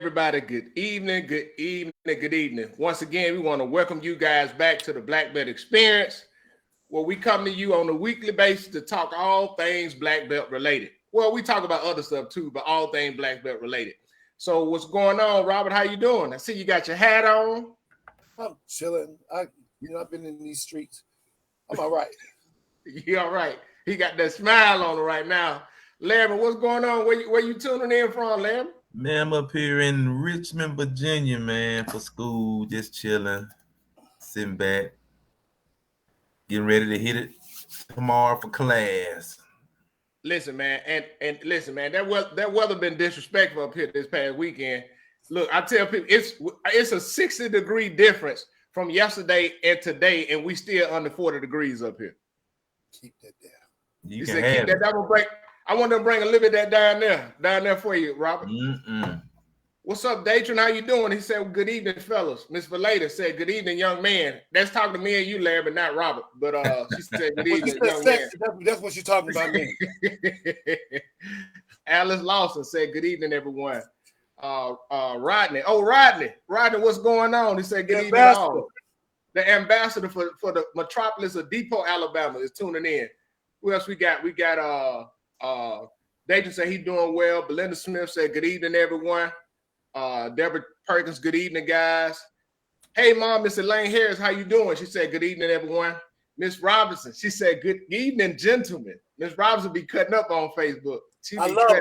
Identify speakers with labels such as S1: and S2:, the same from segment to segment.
S1: Everybody, good evening, good evening, good evening. Once again, we want to welcome you guys back to the Black Belt Experience, where we come to you on a weekly basis to talk all things black belt related. Well, we talk about other stuff too, but all things black belt related. So what's going on, Robert? How you doing? I see you got your hat on.
S2: I'm chilling. I've been in these streets. I'm all right.
S1: You all right? He got that smile on him right now. Larry, what's going on? Where you tuning in from, Larry?
S3: Man, I'm up here in Richmond, Virginia, man, for school, just chilling, sitting back, getting ready to hit it tomorrow for class.
S1: Listen, man, and listen, man, that weather been disrespectful up here this past weekend. Look, I tell people it's a 60-degree difference from yesterday and today, and we still under 40 degrees up here.
S2: Keep that down.
S3: You
S1: He
S3: can
S1: said,
S3: have
S1: keep
S3: it.
S1: that. I want to bring a little bit of that down there for you, Robert.
S3: Mm-mm.
S1: What's up, Datron? How you doing? He said, well, good evening, fellas. Miss Valeda said, good evening, young man. That's talking to me and you, Larry, but not Robert. But she said, good evening, young man.
S2: That's what you're talking about, me.
S1: Alice Lawson said, good evening, everyone. Rodney. Oh, Rodney, what's going on? He said, good evening, all. The ambassador for the metropolis of Depot, Alabama is tuning in. Who else we got? We got Datron said he's doing well. Belinda Smith said, good evening, everyone. Deborah Perkins, good evening, guys. Hey, Mom, Miss Elaine Harris, how you doing? She said, good evening, everyone. Miss Robinson, she said, good evening, gentlemen. Miss Robinson be cutting up on Facebook.
S2: I love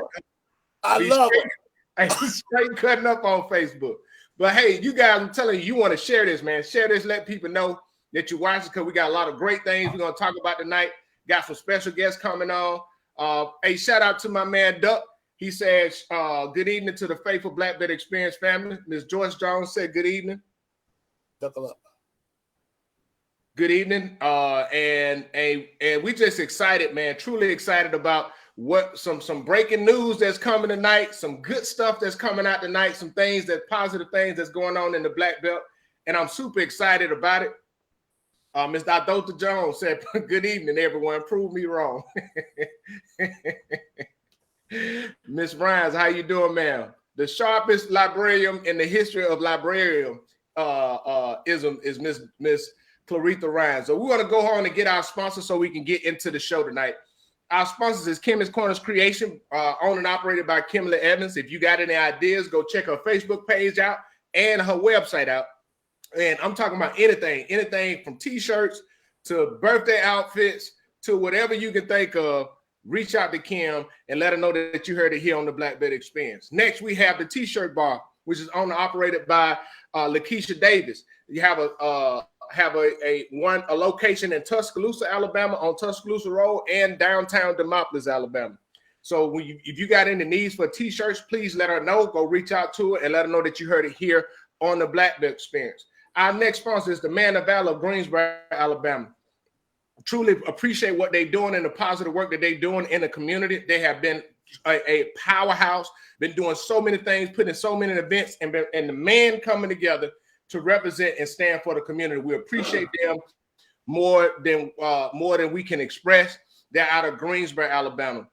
S2: it.
S1: Straight cutting up on Facebook. But hey, you guys, I'm telling you, you want to share this, man. Share this, let people know that you watch it, because we got a lot of great things we're going to talk about tonight. Got some special guests coming on. Hey, shout out to my man, Duck. He says, good evening to the faithful Black Belt Experience family. Ms. Joyce Jones said, good evening.
S2: Duckle up.
S1: Good evening. And we just excited, man, truly excited about what some breaking news that's coming tonight, some good stuff that's coming out tonight, some things that positive things that's going on in the Black Belt. And I'm super excited about it. Ms. Dr. Jones said, good evening, everyone. Prove me wrong. Miss Rhines, how you doing, ma'am? The sharpest librarian in the history of librarianism is Miss Claretha Rhines. So we want to go on and get our sponsors so we can get into the show tonight. Our sponsors is Kimmy's Corners Creation, owned and operated by Kimberly Evans. If you got any ideas, go check her Facebook page out and her website out. And I'm talking about anything from t-shirts to birthday outfits to whatever you can think of. Reach out to Kim and let her know that you heard it here on the Black Belt Experience. Next, we have the T-shirt bar, which is owned and operated by Lakeisha Davis. You have a location in Tuscaloosa, Alabama, on Tuscaloosa Road, and downtown Demopolis, Alabama. So if you got any needs for T-shirts, please let her know. Go reach out to her and let her know that you heard it here on the Black Belt Experience. Our next sponsor is the Man of Valor of Greensboro, Alabama. Truly appreciate what they're doing and the positive work that they're doing in the community. They have been a powerhouse, been doing so many things, putting so many events, and the men coming together to represent and stand for the community. We appreciate them more than we can express. They're out of Greensboro, Alabama.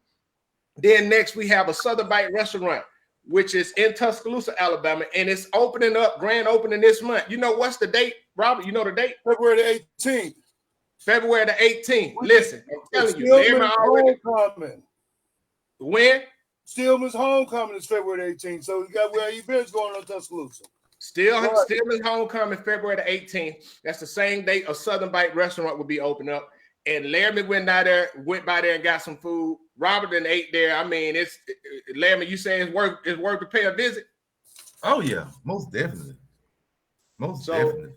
S1: Then next we have a Southern Bite restaurant, which is in Tuscaloosa, Alabama, and it's opening up, grand opening this month. You know what's the date, Robert? You know the date?
S2: February the 18th.
S1: February the 18th. Listen, I'm telling you, everybody already
S2: homecoming.
S1: When?
S2: Stillman's homecoming is February the 18th. So you got where events going on Tuscaloosa.
S1: Stillman's homecoming February the 18th. That's the same date a Southern Bite restaurant will be open up. And Laramie went by there and got some food. Robert and ate there. I mean, it's Laramie. You say it's worth to pay a visit?
S3: Oh yeah, most definitely. Definitely.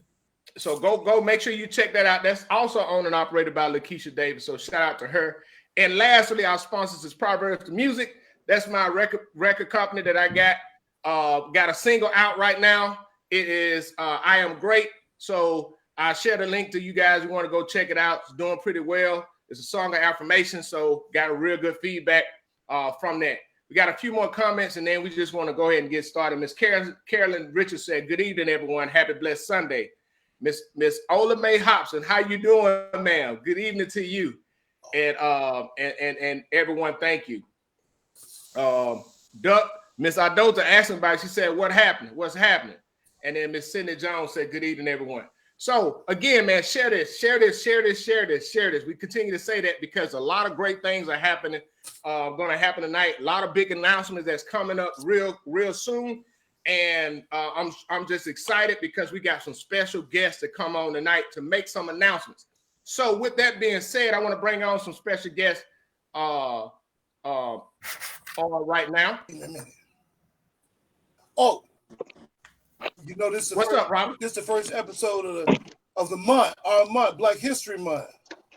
S1: So go make sure you check that out. That's also owned and operated by Lakeisha Davis. So shout out to her. And lastly, our sponsors is Proverbs to Music. That's my record company that I got. Got a single out right now. It is I Am Great. So I shared a link to you guys. You want to go check it out. It's doing pretty well. It's a song of affirmation. So got a real good feedback from that. We got a few more comments, and then we just want to go ahead and get started. Miss Carolyn Richards said, good evening, everyone. Happy blessed Sunday. Miss Ola Mae Hobson, how you doing, ma'am? Good evening to you. And everyone, thank you. Duck Miss Ardota asked him about it. She said, "What happened? What's happening?" And then Miss Cindy Jones said, "Good evening, everyone." So again, man, share this. We continue to say that because a lot of great things are happening, going to happen tonight. A lot of big announcements that's coming up real soon. And I'm just excited because we got some special guests to come on tonight to make some announcements. So with that being said, I want to bring on some special guests on right now.
S2: Oh, you know this is
S1: What's up, Robert?
S2: This is the first episode of the month, our month, Black History Month.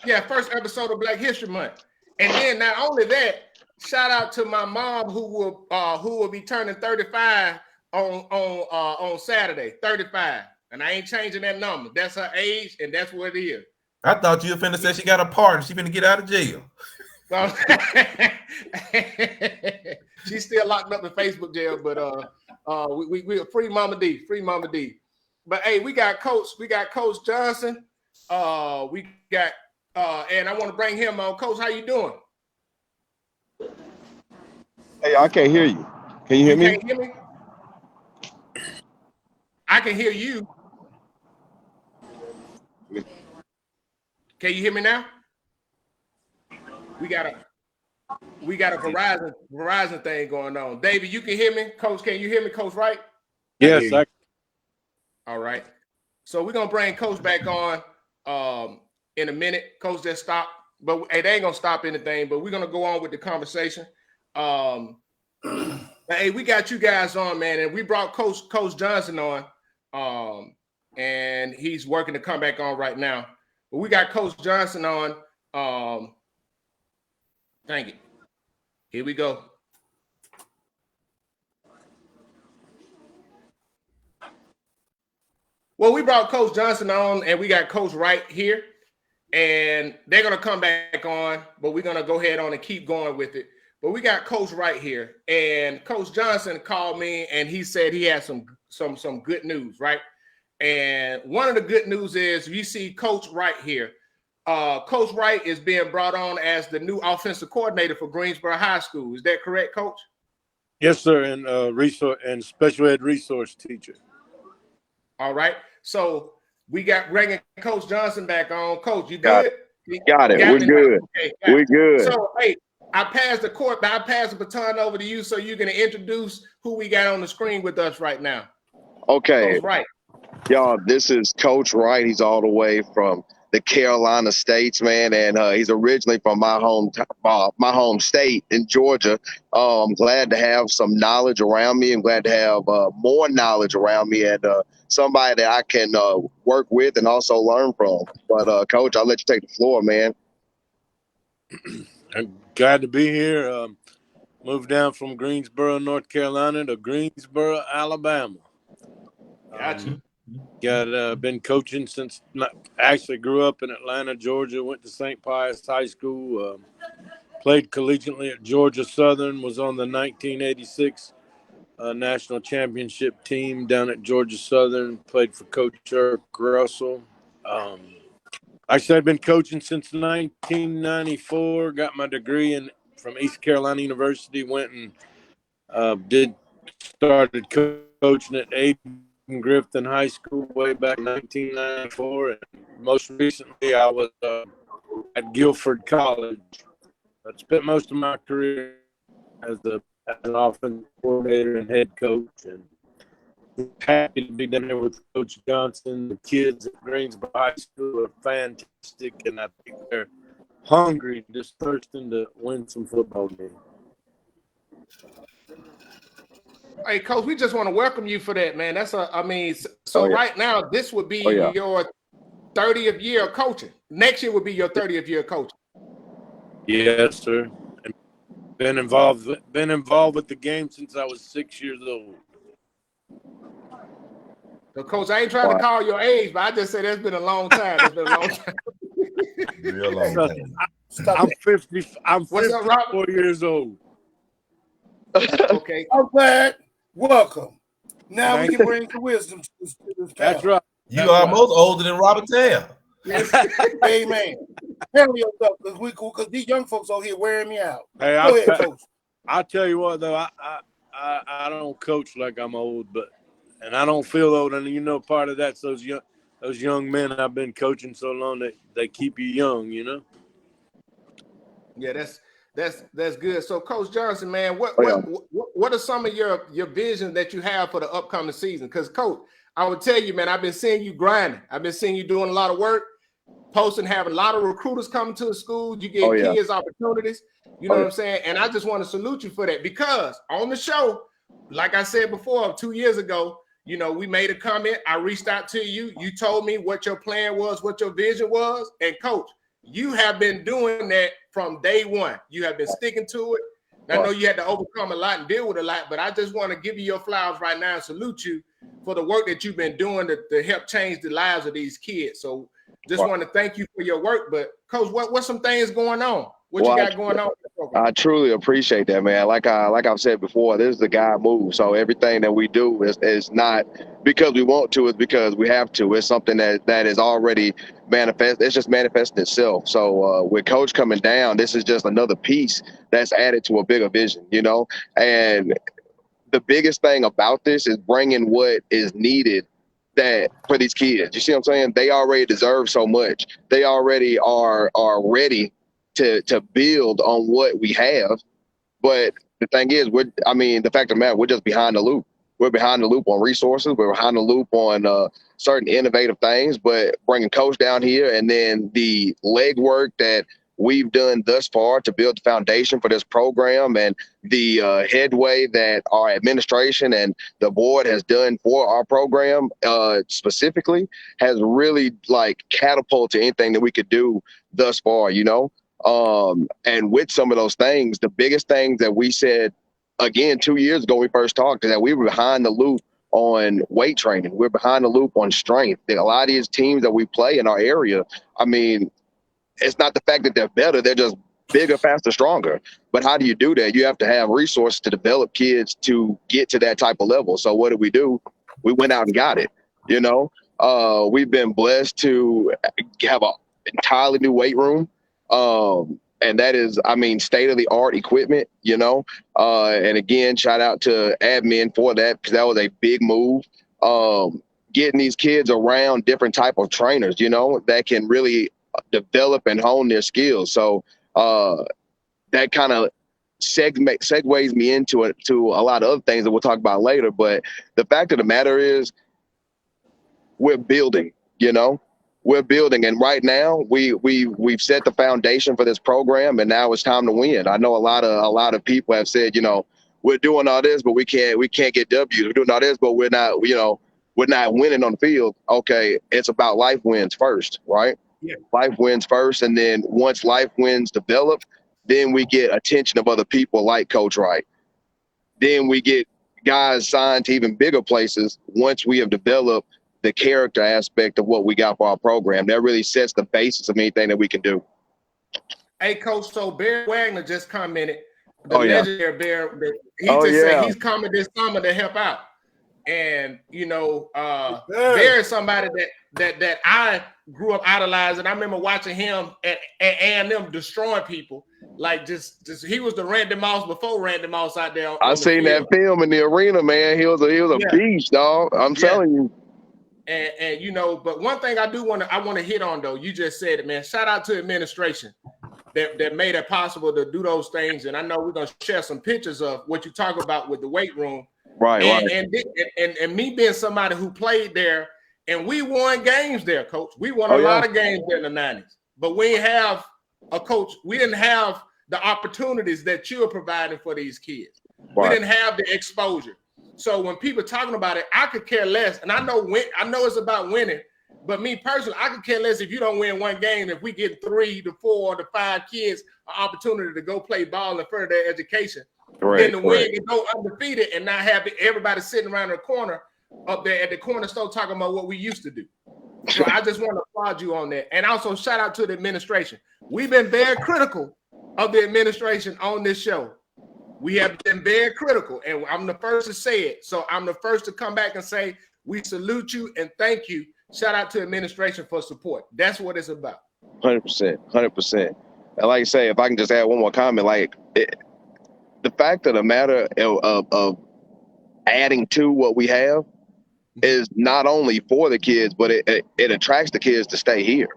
S1: Yeah, first episode of Black History Month. And then not only that, shout out to my mom who will be turning 35 on Saturday, 35. And I ain't changing that number. That's her age, and that's what it is.
S3: I thought you were finna say she got a partner. She finna get out of jail.
S1: She's still locked up in Facebook jail, but we free Mama D. But hey, we got Coach Johnson. We got and I want to bring him on. Coach, how you doing?
S4: Hey, I can't hear you. Can you hear me?
S1: Can't hear me? I can hear you. Can you hear me now? We got a Verizon thing going on. David, you can hear me? Coach, can you hear me, Coach Wright?
S5: Yes,
S1: All right. So we're gonna bring Coach back on in a minute. Coach just stopped, but hey, they ain't gonna stop anything, but we're gonna go on with the conversation. Hey, we got you guys on, man, and we brought Coach Johnson on, and he's working to come back on right now. But we got Coach Johnson on. Thank you. Here we go. Well, we brought Coach Johnson on, and we got Coach Wright here, and they're gonna come back on, but we're gonna go ahead on and keep going with it. But we got Coach Wright here, and Coach Johnson called me, and he said he had some good news, right? And one of the good news is you see Coach Wright here. Coach Wright is being brought on as the new offensive coordinator for Greensboro High School. Is that correct, Coach?
S5: yes, sir, and resource and special ed resource teacher.
S1: All right. So we got bringing Coach Johnson back on. Coach, you
S4: Got
S1: good?
S4: Got it. We're good.
S1: Okay,
S4: We're good.
S1: So hey, I passed the baton over to you, so you're gonna introduce who we got on the screen with us right now.
S4: Okay,
S1: Coach Wright.
S4: y'all, this is Coach Wright. He's all the way from the Carolina States, man, and he's originally from my home state in Georgia. I'm glad to have some knowledge around me. I'm glad to have more knowledge around me and somebody that I can work with and also learn from. But Coach, I'll let you take the floor, man.
S5: I'm glad to be here. Moved down from Greensboro, North Carolina to Greensboro, Alabama.
S1: Gotcha.
S5: Been coaching since actually grew up in Atlanta, Georgia, went to St. Pius High School, played collegiately at Georgia Southern, was on the 1986 national championship team down at Georgia Southern, played for Coach Eric Russell. Actually, I've been coaching since 1994, got my degree from East Carolina University, went and started coaching at Aiden Griffin High School way back in 1994, and most recently I was at Guilford College. I spent most of my career as an offensive coordinator and head coach, and happy to be down there with Coach Johnson. The kids at Greensboro High School are fantastic, and I think they're hungry, just thirsting to win some football games.
S1: Hey, Coach, we just want to welcome you for that, man. So right now, this would be your 30th year of coaching. Next year would be your 30th year of coaching.
S5: Yes, sir. And been involved with the game since I was 6 years old.
S1: So, Coach, I ain't trying to call your age, but I just said it's been a long time. It's been a long time.
S3: Real long time.
S5: I'm 50. I'm
S1: What's up,
S5: 54
S1: Robert?
S5: years old.
S1: Okay.
S2: I'm glad. Welcome. Now we can bring the wisdom to this
S5: That's
S2: panel.
S5: right.
S3: You are almost older than Robert Taylor.
S2: Amen. Handle yourself, because these young folks over here wearing me out.
S5: Hey,
S2: Go ahead, Coach.
S5: I'll tell you what, though. I don't coach like I'm old, and I don't feel old. And you know, part of that's those young men I've been coaching so long that they keep you young. You know.
S1: Yeah, that's good. So, Coach Johnson, man,
S4: Oh, yeah.
S1: what are some of your visions that you have for the upcoming season? Because, Coach, I would tell you, man, I've been seeing you grinding. I've been seeing you doing a lot of work, posting, having a lot of recruiters coming to the school. You get kids opportunities. You know what I'm saying? And I just want to salute you for that, because on the show, like I said before, 2 years ago, you know, we made a comment. I reached out to you. You told me what your plan was, what your vision was. And, Coach, you have been doing that from day one. You have been sticking to it. I know you had to overcome a lot and deal with a lot, but I just want to give you your flowers right now and salute you for the work that you've been doing to help change the lives of these kids. So just want to thank you for your work. But, Coach, what's some things going on? What you got going on?
S4: I truly appreciate that, man. Like I've said before, this is the guy move. So everything that we do is not because we want to, it's because we have to. It's something that is already manifest. It's just manifesting itself. So with Coach coming down, this is just another piece that's added to a bigger vision, you know? And the biggest thing about this is bringing what is needed that for these kids. You see what I'm saying? They already deserve so much. They already are ready to build on what we have. But the thing is, the fact of the matter, we're just behind the loop. We're behind the loop on resources. We're behind the loop on certain innovative things. But bringing Coach down here, and then the legwork that we've done thus far to build the foundation for this program, and the headway that our administration and the board has done for our program specifically has really catapulted anything that we could do thus far, you know? And with some of those things, the biggest thing that we said, again, 2 years ago, we first talked, is that we were behind the loop on weight training. We're behind the loop on strength. A lot of these teams that we play in our area, I mean, it's not the fact that they're better. They're just bigger, faster, stronger. But how do you do that? You have to have resources to develop kids to get to that type of level. So what did we do? We went out and got it, you know? We've been blessed to have an entirely new weight room. And that is, state-of-the-art equipment, you know. And again, shout out to admin for that, because that was a big move. Getting these kids around different type of trainers, you know, that can really develop and hone their skills. So that kind of segues me into a lot of other things that we'll talk about later. But the fact of the matter is, we're building, you know. We're building, and right now we've set the foundation for this program, and now it's time to win. I know a lot of people have said, you know, we're doing all this, but we can't get W's. We're doing all this, but we're not winning on the field. Okay, it's about life wins first, right? Yeah. Life wins first, and then once life wins develop, then we get attention of other people like Coach Wright. Then we get guys signed to even bigger places once we have developed the character aspect of what we got for our program. That really sets the basis of anything that we can do.
S1: Hey, Coach, so Barry Wagner just commented, legendary Barry, he said he's coming this summer to help out. And, you know, Barry is somebody that I grew up idolizing. I remember watching him at A&M destroying people. Like, just he was the Randy Moss before Randy Moss out there.
S4: I seen that film in the arena, man. He was a beast, dog. I'm telling you.
S1: And you know, but one thing I want to hit on, though, you just said it, man. Shout out to administration that made it possible to do those things. And I know we're gonna share some pictures of what you talk about with the weight room.
S4: Right.
S1: And me being somebody who played there, and we won games there, Coach. We won a lot of games there in the 90s, but we didn't have a coach. We didn't have the opportunities that you're providing for these kids. Right. We didn't have the exposure. So when people talking about it, I could care less. And I know it's about winning, but me personally, I could care less if you don't win one game. If we get 3 to 4 to 5 kids an opportunity to go play ball and further their education, then to win and go undefeated and not have everybody sitting around the corner up there at the corner store talking about what we used to do. So I just want to applaud you on that. And also shout out to the administration. We've been very critical of the administration on this show. We have been very critical, and I'm the first to say it. So I'm the first to come back and say, we salute you and thank you. Shout out to administration for support. That's what it's about.
S4: 100%. And like I say, if I can just add one more comment, the fact of the matter of adding to what we have is not only for the kids, but it attracts the kids to stay here.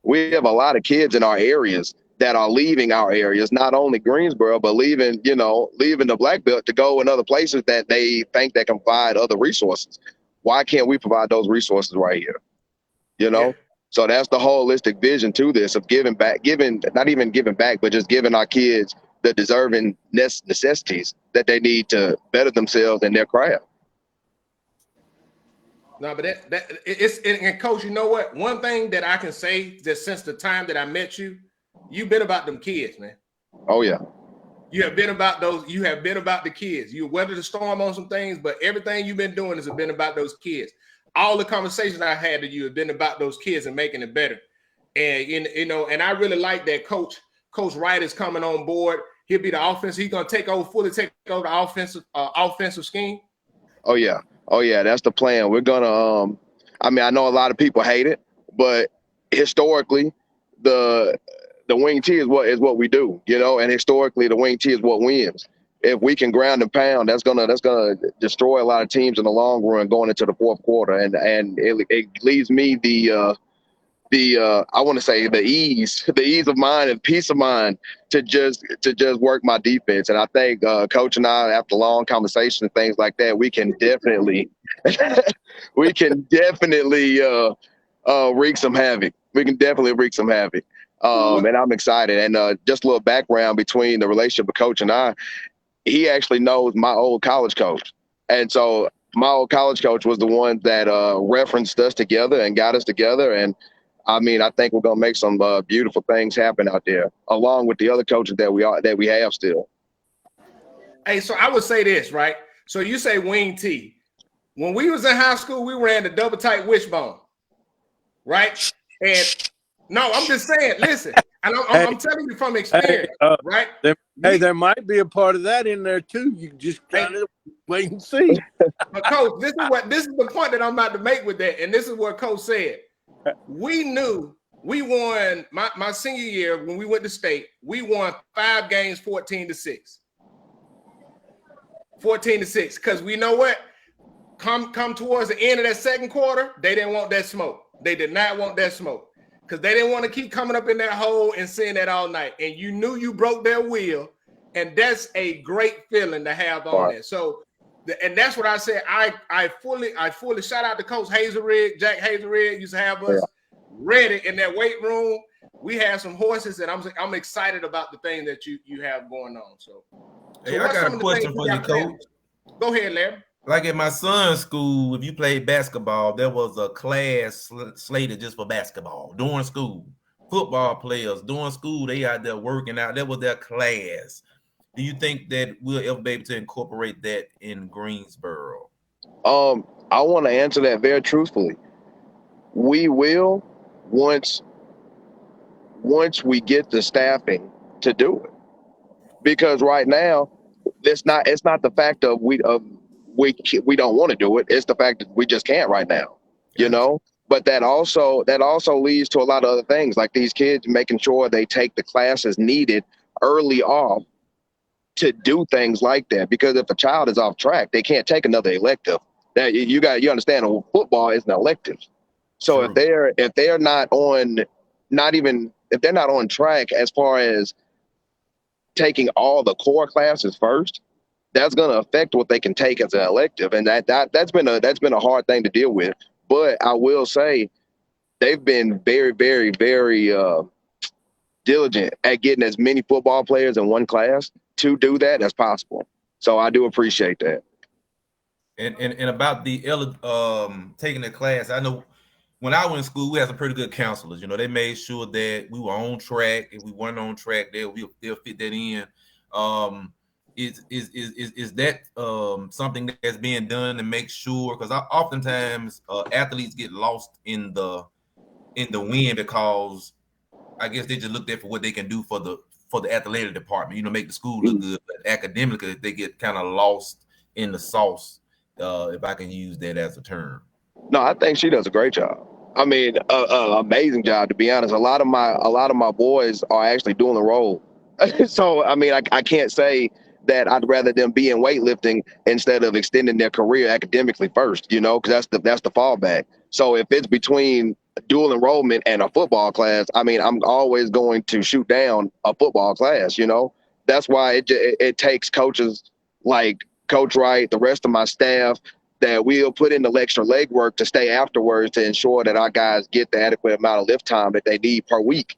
S4: We have a lot of kids in our areas that are leaving our areas, not only Greensboro, but leaving the Black Belt to go in other places that they think they can provide other resources. Why can't we provide those resources right here?
S1: Yeah.
S4: So that's the holistic vision to this of giving back, not even giving back, but just giving our kids the deserving necessities that they need to better themselves in their craft.
S1: No, but and Coach, you know what? One thing that I can say that since the time that I met you, you've been about them kids, man.
S4: Oh yeah.
S1: You have been about those. You have been about the kids. You weathered the storm on some things, but everything you've been doing has been about those kids. All the conversations I had with you have been about those kids and making it better. And and I really like that Coach Wright is coming on board. He'll be the offense. He's gonna take over the offensive scheme.
S4: Oh yeah. That's the plan. We're gonna. I know a lot of people hate it, but historically, the wing T is what we do, and historically the wing T is what wins. If we can ground and pound, that's gonna destroy a lot of teams in the long run going into the fourth quarter, and it leaves me the I want to say the ease of mind and peace of mind to just work my defense. And I think Coach and I, after long conversations and things like that, we can definitely wreak some havoc. We can definitely wreak some havoc. And I'm excited. And just a little background between the relationship with Coach and I, he actually knows my old college coach. And so my old college coach was the one that referenced us together and got us together. And I think we're gonna make some beautiful things happen out there, along with the other coaches that we have still.
S1: Hey, so I would say this, right? So you say wing T. When we was in high school, we ran the double tight wishbone, right? And no, I'm just saying. Listen, and I'm telling you from experience, right?
S5: There might be a part of that in there too. You just kind of wait and see.
S1: But Coach, this is the point that I'm about to make with that, and this is what Coach said. We knew we won my senior year when we went to state. We won 5 games, 14-6. 14-6, because we know what? Come towards the end of that second quarter, they didn't want that smoke. They did not want that smoke because they didn't want to keep coming up in that hole and seeing that all night. And you knew you broke their will, and that's a great feeling to have on there. So, and that's what I said. I fully shout out to Coach Hazelrig. Jack Hazelrig used to have us ready in that weight room. We have some horses, and I'm excited about the thing that you have going on. So
S3: hey, I got a question for you, Coach.
S1: Go ahead, Larry.
S3: Like at my son's school, if you played basketball, there was a class slated just for basketball during school. Football players during school, they out there working out. That was their class. Do you think that we'll ever be able to incorporate that in Greensboro?
S4: I want to answer that very truthfully. We will once we get the staffing to do it. Because right now, it's not the fact of we don't want to do it. It's the fact that we just can't right now, But that also leads to a lot of other things, like these kids making sure they take the classes needed early off to do things like that. Because if a child is off track, they can't take another elective. That you understand, football is an elective. So if they're not on track as far as taking all the core classes first, that's going to affect what they can take as an elective, and that's been a hard thing to deal with. But I will say they've been very, very, very diligent at getting as many football players in one class to do that as possible. So I do appreciate that.
S3: And about the taking the class, I know when I went to school, we had some pretty good counselors. They made sure that we were on track. If we weren't on track, they'll fit that in. Is that something that's being done to make sure? Because oftentimes athletes get lost in the wind because I guess they just look there for what they can do for the athletic department. Make the school look good, but academically they get kind of lost in the sauce, if I can use that as a term.
S4: No, I think she does a great job. Amazing job, to be honest. A lot of my boys are actually doing the role. So I can't say that I'd rather them be in weightlifting instead of extending their career academically first, you know, because that's the fallback. So if it's between dual enrollment and a football class, I mean, I'm always going to shoot down a football class, you know. That's why it takes coaches like Coach Wright, the rest of my staff, that we'll put in the extra legwork to stay afterwards to ensure that our guys get the adequate amount of lift time that they need per week.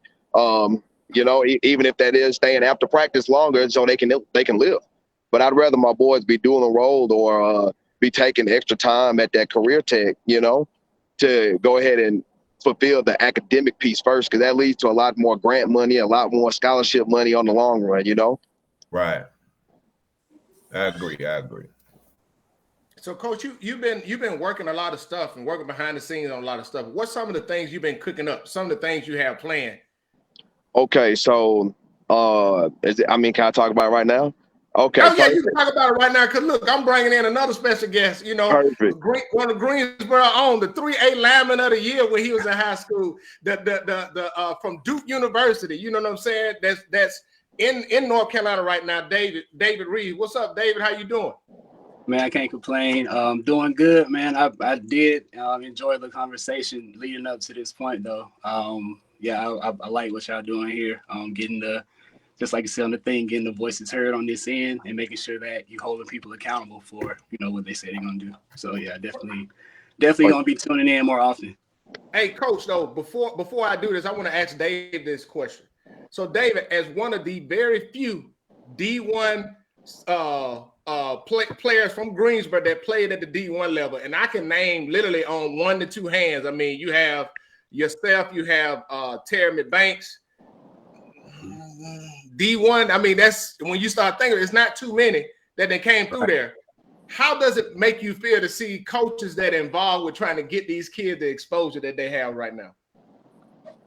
S4: You know, even if that is staying after practice longer so they can live. But I'd rather my boys be dual enrolled or be taking extra time at that career tech, you know, to go ahead and fulfill the academic piece first, because that leads to a lot more grant money, a lot more scholarship money on the long run, you know?
S3: Right. I agree.
S1: So, Coach, you've been working a lot of stuff and working behind the scenes on a lot of stuff. What's some of the things you've been cooking up? Some of the things you have planned?
S4: Okay, so can I talk about it right now? Okay.
S1: Oh yeah, you can talk about it right now. Cause look, I'm bringing in another special guest. You know,
S4: Perfect.
S1: One of Greensboro on the 3A lineman of the year when he was in high school. The from Duke University. You know what I'm saying? That's in North Carolina right now. David Reed. What's up, David? How you doing?
S6: Man, I can't complain. Doing good, man. I did enjoy the conversation leading up to this point, though. I like what y'all doing here. Getting just like you said on the thing, getting the voices heard on this end and making sure that you holding people accountable for, you know, what they say they're gonna do. So yeah, definitely gonna be tuning in more often.
S1: Hey, Coach, though, before I do this, I want to ask Dave this question. So, David, as one of the very few D1 players from Greensboro that played at the D1 level, and I can name literally on 1 to 2 hands. I mean, you have yourself, you have Terry Banks, D1. I mean, that's when you start thinking, it's not too many that they came through there. How does it make you feel to see coaches that are involved with trying to get these kids the exposure that they have right now?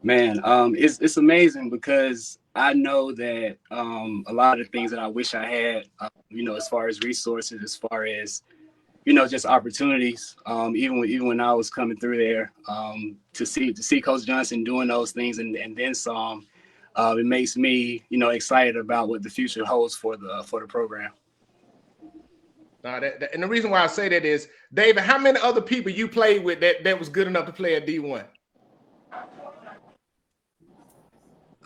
S6: Man, it's amazing because I know that a lot of the things that I wish I had, you know, as far as resources, as far as, you know, just opportunities, even when I was coming through there, to see Coach Johnson doing those things and then some, it makes me, you know, excited about what the future holds for the program.
S1: And the reason why I say that is, David, how many other people you played with that was good enough to play at D1?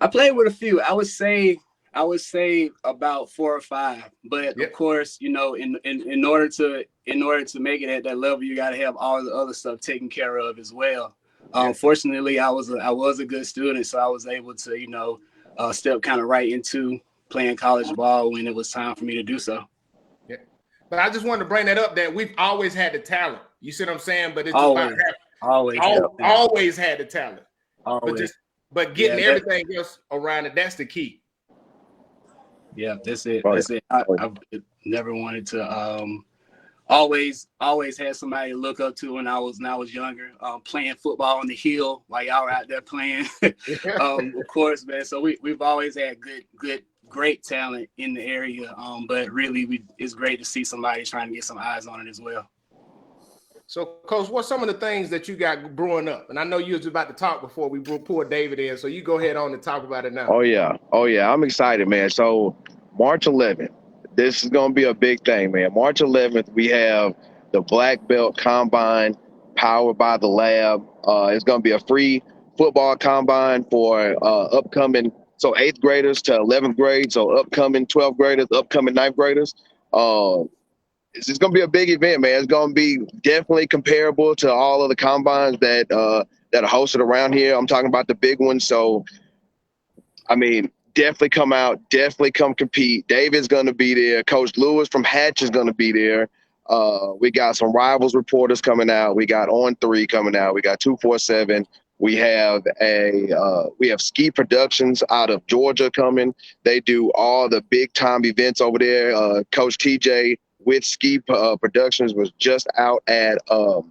S6: I played with a few. I would say about 4 or 5. But
S1: Yep.
S6: Of course, you know, in order to make it at that level, you got to have all the other stuff taken care of as well. Fortunately, I was a good student, so I was able to, you know, step kind of right into playing college ball when it was time for me to do so.
S1: Yeah. But I just wanted to bring that up, that we've always had the talent. You see what I'm saying? But it's
S6: Always
S1: had the talent.
S6: Always.
S1: But getting everything else around it, that's the key.
S6: Yeah, that's it.
S4: Right.
S6: That's it. I never wanted to always had somebody to look up to when I was younger, playing football on the hill while y'all were out there playing. Of course, man. So we've always had great talent in the area. But really it's great to see somebody trying to get some eyes on it as well.
S1: So, Coach, what's some of the things that you got brewing up? And I know you was about to talk before we poured David in, so you go ahead on and talk about it now.
S4: Oh yeah, I'm excited, man. So March 11th, this is going to be a big thing, man. March 11th, we have the Black Belt Combine powered by the Lab. It's going to be a free football combine for upcoming, so 8th graders to 11th grade, so upcoming 12th graders, upcoming 9th graders. It's going to be a big event, man. It's going to be definitely comparable to all of the combines that are hosted around here. I'm talking about the big ones. So, I mean, definitely come out, definitely come compete. David's going to be there. Coach Lewis from Hatch is going to be there. We got some Rivals reporters coming out. We got On 3 coming out. We got 247. We have Ski Productions out of Georgia coming. They do all the big time events over there. Coach TJ with Ski Productions was just out at the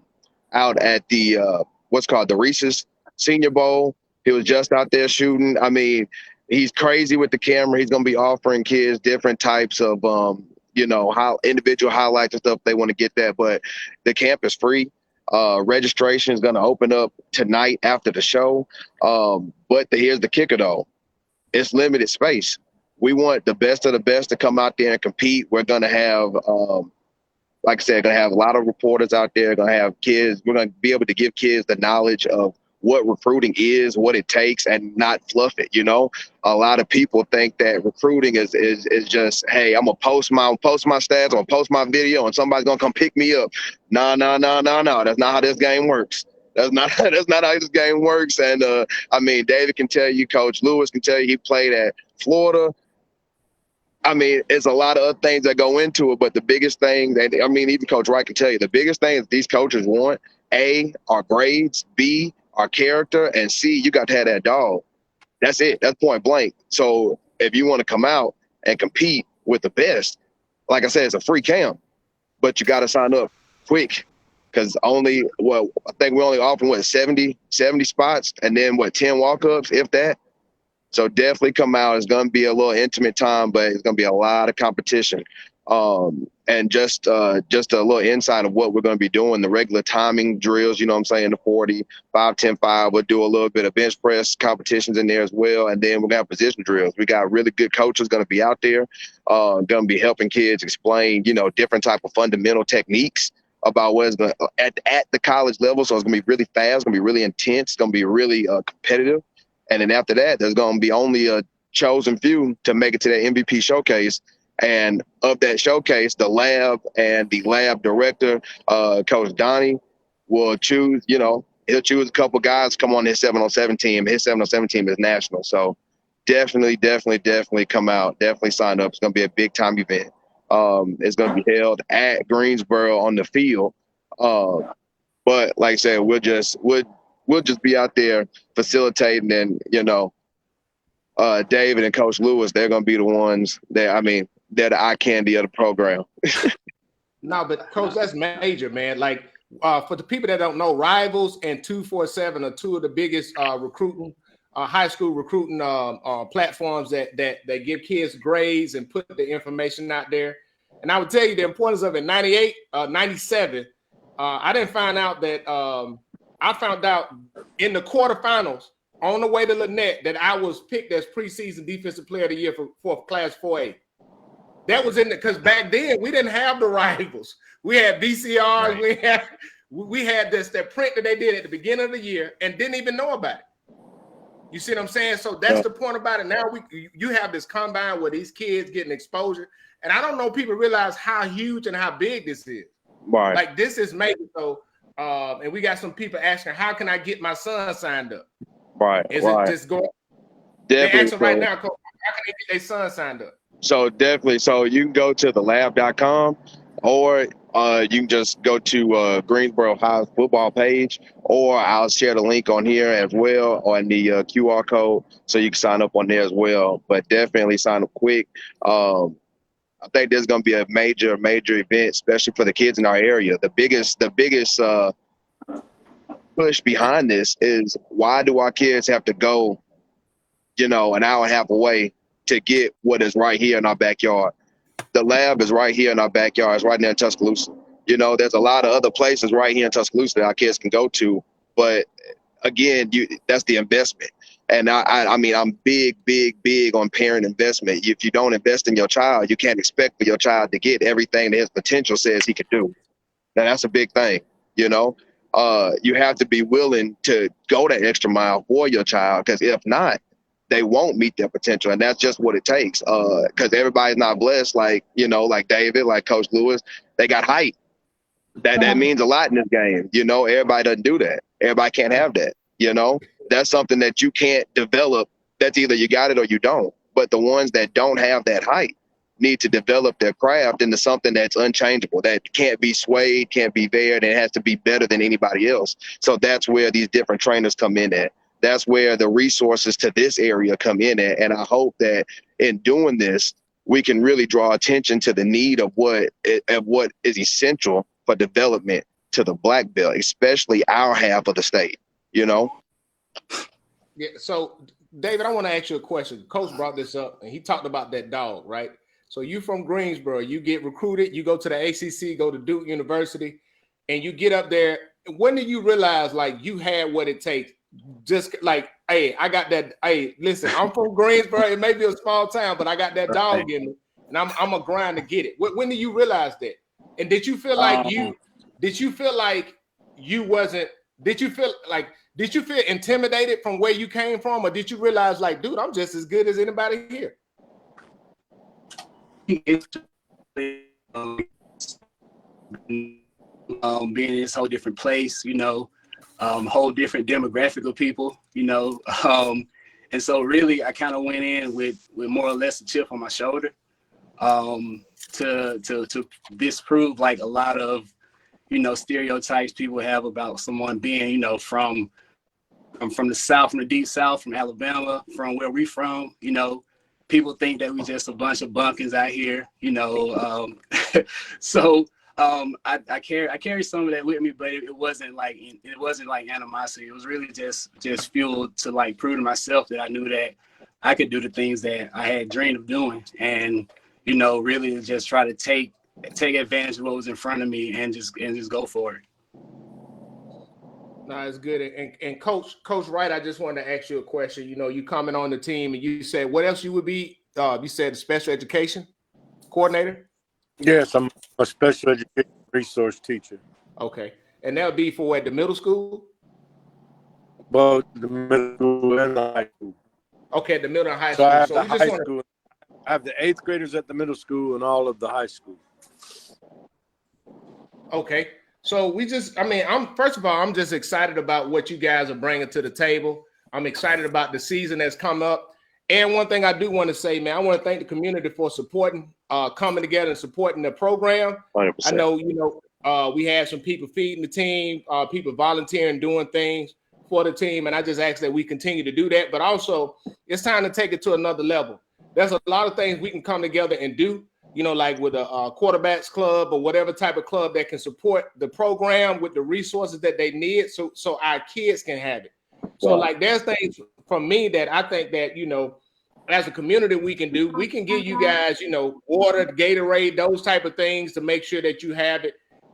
S4: what's called the Reese's Senior Bowl. He was just out there shooting. I mean, he's crazy with the camera. He's gonna be offering kids different types of how individual highlights and stuff if they want to get that. But the camp is free. Registration is gonna open up tonight after the show. But here's the kicker though. It's limited space. We want the best of the best to come out there and compete. We're going to have, like I said, going to have a lot of reporters out there, going to have kids. We're going to be able to give kids the knowledge of what recruiting is, what it takes, and not fluff it. You know, a lot of people think that recruiting is just, hey, I'm gonna post my stats, I'm gonna post my video, and somebody's gonna come pick me up. No. That's not how this game works. That's not how this game works. And I mean, David can tell you, Coach Lewis can tell you, he played at Florida. I mean, it's a lot of other things that go into it, but the biggest thing that, I mean, even Coach Wright can tell you, the biggest thing that these coaches want, A, are grades, B, our character, and C, you got to have that dog. That's it. That's point blank. So if you want to come out and compete with the best, like I said, it's a free camp, but you got to sign up quick because I think we're only offering 70 spots, and then 10 walk-ups, if that. So definitely come out. It's going to be a little intimate time, but it's going to be a lot of competition. And just a little insight of what we're going to be doing, the regular timing drills, you know what I'm saying, the 40, 5, 10, 5. We'll do a little bit of bench press competitions in there as well. And then we're going to have position drills. We got really good coaches going to be out there, going to be helping kids explain, you know, different type of fundamental techniques about what is going to at the college level. So it's going to be really fast, it's going to be really intense, it's going to be really competitive. And then after that, there's going to be only a chosen few to make it to that MVP showcase. And of that showcase, the lab and the lab director, Coach Donnie, will choose, you know, he'll choose a couple guys to come on his 7-on-7 team. His 7-on-7 team is national. So definitely come out. Definitely sign up. It's going to be a big time event. It's going to be held at Greensboro on the field. But like I said, we'll just be out there facilitating, and, you know, David and Coach Lewis, they're going to be the ones that, I mean, they're the eye candy of the program.
S1: No, but Coach, that's major, man. Like, for the people that don't know, Rivals and 247 are two of the biggest recruiting, high school recruiting platforms that give kids grades and put the information out there. And I would tell you the importance of it. 98, 97, I didn't find out that I found out in the quarterfinals on the way to Lynette that I was picked as preseason defensive player of the year for class 4A. That was because back then we didn't have the Rivals. We had VCRs. Right. We had that print that they did at the beginning of the year and didn't even know about it. You see what I'm saying? So that's the point about it. Now you have this combine where these kids getting exposure, and I don't know people realize how huge and how big this is.
S4: Right.
S1: Like, this is major. So, and we got some people asking, how can I get my son signed up?
S4: Right.
S1: Is
S4: right.
S1: it just going?
S4: Definitely.
S1: They're asking right now, Coach, how can they get their son signed up?
S4: So definitely. So you can go to thelab.com, or you can just go to Greensboro High football page, or I'll share the link on here as well on the QR code, so you can sign up on there as well. But definitely sign up quick. I think there's going to be a major event, especially for the kids in our area. The biggest push behind this is, why do our kids have to go, you know, an hour and a half away to get what is right here in our backyard? The lab is right here in our backyard. It's right there in Tuscaloosa. You know, there's a lot of other places right here in Tuscaloosa that our kids can go to. But again, that's the investment. And I mean, I'm big on parent investment. If you don't invest in your child, you can't expect for your child to get everything that his potential says he could do. Now, that's a big thing, you know. You have to be willing to go that extra mile for your child, because if not, they won't meet their potential. And that's just what it takes. Because everybody's not blessed, like, you know, like David, like Coach Lewis. They got height. That means a lot in this game. You know, everybody doesn't do that. Everybody can't have that. You know, that's something that you can't develop. That's either you got it or you don't. But the ones that don't have that height need to develop their craft into something that's unchangeable, that can't be swayed, can't be varied, and it has to be better than anybody else. So that's where these different trainers come in at. That's where the resources to this area come in at. And I hope that in doing this, we can really draw attention to the need of what is essential for development to the black belt, especially our half of the state, you know?
S1: Yeah. So, David, I want to ask you a question. Coach brought this up, and he talked about that dog, right? So you from Greensboro, you get recruited, you go to the ACC, go to Duke University, and you get up there. When did you realize, like, you had what it takes? Just like Hey, I got that. Hey, listen, I'm from Greensboro. It may be a small town, but I got that dog in me, and I'm a grind to get it. When did you realize that? And did you feel like Did you feel like you wasn't? Did you feel intimidated from where you came from, or did you realize like, dude, I'm just as good as anybody here?
S6: Being in this whole different place, whole different demographic of people, and so really I kind of went in with more or less a chip on my shoulder, to disprove like a lot of, stereotypes people have about someone being, from the South, from the deep South, from Alabama, from where we from, people think that we just a bunch of bumpkins out here, so I carry some of that with me, but it wasn't like animosity. It was really just fueled to like prove to myself that I knew that I could do the things that I had dreamed of doing, and really just try to take advantage of what was in front of me and just go for it.
S1: No, it's good. And Coach Wright, I just wanted to ask you a question. You coming on the team, and you said what else you would be? You said special education coordinator.
S5: Yes, I'm a special education resource teacher.
S1: Okay, and that would be for at the middle school.
S5: Both the middle school and the high school.
S1: Okay, the middle and high
S5: So
S1: school.
S5: I have
S1: So
S5: the
S1: we
S5: high
S1: just wanna-
S5: school. I have the 8th graders at the middle school and all of the high school.
S1: Okay. So first of all, I'm just excited about what you guys are bringing to the table. I'm excited about the season that's come up. And one thing I do want to say, man, I want to thank the community for supporting, coming together and supporting the program.
S4: 100%.
S1: I know, we had some people feeding the team, people volunteering, doing things for the team. And I just ask that we continue to do that. But also, it's time to take it to another level. There's a lot of things we can come together and do, like with a quarterbacks club or whatever type of club that can support the program with the resources that they need so our kids can have it. So like there's things from me that I think that, as a community we can do. We can give you guys, water, Gatorade, those type of things to make sure that you have it.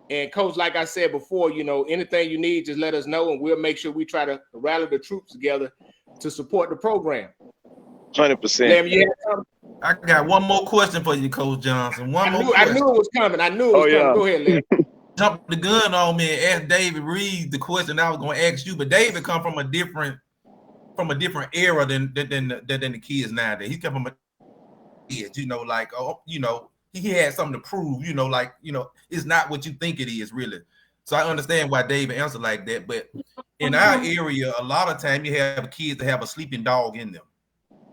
S1: And Coach, like I said before, anything you need, just let us know and we'll make sure we try to rally the troops together to support the program.
S4: 100%.
S1: Damn, you had something?
S3: I got one more question for you, Coach Johnson.
S1: I knew it was coming. Coming. Go ahead, Larry.
S3: Jump the gun on me and ask David Reed the question I was going to ask you, but David come from a different era than the kids nowadays. He come from a kids, he had something to prove, it's not what you think it is really. So I understand why David answered like that. But in our area, a lot of time you have kids that have a sleeping dog in them.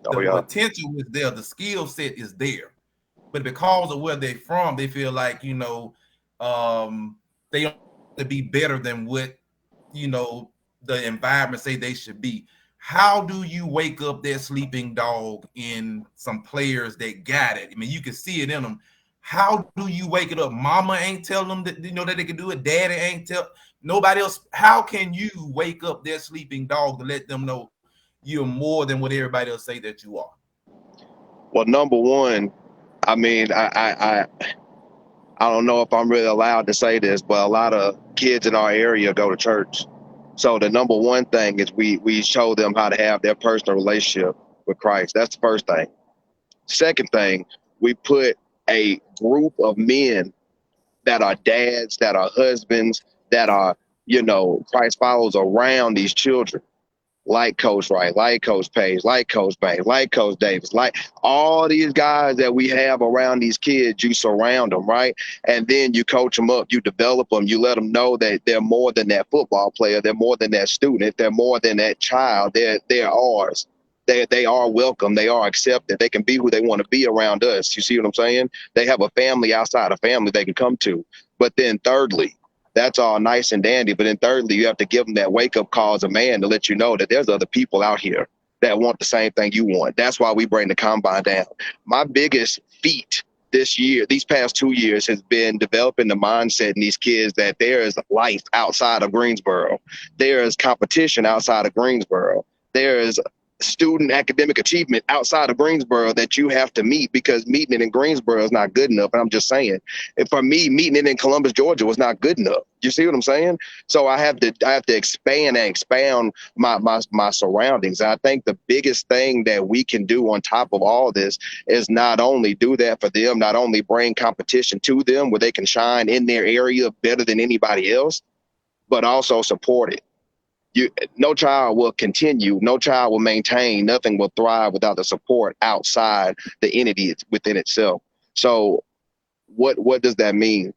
S3: The potential is there, the skill set is there, but because of where they're from, they feel like they have to be better than what the environment say they should be. How do you wake up that sleeping dog in some players that got it? I mean, you can see it in them. How do you wake it up? Mama ain't telling them that that they can do it. Daddy ain't tell nobody else. How can you wake up that sleeping dog to let them know you're more than what everybody else say that you are?
S4: Well, number one, I mean, I don't know if I'm really allowed to say this, but a lot of kids in our area go to church. So the number one thing is we show them how to have their personal relationship with Christ. That's the first thing. Second thing, we put a group of men that are dads, that are husbands, that are, Christ followers around these children. Like Coach Wright, like Coach Page, like Coach Banks, like Coach Davis, like all these guys that we have around these kids, you surround them, right? And then you coach them up, you develop them, you let them know that they're more than that football player, they're more than that student, they're more than that child, they're ours. They are welcome, they are accepted, they can be who they want to be around us. You see what I'm saying? They have a family outside of family they can come to. But then thirdly, that's all nice and dandy. But then thirdly, you have to give them that wake-up call as a man to let you know that there's other people out here that want the same thing you want. That's why we bring the combine down. My biggest feat this year, these past 2 years, has been developing the mindset in these kids that there is life outside of Greensboro. There is competition outside of Greensboro. There is student academic achievement outside of Greensboro that you have to meet, because meeting it in Greensboro is not good enough. And I'm just saying, and for me, meeting it in Columbus, Georgia was not good enough. You see what I'm saying? So I have to expand and expound my surroundings. I think the biggest thing that we can do on top of all this is not only do that for them, not only bring competition to them where they can shine in their area better than anybody else, but also support it. No child will continue, no child will maintain, nothing will thrive without the support outside the entity within itself. So what does that mean?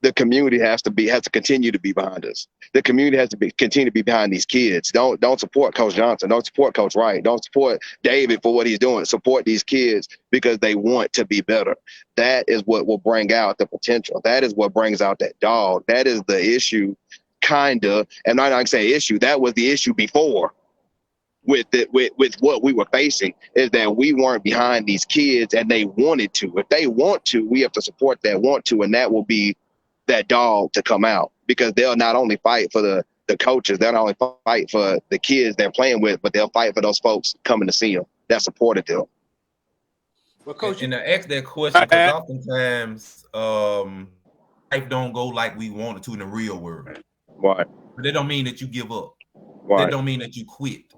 S4: The community has to continue to be behind us. The community has to continue to be behind these kids. Don't support Coach Johnson. Don't support Coach Wright. Don't support David for what he's doing. Support these kids because they want to be better. That is what will bring out the potential. That is what brings out that dog. That is the issue. Kinda, and I'm not gonna say issue. That was the issue before with what we were facing, is that we weren't behind these kids and they wanted to. If they want to, we have to support that want to, and that will be that dog to come out, because they'll not only fight for the coaches, they'll not only fight for the kids they're playing with, but they'll fight for those folks coming to see them that supported them.
S1: Well, Coach,
S3: and I ask that question because oftentimes life don't go like we wanted to in the real world.
S4: Right.
S3: But that don't mean that you give up.
S4: Right.
S3: That don't mean that you quit.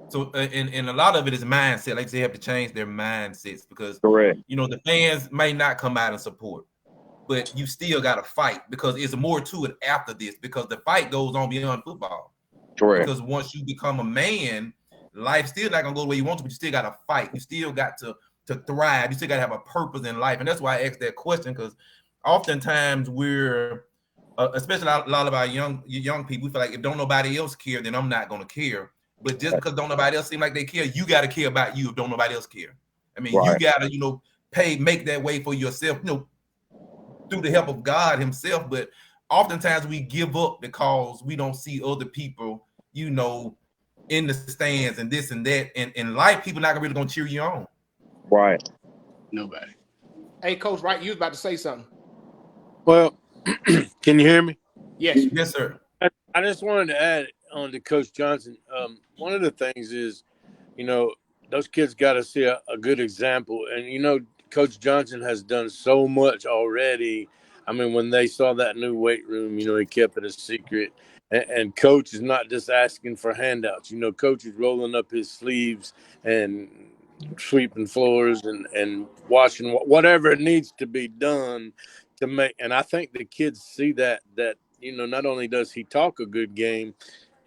S3: So, and a lot of it is mindset. Like they have to change their mindsets, because
S4: correct,
S3: the fans may not come out and support, but you still got to fight, because it's more to it after this, because the fight goes on beyond football.
S4: Correct.
S3: Because once you become a man, life's still not gonna go the way you want to, but you still got to fight. You still got to thrive. You still got to have a purpose in life, and that's why I asked that question, because oftentimes we're especially a lot of our young people, we feel like if don't nobody else care, then I'm not gonna care. But just because don't nobody else seem like they care, you got to care about you if don't nobody else care. I mean, right. You got to, make that way for yourself, through the help of God himself. But oftentimes we give up because we don't see other people, in the stands and this and that. And in life, people not really gonna cheer you on.
S4: Right.
S6: Nobody.
S1: Hey, Coach Wright, you was about to say something.
S5: Well, can you hear me?
S1: Yes.
S3: Yes, sir.
S5: I just wanted to add on to Coach Johnson. One of the things is, those kids got to see a good example. And, Coach Johnson has done so much already. I mean, when they saw that new weight room, he kept it a secret. And Coach is not just asking for handouts. Coach is rolling up his sleeves and sweeping floors and washing whatever it needs to be done to make. And I think the kids see that not only does he talk a good game,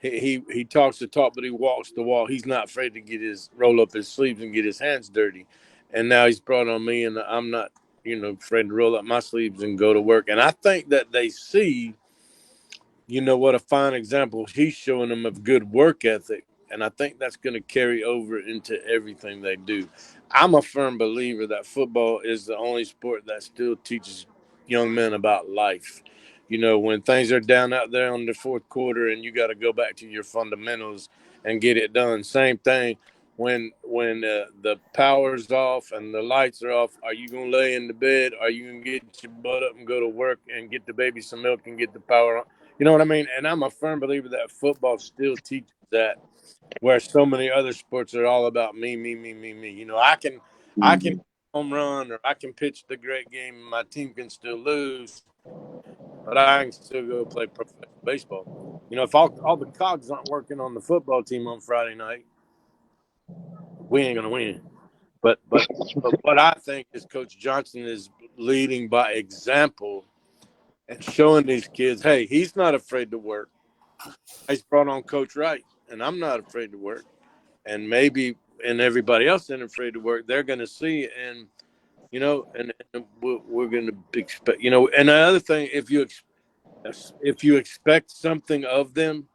S5: he talks the talk, but he walks the walk. He's not afraid to roll up his sleeves and get his hands dirty. And now he's brought on me, and I'm not, afraid to roll up my sleeves and go to work. And I think that they see, what a fine example he's showing them of good work ethic. And I think that's going to carry over into everything they do. I'm a firm believer that football is the only sport that still teaches young men about life. When things are down out there on the fourth quarter and you got to go back to your fundamentals and get it done. Same thing when the power's off and the lights are off. Are you going to lay in the bed? Are you going to get your butt up and go to work and get the baby some milk and get the power on? You know what I mean? And I'm a firm believer that football still teaches that, where so many other sports are all about me. I can home run, or I can pitch the great game and my team can still lose, but I can still go play professional baseball. If all the cogs aren't working on the football team on Friday night, we ain't gonna win. But what I think is Coach Johnson is leading by example and showing these kids, hey, he's not afraid to work. He's brought on Coach Wright, and I'm not afraid to work. And and everybody else isn't afraid to work. They're going to see, and we're going to expect. And the other thing, if you expect something of them,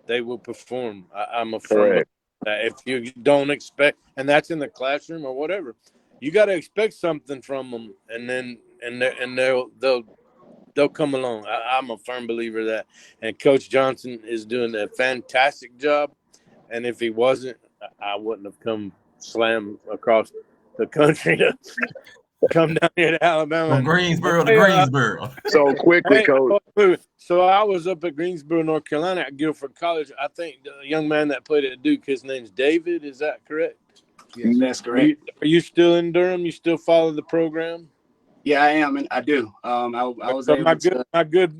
S5: they will perform. I'm a firm that if you don't expect, and that's in the classroom or whatever, you got to expect something from them, and they'll come along. I'm a firm believer of that. And Coach Johnson is doing a fantastic job. And if he wasn't, I wouldn't have come slam across the country come down here to Alabama.
S3: From Greensboro to
S5: Hey,
S3: Greensboro.
S4: So quickly,
S5: Hey,
S4: coach.
S5: so I was up at Greensboro, North Carolina at Guilford College. I think the young man that played at Duke, his name's David. Is that correct?
S6: Yes, that's
S5: Are
S6: correct.
S5: you still in Durham? You still follow the program?
S6: Yeah, I am, and I do. I was
S5: So
S6: able to.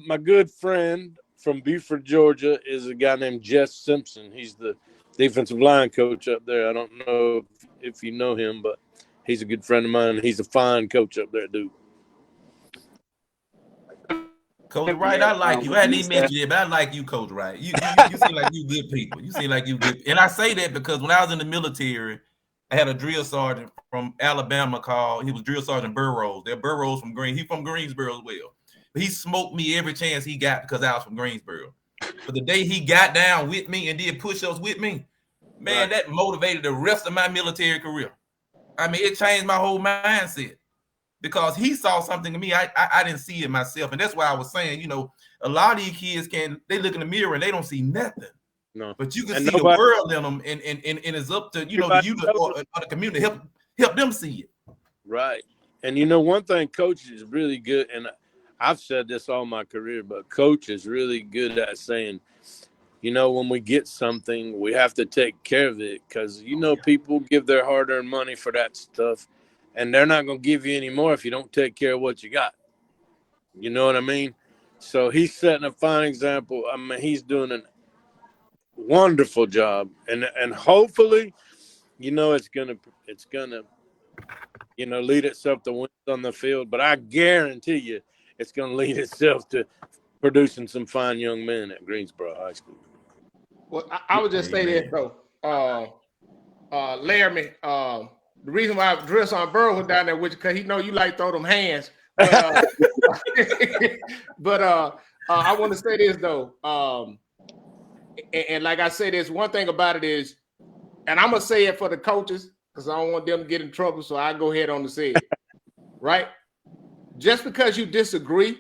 S5: my good friend from Beaufort, Georgia, is a guy named Jess Simpson. He's the defensive line coach up there. I don't know if you know him, but he's a good friend of mine. He's a fine coach up there at Duke.
S3: Coach Wright, I like you. I hadn't even mentioned it, but I like you, Coach Wright. You seem like you good people. You seem like you good. And I say that because when I was in the military, I had a drill sergeant from Alabama called. He was Drill Sergeant Burroughs. They're Burroughs from He from Greensboro as well. But he smoked me every chance he got because I was from Greensboro. But the day he got down with me and did push-ups with me, man, that motivated the rest of my military career. I mean, it changed my whole mindset. Because he saw something in me, I didn't see it myself. And that's why I was saying, a lot of these kids they look in the mirror and they don't see nothing.
S5: No.
S3: But you can see the world in them, and it's up to, the youth or the community to help them see it.
S5: Right. And one thing coach is really good, and I've said this all my career, but coach is really good at saying, when we get something, we have to take care of it because, people give their hard-earned money for that stuff. And they're not going to give you any more if you don't take care of what you got. You know what I mean? So he's setting a fine example. I mean, he's doing a wonderful job, and hopefully, it's gonna lead itself to wins on the field. But I guarantee you, it's gonna lead itself to producing some fine young men at Greensboro High School.
S1: Well, I would just say this though, Laramie. The reason why Drill Sergeant Burrow was down there with you, because he know you like throw them hands. But, I want to say this though, and like I said, there's one thing about it is, and I'm gonna say it for the coaches because I don't want them to get in trouble, so I go ahead on to say it. Right? Just because you disagree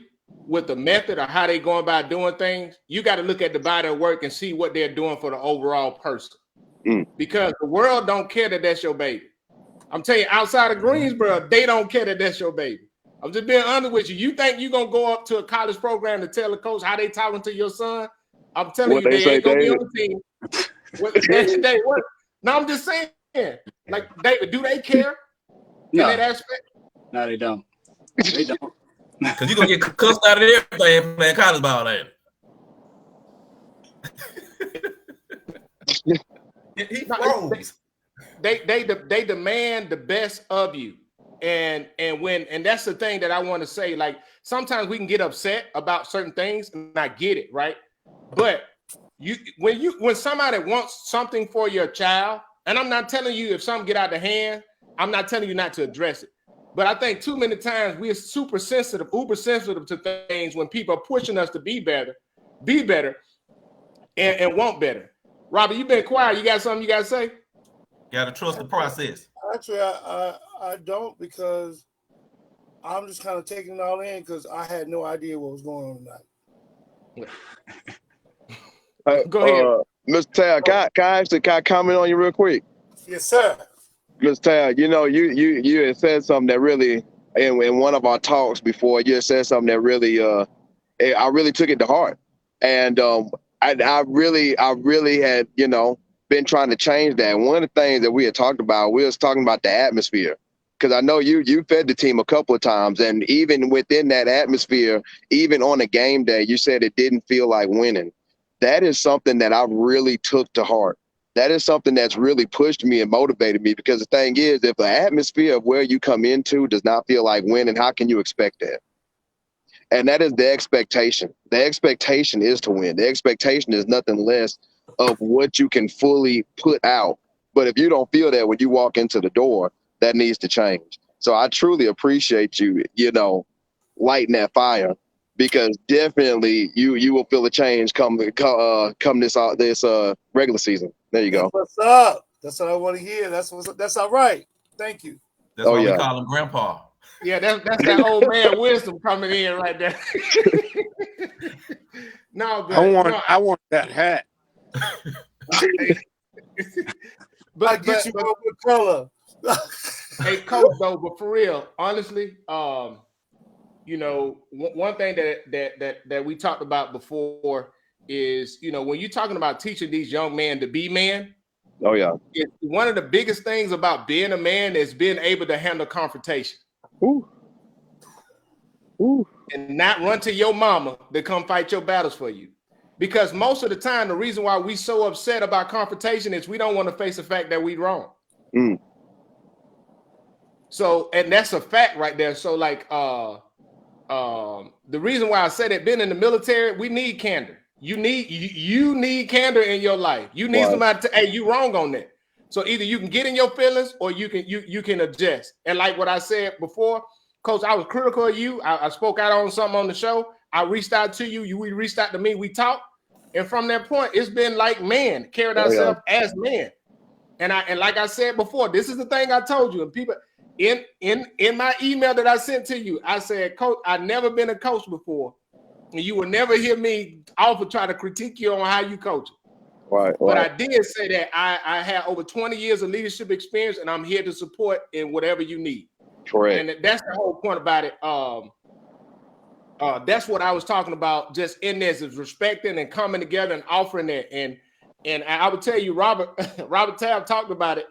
S1: with the method or how they go about doing things, you got to look at the body of work and see what they're doing for the overall person. Because the world don't care that that's your baby. I'm telling you, outside of Greensboro, they don't care that that's your baby. I'm just being honest with you. You think you're going to go up to a college program to tell the coach how they talking to your son? I'm telling you, they ain't going to be on the team. What? No, I'm just saying. Like, David, do they care in that aspect?
S6: No, they don't. They don't.
S3: Because you're going to get cussed out of everything playing college ball, ain't it? He froze.
S1: They demand the best of you, and that's the thing that I want to say. Like sometimes we can get upset about certain things, and I get it, right? But when somebody wants something for your child, and I'm not telling you if something get out of hand, I'm not telling you not to address it. But I think too many times we're uber sensitive to things when people are pushing us to be better, and want better. Robbie, you've been quiet. You got something you got to say?
S3: You got to trust the process.
S2: Actually, I don't, because I'm just kind of taking it all in because I had no idea what was going on tonight.
S1: Go ahead.
S4: Mr. Tal, can I comment on you real quick?
S2: Yes, sir.
S4: Mr. Tal, you had said something that really, in one of our talks before, you had said something that really, I really took it to heart. And I really had, been trying to change that. And one of the things that we had talked about, we was talking about the atmosphere. Because I know you fed the team a couple of times, and even within that atmosphere, even on a game day, you said it didn't feel like winning. That is something that I really took to heart. That is something that's really pushed me and motivated me, because the thing is, if the atmosphere of where you come into does not feel like winning, how can you expect that? And that is the expectation. The expectation is to win. The expectation is nothing less of what you can fully put out. But if you don't feel that when you walk into the door, that needs to change. So I truly appreciate you, lighting that fire, because definitely you will feel a change come this regular season. There you go.
S2: What's up? That's what I want to hear. That's all right. Thank you.
S3: That's why we call him Grandpa.
S1: Yeah, that's that old man wisdom coming in right there. No, but
S5: I want that hat.
S2: But get you one with color.
S1: Hey, coach, though, but for real, honestly, you know, one thing that we talked about before is, you know, when you're talking about teaching these young men to be men,
S4: Oh yeah.
S1: one of the biggest things about being a man is being able to handle confrontation.
S4: Ooh. Ooh.
S1: And not run to your mama to come fight your battles for you. Because most of the time, the reason why we so upset about confrontation is we don't want to face the fact that we wrong.
S4: Mm.
S1: So, and that's a fact right there. So like, the reason why I said it, being in the military, we need candor. You need candor in your life. You need somebody to, hey, you wrong on that. So either you can get in your feelings or you can adjust. And like what I said before, Coach, I was critical of you. I spoke out on something on the show. I reached out to you. We reached out to me. We talked. And from that point, it's been like man, carried ourselves as men. And like I said before, this is the thing I told you. And people in my email that I sent to you, I said, Coach, I've never been a coach before. And you will never hear me offer try to critique you on how you coach.
S4: Right.
S1: But I did say that I had over 20 years of leadership experience, and I'm here to support in whatever you need.
S4: Correct.
S1: And that's the whole point about it. That's what I was talking about. Just in this is respecting and coming together and offering that. And I would tell you, Robert Tabb talked about it,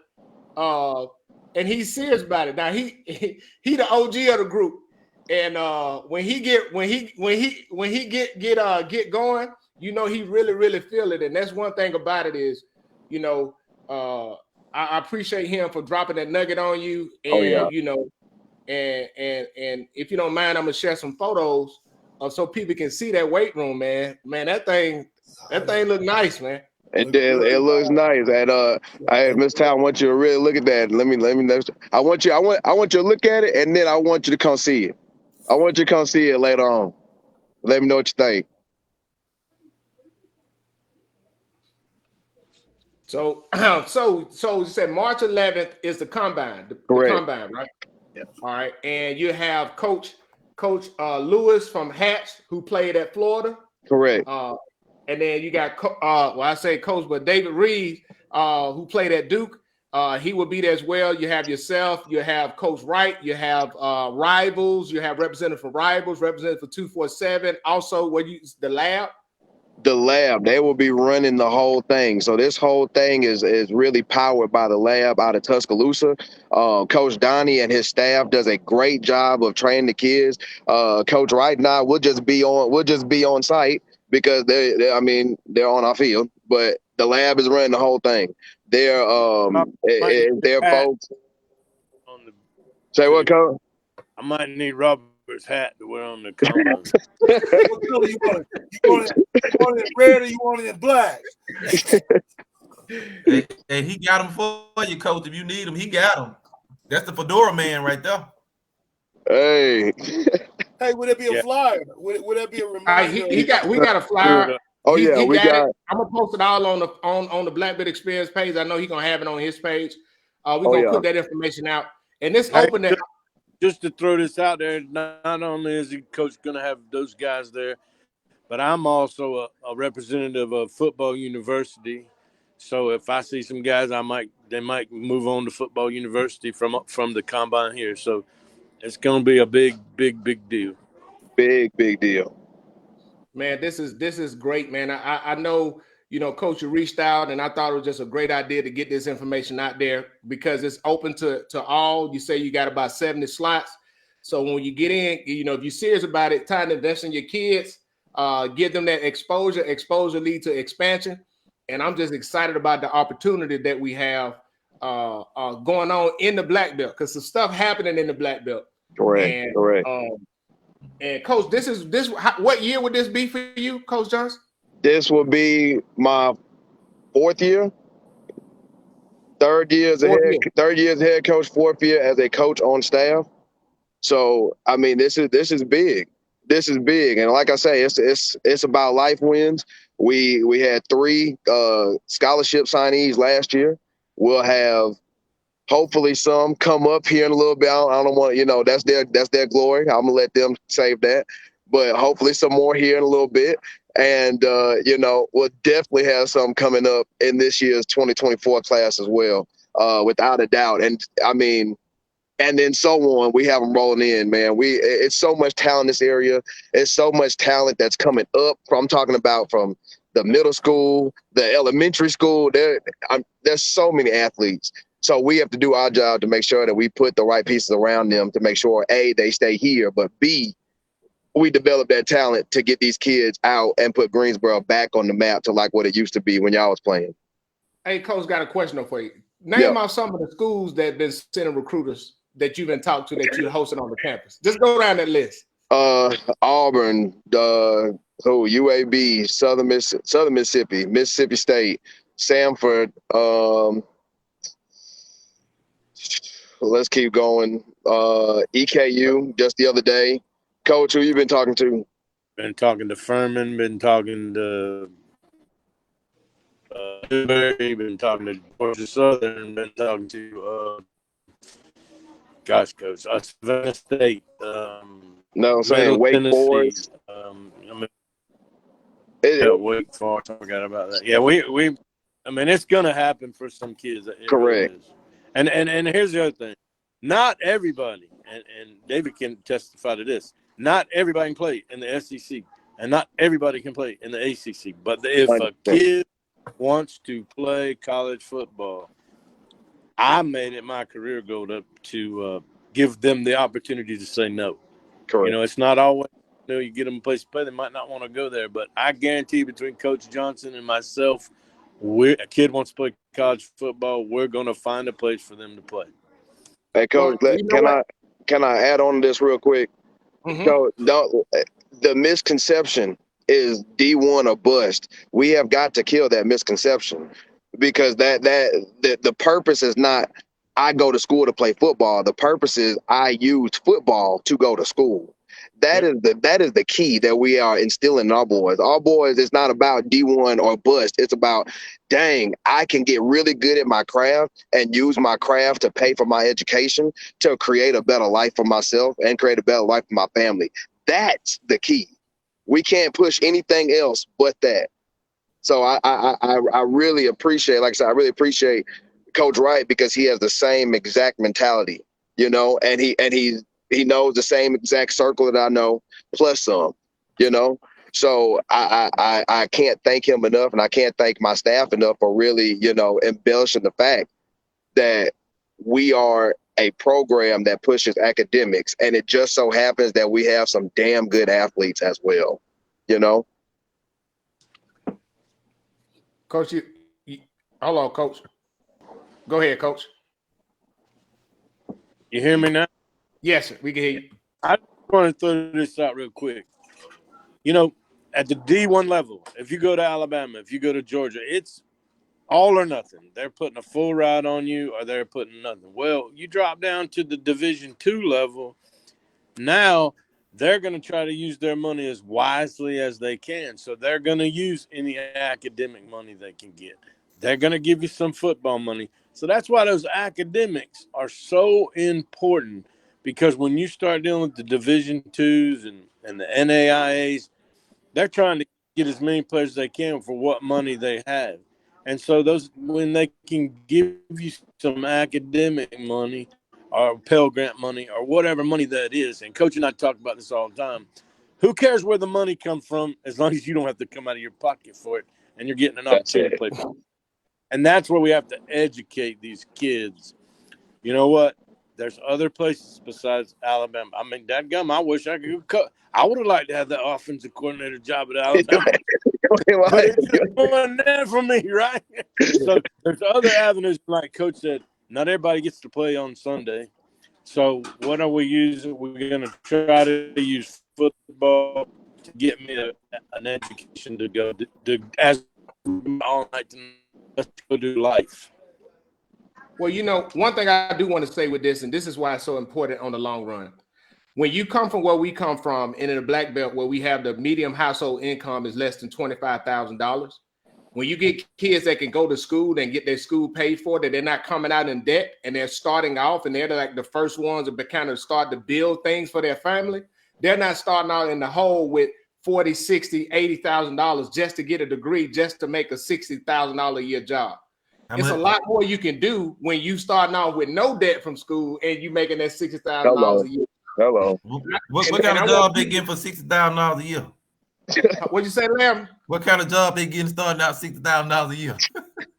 S1: and he's serious about it. Now he the OG of the group, and when he get going, you know, he really feel it. And that's one thing about it is, you know, I appreciate him for dropping that nugget on you. And you know, and if you don't mind, I'm gonna share some photos so people can see that weight room, man. Man, that thing look nice, man.
S4: It looks nice. And Miss Town, I want you to really look at that. Let me I want you to look at it, and then I want you to come see it. I want you to come see it later on. Let me know what you think.
S1: So you said March 11th is the combine, the combine, right?
S4: Yeah.
S1: All right, and you have Coach Lewis from Hatch who played at Florida.
S4: Correct.
S1: And then you got I say coach, but David Reed who played at Duke. He will be there as well. You have yourself. You have Coach Wright. You have Rivals. You have representative for Rivals, representative for 247. Also, the lab.
S4: The lab, they will be running the whole thing. So this whole thing is really powered by the lab out of Tuscaloosa. Coach Donnie and his staff does a great job of training the kids. Coach Wright and I will just be on site because they're on our field, but the lab is running the whole thing. They're folks. Say what, Coach?
S5: I might need Robert's hat to wear on the combine.
S2: What color you want it? You want it in red or you want it in black?
S3: Hey, he got them for you, Coach. If you need them, he got them. That's the fedora man right there.
S4: Hey.
S2: Hey, would it be a flyer? Would that be a reminder?
S1: We got a flyer.
S4: Oh
S1: he
S4: we got it.
S1: I'm gonna post it all on the Black Belt Experience page. I know he's gonna have it on his page. We're gonna put that information out. And this open that.
S5: Just to throw this out there, not only is the coach going to have those guys there, but I'm also a representative of Football University. So if I see some guys, they might move on to Football University from the combine here. So it's going to be a big deal.
S4: Big deal.
S1: Man, this is great, man. I know, you know, Coach, you reached out, and I thought it was just a great idea to get this information out there because it's open to all. You say you got about 70 slots. So when you get in, you know, if you're serious about it, time to invest in your kids, give them that exposure. Exposure leads to expansion. And I'm just excited about the opportunity that we have going on in the Black Belt because there's stuff happening in the Black Belt.
S4: Correct.
S1: And Coach, what year would this be for you, Coach Johnson? This
S4: will be my fourth year. Third year as head coach, fourth year as a coach on staff. So I mean, this is big. This is big, and like I say, it's about life wins. We had 3 scholarship signees last year. We'll have hopefully some come up here in a little bit. I don't want, you know, that's their glory. I'm gonna let them save that, but hopefully some more here in a little bit. And, you know, we'll definitely have some coming up in this year's 2024 class as well, without a doubt. And, I mean, and then so on. We have them rolling in, man. It's so much talent in this area. It's so much talent that's coming up. I'm talking about from the middle school, the elementary school. There's so many athletes. So we have to do our job to make sure that we put the right pieces around them to make sure, A, they stay here, but B, we develop that talent to get these kids out and put Greensboro back on the map to like what it used to be when y'all was playing.
S1: Hey, Coach, got a question for you. Name out some of the schools that have been sending recruiters that you've been talked to that you hosted on the campus. Just go down that list.
S4: Auburn, UAB, Southern Mississippi, Mississippi State, Samford. Let's keep going. EKU just the other day. Coach, who you been talking to?
S5: Been talking to Furman. Been talking to Newberry. Been talking to Georgia Southern. Been talking to Coach, Savannah State.
S4: No, I'm saying Wake Forest.
S5: Wake Forest. I forgot about that. Yeah, it's gonna happen for some kids.
S4: Correct.
S5: Really. And here's the other thing. Not everybody, and David can testify to this, not everybody can play in the SEC, and not everybody can play in the ACC. But if a kid wants to play college football, I made it my career goal to give them the opportunity to say no.
S4: Correct.
S5: It's not always you get them a place to play. They might not want to go there, but I guarantee between Coach Johnson and myself, a kid wants to play college football, we're going to find a place for them to play.
S4: Hey, Coach, can I add on to this real quick?
S1: Mm-hmm.
S4: So the misconception is D1 or bust. We have got to kill that misconception because the purpose is not I go to school to play football. The purpose is I use football to go to school. That is the key that we are instilling in our boys. Our boys, it's not about D1 or bust. It's about, dang, I can get really good at my craft and use my craft to pay for my education to create a better life for myself and create a better life for my family. That's the key. We can't push anything else but that. So I really appreciate, like I said, I really appreciate Coach Wright because he has the same exact mentality, and he knows the same exact circle that I know, plus some, So I can't thank him enough, and I can't thank my staff enough for really, embellishing the fact that we are a program that pushes academics, and it just so happens that we have some damn good athletes as well,
S1: Coach, hold on, Coach. Go ahead, Coach.
S5: You hear me now?
S1: Yes, we can hear you.
S5: I want to throw this out real quick. At the D1 level, if you go to Alabama, if you go to Georgia, it's all or nothing. They're putting a full ride on you or they're putting nothing. Well, you drop down to the Division II level, now they're going to try to use their money as wisely as they can. So they're going to use any academic money they can get. They're going to give you some football money. So that's why those academics are so important, because when you start dealing with the Division IIs and the NAIAs, they're trying to get as many players as they can for what money they have. And so when they can give you some academic money or Pell Grant money or whatever money that is, and Coach and I talk about this all the time, who cares where the money comes from as long as you don't have to come out of your pocket for it and you're getting an opportunity to play football. And that's where we have to educate these kids. You know what? There's other places besides Alabama. I mean, dadgum, I wish I could go. I would have liked to have that offensive coordinator job at Alabama. But it's just going there for me, right? So there's other avenues, like Coach said, not everybody gets to play on Sunday. So what are we using? We're going to try to use football to get me an education to go as all night to let's go do life.
S1: Well, one thing I do want to say with this, and this is why it's so important on the long run. When you come from where we come from, and in the Black Belt, where we have the medium household income is less than $25,000, when you get kids that can go to school and get their school paid for, that they're not coming out in debt and they're starting off and they're like the first ones to kind of start to build things for their family, they're not starting out in the hole with $40,000, $60,000, $80,000 just to get a degree, just to make a $60,000 a year job. It's a lot more you can do when you starting out with no debt from school and you making that $60,000 a year.
S4: Hello.
S3: What kind of job they getting for $60,000 a year?
S1: What'd you say, Larry?
S3: What kind of job they getting starting out $60,000 a year?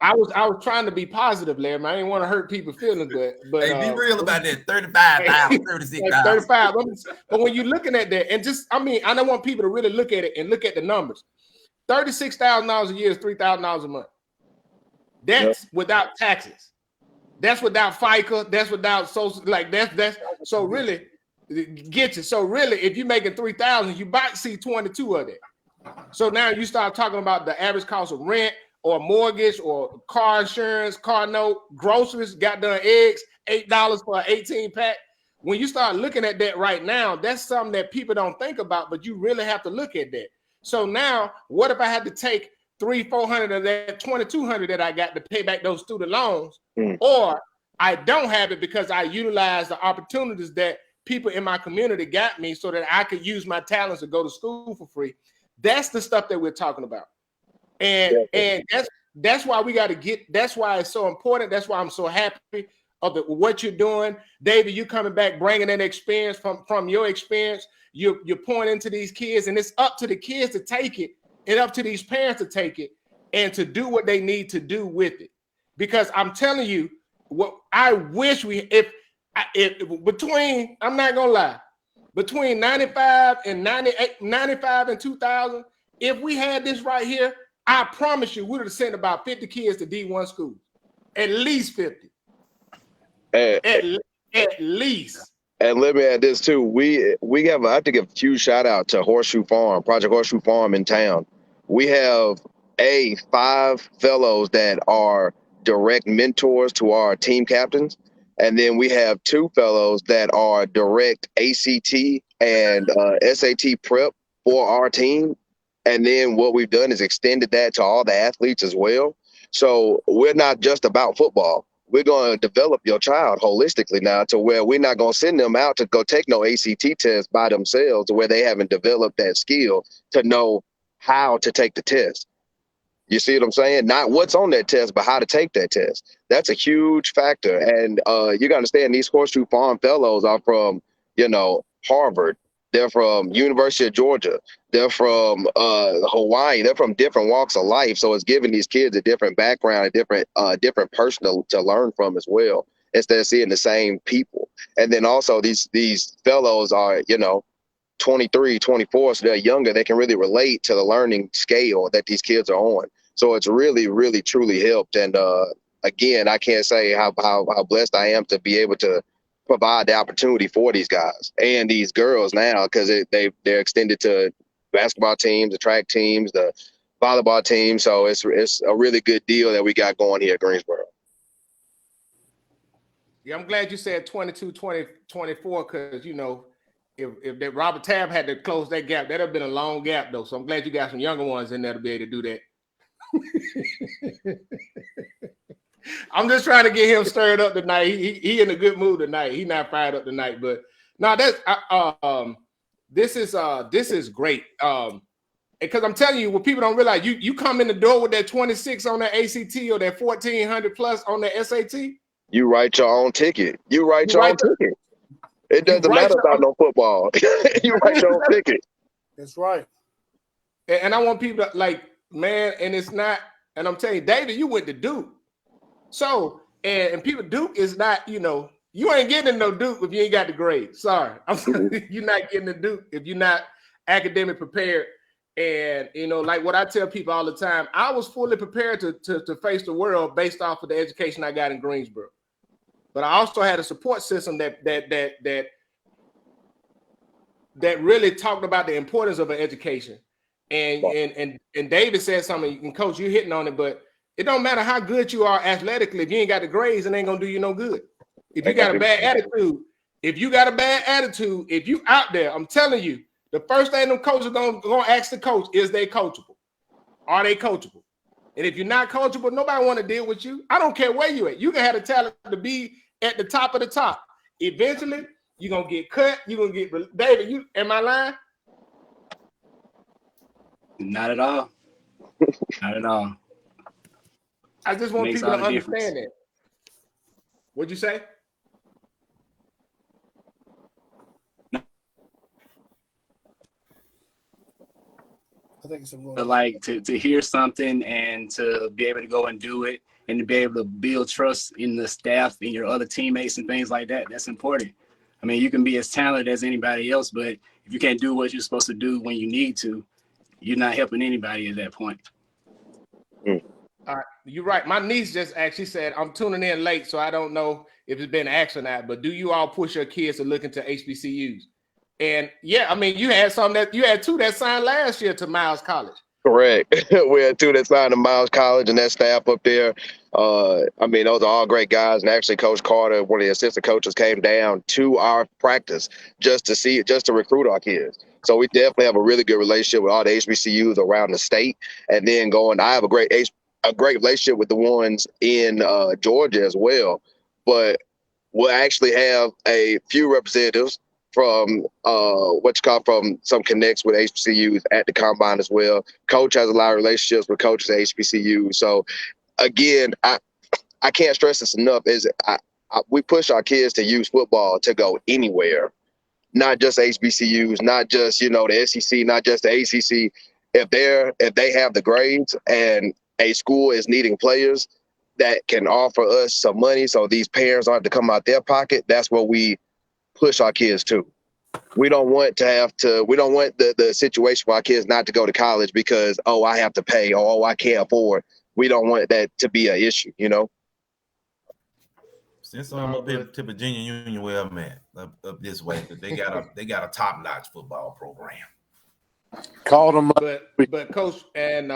S1: I was trying to be positive, Larry. I didn't want to hurt people's feelings, but
S3: Hey, be real about that. 35,000, 36,000.
S1: 35. But when you're looking at that, and just I don't want people to really look at it and look at the numbers. $36,000 a year is $3,000 a month. That's without taxes. That's without FICA. That's without social. Like that's so really get you. So really, if you're making 3,000, you might see 22 of it. So now you start talking about the average cost of rent or mortgage or car insurance, car note, groceries, goddamn eggs, $8 for an 18-pack. When you start looking at that right now, that's something that people don't think about, but you really have to look at that. So now, what if I had to take $300-400 of that $2,200 that I got to pay back those student loans, or I don't have it because I utilize the opportunities that people in my community got me so that I could use my talents to go to school for free. That's the stuff that we're talking about. And that's why we got to get, that's why it's so important. That's why I'm so happy of what you're doing. David, you coming back, bringing that experience from your experience. You're pointing to these kids, and it's up to the kids to take it and up to these parents to take it and to do what they need to do with it. Because I'm telling you, what I wish if between, I'm not gonna lie, between 95 and 2000, if we had this right here, I promise you, we would have sent about 50 kids to D1 schools, at least 50, at least.
S4: And let me add this too. I have to give a huge shout out to Horseshoe Farm, Project Horseshoe Farm in town. We have 5 fellows that are direct mentors to our team captains. And then we have 2 fellows that are direct ACT and SAT prep for our team. And then what we've done is extended that to all the athletes as well. So we're not just about football. We're going to develop your child holistically now to where we're not going to send them out to go take no ACT test by themselves to where they haven't developed that skill to know how to take the test. You see what I'm saying? Not what's on that test, but how to take that test. That's a huge factor. And you got to understand, these Horseshoe Farm fellows are from, Harvard. They're from University of Georgia. They're from Hawaii. They're from different walks of life. So it's giving these kids a different background, a different person to learn from as well, instead of seeing the same people. And then also these fellows are, 23, 24, so they're younger. They can really relate to the learning scale that these kids are on. So it's really, really, truly helped. And again, I can't say how blessed I am to be able to provide the opportunity for these guys and these girls now, because they're extended to basketball teams, the track teams, the volleyball team. So it's a really good deal that we got going here at Greensboro.
S1: Yeah, I'm glad you said 22, 20, 24, because, if that Robert Tabb had to close that gap, that'd have been a long gap, though. So I'm glad you got some younger ones in there to be able to do that. I'm just trying to get him stirred up tonight. He in a good mood tonight. He not fired up tonight, but no, this is great. Because I'm telling you, what people don't realize, you come in the door with that 26 on that ACT or that 1400 plus on the SAT.
S4: You write your own ticket. You write your own ticket. It doesn't matter about no football. You write your own ticket.
S2: That's right.
S1: And I want people to man, and it's not, and I'm telling you, David, you went to Duke. So, and people, Duke is not, you ain't getting no Duke if you ain't got the grade. Sorry. You're not getting the Duke if you're not academic prepared. And, like what I tell people all the time, I was fully prepared to face the world based off of the education I got in Greensboro. But I also had a support system that really talked about the importance of an education. And David said something, and Coach, you're hitting on it, but it don't matter how good you are athletically. If you ain't got the grades, it ain't gonna do you no good. If you got a bad attitude, if you out there, I'm telling you, the first thing them coaches are gonna ask the coach, is they coachable? Are they coachable? And if you're not coachable, nobody want to deal with you. I don't care where you at. You can have the talent to be at the top of the top. Eventually, you're gonna get cut. You're gonna get David. Am I lying?
S6: Not at all. Not at all.
S1: I just want
S6: Makes
S1: people to
S6: all the difference.
S1: understand that. What'd you say?
S2: I think it's
S6: But like to hear something and to be able to go and do it and to be able to build trust in the staff and your other teammates and things like that, that's important. I mean, you can be as talented as anybody else, but if you can't do what you're supposed to do when you need to, you're not helping anybody at that point.
S1: You're right. My niece just actually said, I'm tuning in late, so I don't know if it's been asked or not, but do you all push your kids to look into HBCUs? And yeah, I mean, you had two that signed last year to Miles College.
S4: Correct. We had two that signed to Miles College and that staff up there. I mean, those are all great guys. And actually, Coach Carter, one of the assistant coaches, came down to our practice just to recruit our kids. So we definitely have a really good relationship with all the HBCUs around the state. And then I have a great relationship with the ones in Georgia as well. But we'll actually have a few representatives from from some connects with HBCUs at the combine as well. Coach has a lot of relationships with coaches at HBCU. So again, I can't stress this enough, we push our kids to use football to go anywhere, not just HBCUs, not just, the SEC, not just the ACC. If they have the grades and a school is needing players that can offer us some money so these parents don't have to come out their pocket, that's what we push our kids to. We don't want the situation for our kids not to go to college because, I have to pay, or I can't afford. We don't want that to be an issue,
S3: Since I'm up here to Virginia Union where I'm at, up this way, they got a top-notch football program.
S5: Called them.
S1: But Coach, and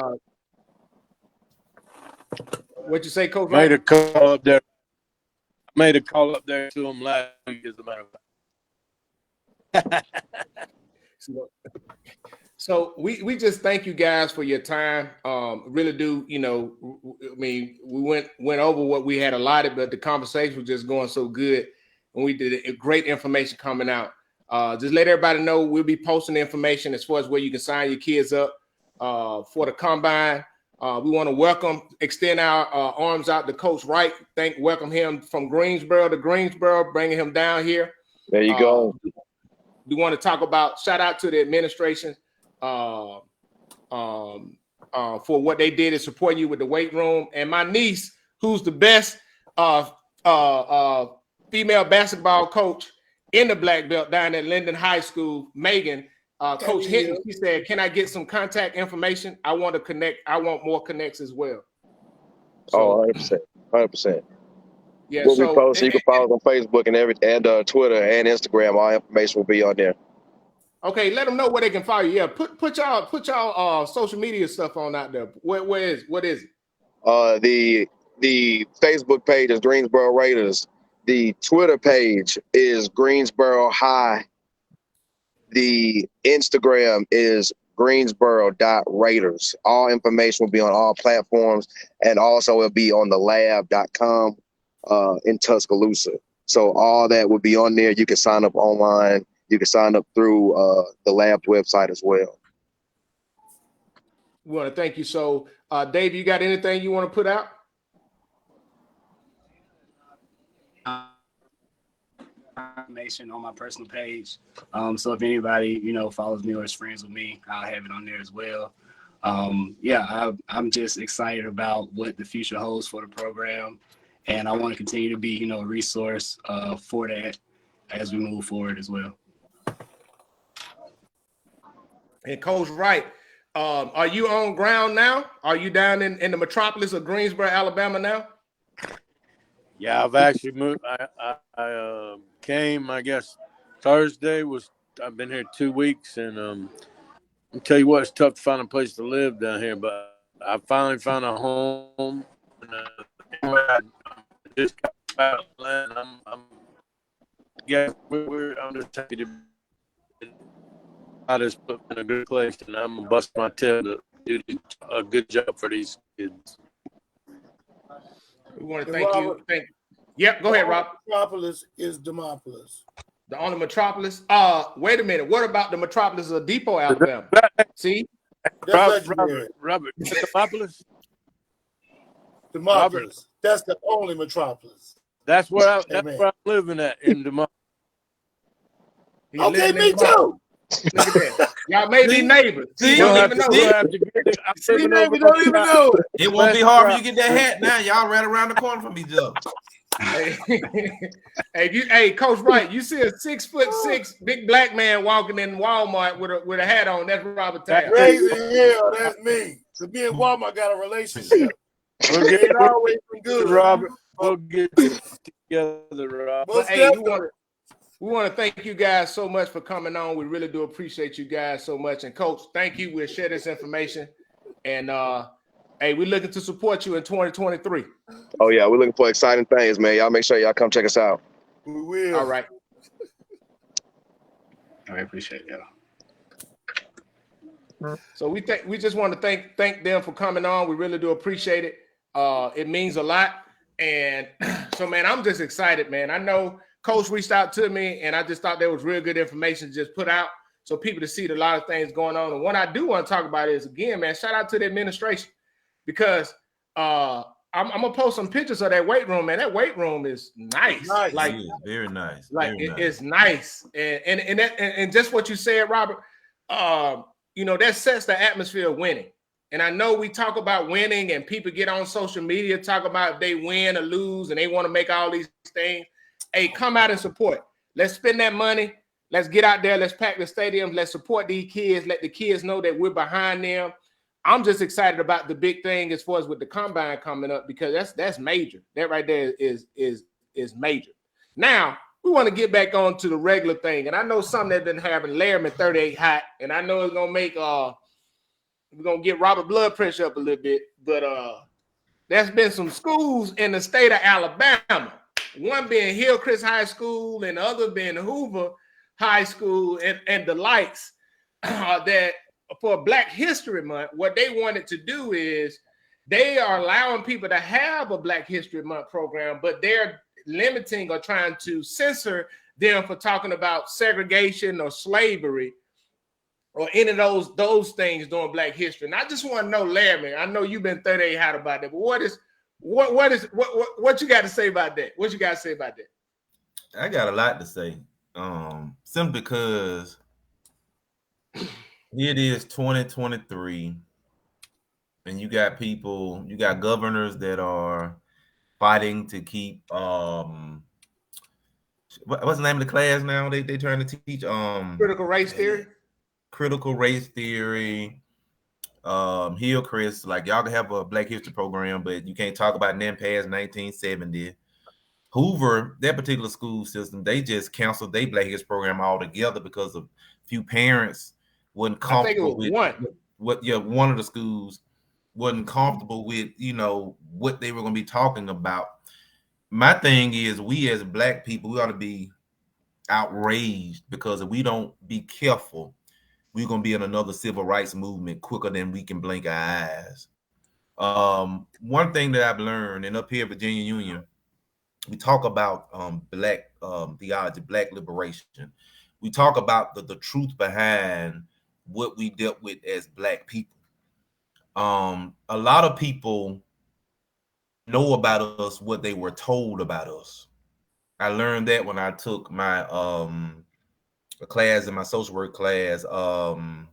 S1: what you say, Coach?
S5: Made a call up there. Made a call up there to them last week, as a matter of fact.
S1: So we just thank you guys for your time. Really do, I mean, we went over what we had allotted, but the conversation was just going so good, and we did great information coming out. Just let everybody know we'll be posting the information as far as where you can sign your kids up for the combine. We want to extend our arms out to Coach Wright. Welcome him from Greensboro to Greensboro, bringing him down here.
S4: There you go.
S1: We want to talk about, shout out to the administration for what they did in supporting you with the weight room. And my niece, who's the best female basketball coach in the black belt down at Linden High School, Megan, Coach Hinton, she said, can I get some contact information? I want to connect. I want more connects as well. So,
S4: 100%.
S1: Yeah,
S4: we'll be posting. You can follow us on Facebook and Twitter and Instagram. All information will be on there.
S1: Okay, let them know where they can follow you. Yeah, put y'all social media stuff on out there. What is it?
S4: The Facebook page is Greensboro Raiders. The Twitter page is Greensboro High. The Instagram is Greensboro.Raiders. All information will be on all platforms, and also it'll be on thelab.com in Tuscaloosa. So all that will be on there. You can sign up online. You can sign up through the Lab's website as well.
S1: We want to thank you. So, Dave, you got anything you want to put out?
S6: Information on my personal page. So if anybody, follows me or is friends with me, I'll have it on there as well. I'm just excited about what the future holds for the program. And I want to continue to be, a resource for that as we move forward as well.
S1: And Coach Wright, are you on ground now? Are you down in the metropolis of Greensboro, Alabama now?
S5: Yeah, I've actually moved. I came, I guess, Thursday. I've been here 2 weeks, and I'll tell you what, it's tough to find a place to live down here, but I finally found a home. And, I just got out of land. I'm just happy to be. I just put in a good place, and I'm gonna bust my tail to do a good job for these kids.
S1: We want to thank you. Yep, go ahead, Rob.
S2: Metropolis is Demopolis.
S1: The only metropolis. Wait a minute. What about the metropolis of Depot, Alabama? See?
S5: Robert, Demopolis?
S2: Demopolis. That's the only metropolis.
S5: That's where
S2: Amen.
S5: I'm living at in Demopolis.
S1: He
S2: Okay,
S1: living in
S2: me too.
S1: Look at that. Y'all may be neighbors.
S3: See?
S1: You
S5: We'll
S1: don't
S5: have
S1: even
S5: to,
S1: know.
S5: we'll have to get it. I'm
S2: See,
S5: living
S2: man,
S5: over
S2: we don't
S5: on
S2: even
S5: South-
S2: know it.
S3: It won't be hard for you to get that hat now. Y'all right around the corner from each other.
S1: Hey, Coach Wright, you see a 6'6" big black man walking in Walmart with a hat on. That's Robert Taft.
S2: Crazy hell, that's me. To be in Walmart, got a relationship.
S5: We'll get
S2: It always been good.
S5: Robert. We'll get it together, Robert.
S2: Most
S1: But hey,
S2: definitely.
S1: we want to thank you guys so much for coming on. We really do appreciate you guys so much. And Coach, thank you. We'll share this information. And hey, we're looking to support you in 2023.
S4: Oh yeah, we're looking for exciting things, man. Y'all make sure y'all come check us out.
S2: We will.
S1: All right.
S6: I appreciate it.
S1: So we just want to thank them for coming on. We really do appreciate it. It means a lot. And so, man, I'm just excited, man. I know Coach reached out to me, and I just thought there was real good information to just put out so people to see a lot of things going on. And what I do want to talk about is, again, man, shout out to the administration, because I'm gonna post some pictures of that weight room, man. That weight room is nice.
S2: Nice.
S1: Like,
S3: It is very nice.
S1: like
S3: Very nice.
S1: it's nice. And just what you said, Robert, you know, that sets the atmosphere of winning. And I know we talk about winning, and people get on social media, talk about if they win or lose, and they want to make all these things. Hey, come out and support. Let's spend that money. Let's get out there. Let's pack the stadiums. Let's support these kids. Let the kids know that we're behind them. I'm just excited about the big thing as far as with the combine coming up, because that's major. That right there is major. Now we want to get back on to the regular thing, and I know something that's been having Laramie 38 hot, and I know it's gonna make we're gonna get Robert blood pressure up a little bit, but there's been some schools in the state of Alabama, one being Hillcrest High School and the other being Hoover High School and the likes, that for Black History Month, what they wanted to do is they are allowing people to have a Black History Month program, but they're limiting or trying to censor them for talking about segregation or slavery or any of those things during Black history. And I just want to know, Larry, I know you've been 38 hot about that, but what you got to say about that? What you got to say about that?
S3: I got a lot to say. Simply because it is 2023, and you got governors that are fighting to keep what's the name of the class now? They trying to teach
S1: Critical race theory.
S3: Critical race theory. Hillcrest, like y'all can have a Black History program, but you can't talk about them past 1970. Hoover, that particular school system, they just canceled their Black History program altogether because of few parents wasn't comfortable with one of the schools wasn't comfortable with, you know, what they were going to be talking about. My thing is, we as Black people, we ought to be outraged, because if we don't be careful, we're going to be in another civil rights movement quicker than we can blink our eyes. One thing that I've learned, and up here at Virginia Union, we talk about Black theology, Black liberation. We talk about the truth behind what we dealt with as Black people. A lot of people know about us what they were told about us. I learned that when I took my a class in my social work class. Can't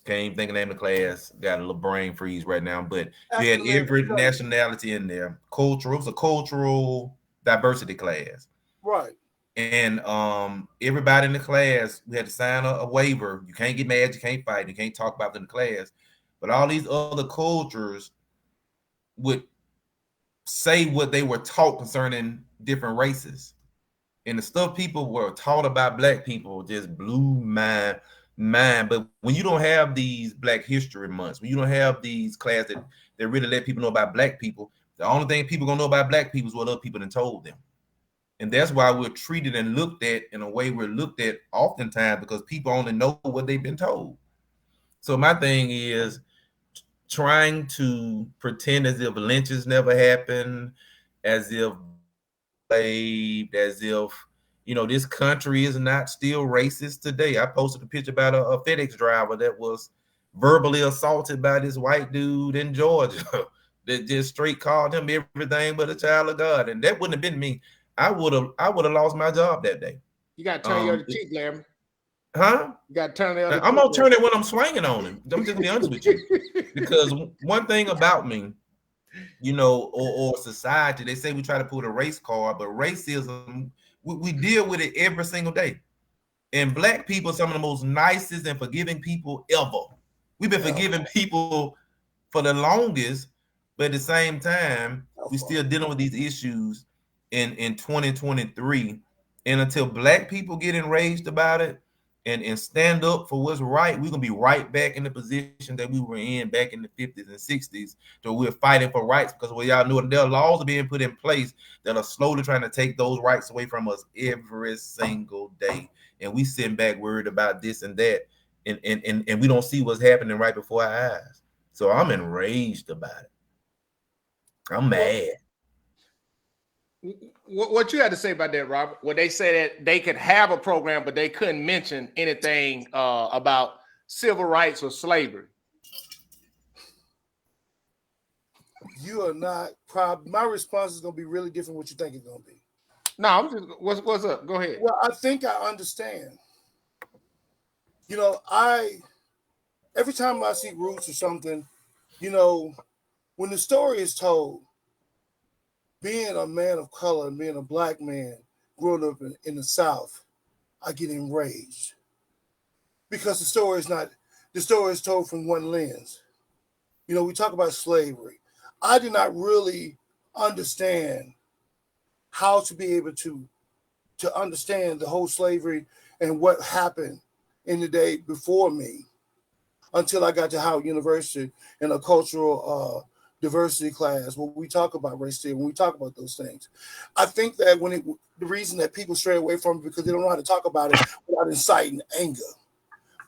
S3: even think of the name of the class. Got a little brain freeze right now, but we had every nationality in there. Cultural, it was a cultural diversity class.
S2: Right.
S3: And everybody in the class, we had to sign a waiver. You can't get mad, you can't fight, you can't talk about them in the class. But all these other cultures would say what they were taught concerning different races. And the stuff people were taught about Black people just blew my mind. But when you don't have these Black History Months, when you don't have these classes that really let people know about Black people, the only thing people gonna know about Black people is what other people done told them. And that's why we're treated and looked at in a way we're looked at oftentimes, because people only know what they've been told. So my thing is trying to pretend as if lynches never happened, as if as if, you know, this country is not still racist today. I posted a picture about a FedEx driver that was verbally assaulted by this white dude in Georgia that just straight called him everything but a child of God. And that wouldn't have been me. I would have lost my job that day.
S1: You got to turn the other cheek, Larry.
S3: Huh?
S1: You got to turn the other cheek.
S3: I'm going to turn it when I'm swinging on him. I'm just be honest with you. Because one thing about me, you know, or society, they say we try to put a race card, but racism, we deal with it every single day. And black people are some of the most nicest and forgiving people ever. We've been forgiving people for the longest, but at the same time, we're still dealing with these issues in 2023. And until black people get enraged about it and stand up for what's right, we're gonna be right back in the position that we were in back in the 50s and 60s. So we're fighting for rights because y'all know there are laws are being put in place that are slowly trying to take those rights away from us every single day. And we sitting back worried about this and that, and we don't see what's happening right before our eyes. So I'm enraged about it. I'm mad.
S1: What you had to say about that, Robert? When they say that they could have a program, but they couldn't mention anything about civil rights or slavery.
S2: You are not probably. My response is going to be really different from what you think it's going to be.
S1: No, I'm just what's up? Go ahead.
S2: Well, I think I understand. You know, every time I see Roots or something, you know, when the story is told, being a man of color and being a black man growing up in the South, I get enraged because the story is told from one lens. You know, we talk about slavery. I did not really understand how to be able to understand the whole slavery and what happened in the day before me until I got to Howard University in a cultural diversity class where we talk about race theory, when we talk about those things. I think that the reason that people stray away from it because they don't know how to talk about it without inciting anger,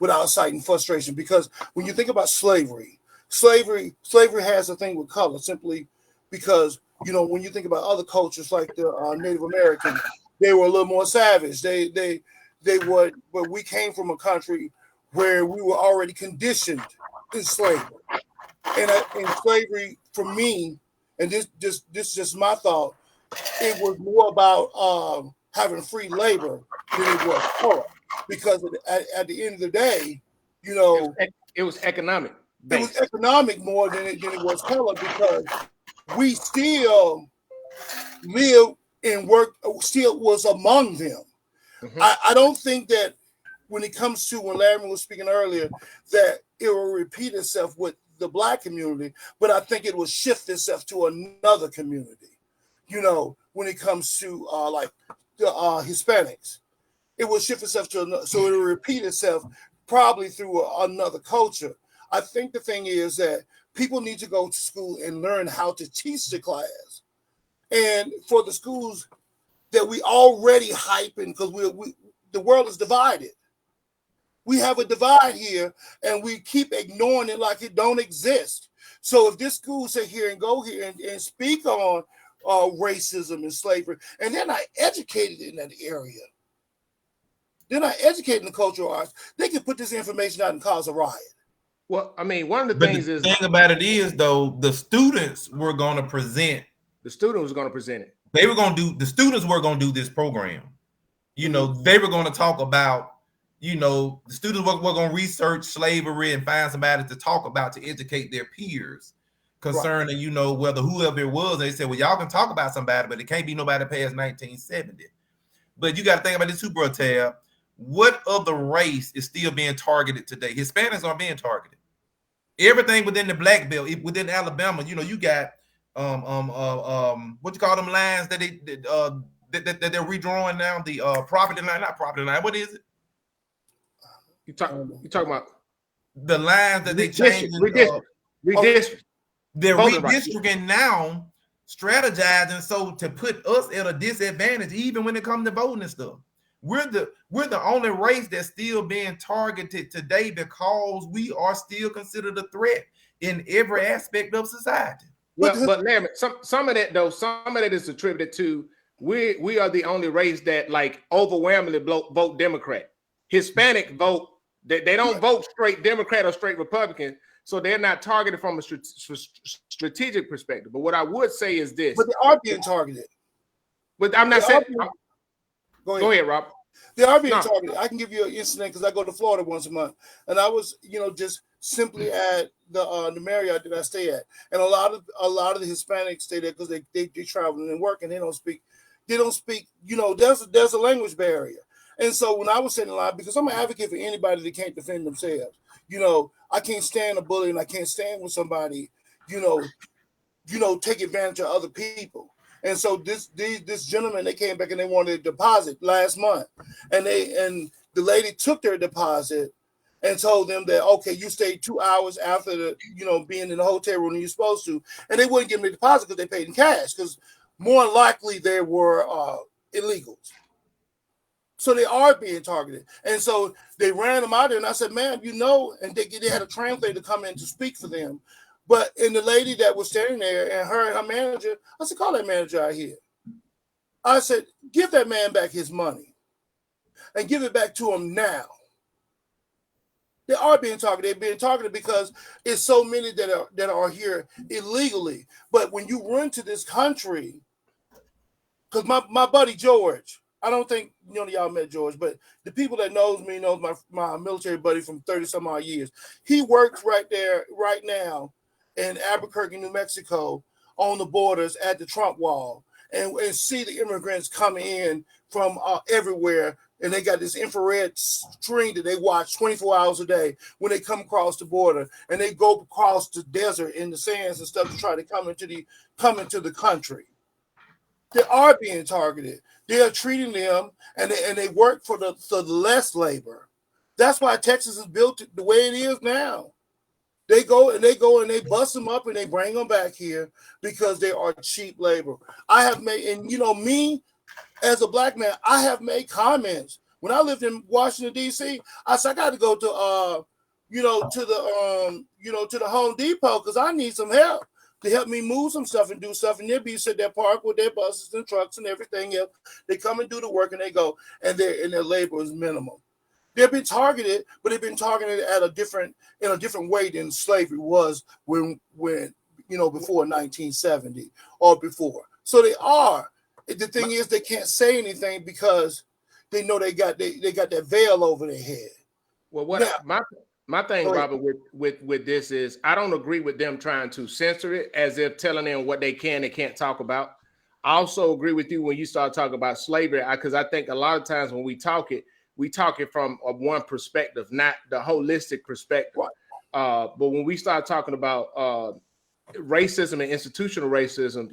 S2: without inciting frustration. Because when you think about slavery has a thing with color simply because, you know, when you think about other cultures like the Native American, they were a little more savage. They would, but we came from a country where we were already conditioned in slavery. And in slavery, for me, and this is just my thought, it was more about having free labor than it was color. Because at the end of the day, you know,
S1: it was economic.
S2: It was economic more than it was color because we still live and work, still was among them. Mm-hmm. I don't think that when it comes to when Larry was speaking earlier, that it will repeat itself with the black community, but I think it will shift itself to another community. You know, when it comes to like the Hispanics, it will shift itself to another, so it will repeat itself probably through another culture. I think the thing is that people need to go to school and learn how to teach the class, and for the schools that we already hyping because the world is divided. We have a divide here, and we keep ignoring it like it don't exist. So if this school sit here and go here and speak on racism and slavery, and they're not educated in that area, they're not educated in the cultural arts, they can put this information out and cause a riot.
S1: Well, I mean, one of the things
S3: the thing about it is, though, the students were going to present.
S1: The student was going to present it.
S3: They were going to do. The students were going to do this program. You know, they were going to talk about. You know, the students were going to research slavery and find somebody to talk about to educate their peers concerning, right, you know, whether whoever it was. They said, well, y'all can talk about somebody, but it can't be nobody past 1970. But you got to think about this too, bro, Tab. What other race is still being targeted today? Hispanics are being targeted. Everything within the black belt, within Alabama, you know, you got what you call them lines that they're redrawing now, the property line, not property line. What is it?
S1: You talking about
S3: the lines that they changed. They're redistricting now, strategizing so to put us at a disadvantage, even when it comes to voting and stuff. We're the only race that's still being targeted today because we are still considered a threat in every aspect of society.
S1: Well, but Larry, some of that though, some of that is attributed to we are the only race that like overwhelmingly vote Democrat. Hispanic vote They don't vote straight Democrat or straight Republican, so they're not targeted from a strategic perspective. But what I would say is this:
S2: but they are being targeted.
S1: But I'm not saying. Go ahead, Rob.
S2: They are being targeted. I can give you an incident because I go to Florida once a month, and I was, just simply at the Marriott that I stay at, and a lot of the Hispanics stay there because they travel and work, and they don't speak. There's a language barrier, and so when I was sitting in line, because I'm an advocate for anybody that can't defend themselves, I can't stand a bully, and I can't stand when somebody, take advantage of other people. And so this gentleman, they came back and they wanted a deposit last month, and the lady took their deposit and told them that, okay, you stayed 2 hours after being in the hotel room than you're supposed to, and they wouldn't give them the deposit because they paid in cash, because more likely they were illegals. So they are being targeted, and so they ran them out there. And I said, "Ma'am, and they had a translator come in to speak for them." And the lady that was standing there and her manager, I said, call that manager out here. I said, give that man back his money and give it back to him now. They are being targeted. They're being targeted because it's so many that are here illegally. But when you run to this country, because my buddy George, I don't think none of y'all met George, but the people that knows me knows my military buddy from 30 some odd years. He works right there right now in Albuquerque, New Mexico, on the borders at the Trump wall, and see the immigrants coming in from everywhere, and they got this infrared screen that they watch 24 hours a day when they come across the border, and they go across the desert in the sands and stuff to try to come into the country. They are being targeted. They are treating them, and they work for the less labor. That's why Texas is built the way it is now. They go and they bust them up and they bring them back here because they are cheap labor. I have made, and me as a black man, I have made comments when I lived in Washington D.C. I said I got to go to the Home Depot because I need some help to help me move some stuff and do stuff. And they'll be sitting there parked with their buses and trucks and everything else. They come and do the work and they go, and their labor is minimal. They've been targeted, but they've been targeted in a different way than slavery was when before 1970 or before. So they are. The thing is, they can't say anything because they know they got that veil over their head.
S1: Well, my thing, Robert, with this is I don't agree with them trying to censor it as if telling them what they can and can't talk about. I also agree with you when you start talking about slavery, because I think a lot of times when we talk it from one perspective, not the holistic perspective. But when we start talking about racism and institutional racism,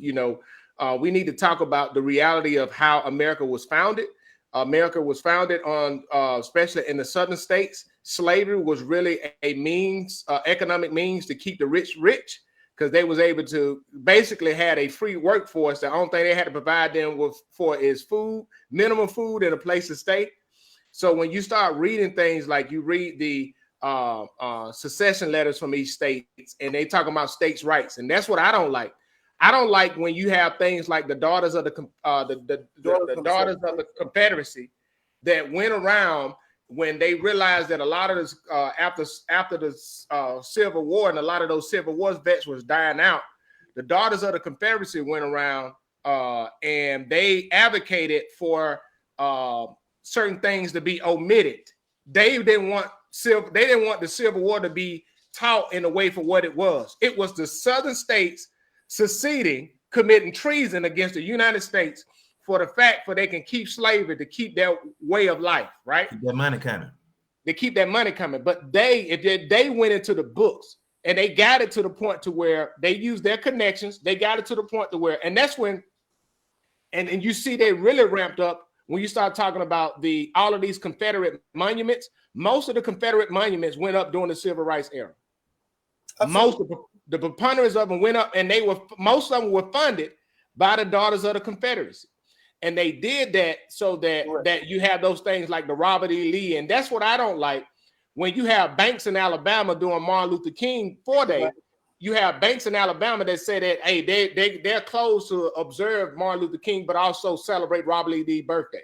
S1: we need to talk about the reality of how America was founded. America was founded on, especially in the southern states, slavery was really a means, economic means to keep the rich, because they was able to basically had a free workforce. The only thing they had to provide them for is food, minimum food, and a place to stay. So when you start reading things like you read the secession letters from each state, and they talk about states' rights, and that's what I don't like. I don't like when you have things like the Daughters of the Daughters of the Confederacy that went around when they realized that a lot of this after the Civil War, and a lot of those Civil War vets was dying out. The Daughters of the Confederacy went around and they advocated for certain things to be omitted. They didn't want the Civil War to be taught in a way for what it was. It was the Southern states seceding, committing treason against the United States for the fact for they can keep slavery, to keep their way of life, right?
S3: Keep that money coming.
S1: They keep that money coming. But they went into the books and they got it to the point to where they used their connections. They got it to the point to where, and that's when, and you see they really ramped up when you start talking about all of these Confederate monuments. Most of the Confederate monuments went up during the Civil Rights era. Most of the preponderance of them went up, and most of them were funded by the Daughters of the Confederacy. And they did that so that you have those things like the Robert E. Lee. And that's what I don't like. When you have banks in Alabama doing Martin Luther King 4 Day, you have banks in Alabama that say that, hey, they're closed to observe Martin Luther King, but also celebrate Robert E. Lee's birthday.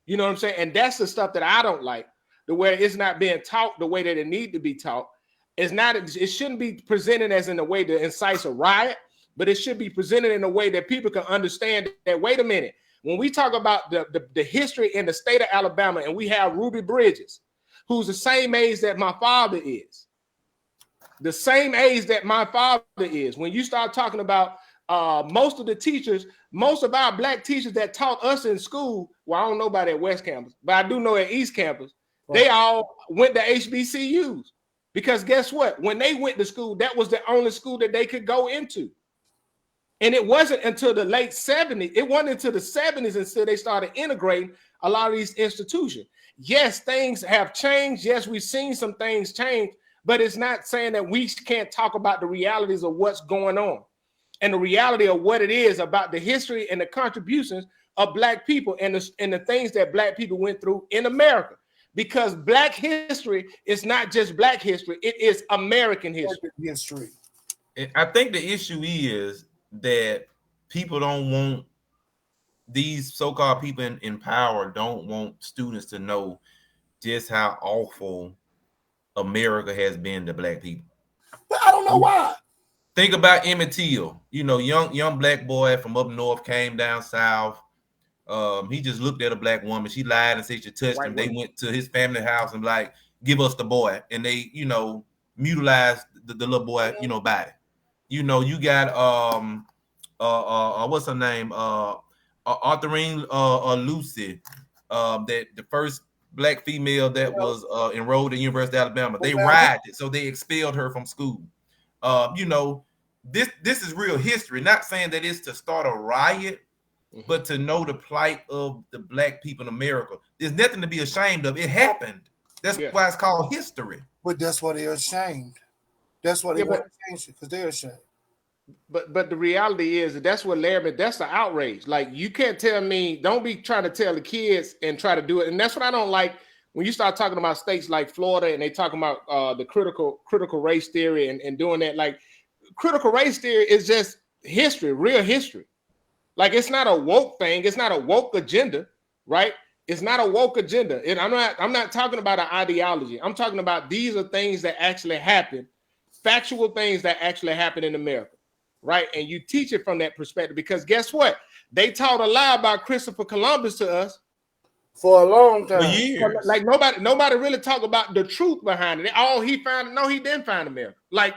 S1: You know what I'm saying? And that's the stuff that I don't like. to where it's not being taught the way that it need to be taught. It shouldn't be presented as in a way to incite a riot, but it should be presented in a way that people can understand that, wait a minute, when we talk about the history in the state of Alabama, and we have Ruby Bridges, who's the same age that my father is, the same age that my father is. When you start talking about most of the teachers, most of our black teachers that taught us in school, well, I don't know about at West Campus, but I do know at East Campus, they all went to HBCUs. Because guess what? When they went to school, that was the only school that they could go into. And it wasn't until the late 70s, it wasn't until the 70s until they started integrating a lot of these institutions. Yes, things have changed. Yes, we've seen some things change, but it's not saying that we can't talk about the realities of what's going on and the reality of what it is about the history and the contributions of black people and the things that black people went through in America. Because black history is not just black history, it is American history.
S3: I think the issue is that people don't want, these so-called people in power don't want students to know just how awful America has been to black people.
S2: But I don't know why.
S3: Think about Emmett Till, young black boy from up north, came down south. He just looked at a black woman. She lied and said she touched him. They went to his family house and like, give us the boy. And they, mutilized the little boy, body. You got what's her name? Arthurine Lucy, that the first black female that was enrolled at University of Alabama. They rioted, so they expelled her from school. This is real history. Not saying that it's to start a riot, but to know the plight of the black people in America. There's nothing to be ashamed of. It happened. That's why it's called history.
S2: But that's why they're ashamed. That's why they want to change it, because they're ashamed.
S1: But the reality is that's what Larry, that's the outrage. Like, you can't tell me, don't be trying to tell the kids and try to do it. And that's what I don't like when you start talking about states like Florida and they talking about the critical race theory and doing that. Like, critical race theory is just history, real history. Like, it's not a woke thing. It's not a woke agenda, right? It's not a woke agenda. And I'm not talking about an ideology. I'm talking about these are things that actually happen, factual things that actually happen in America. Right. And you teach it from that perspective, because guess what? They taught a lie about Christopher Columbus to us
S2: for a long time.
S3: For years.
S1: Like nobody really talked about the truth behind it. All he found, no, he didn't find America. Like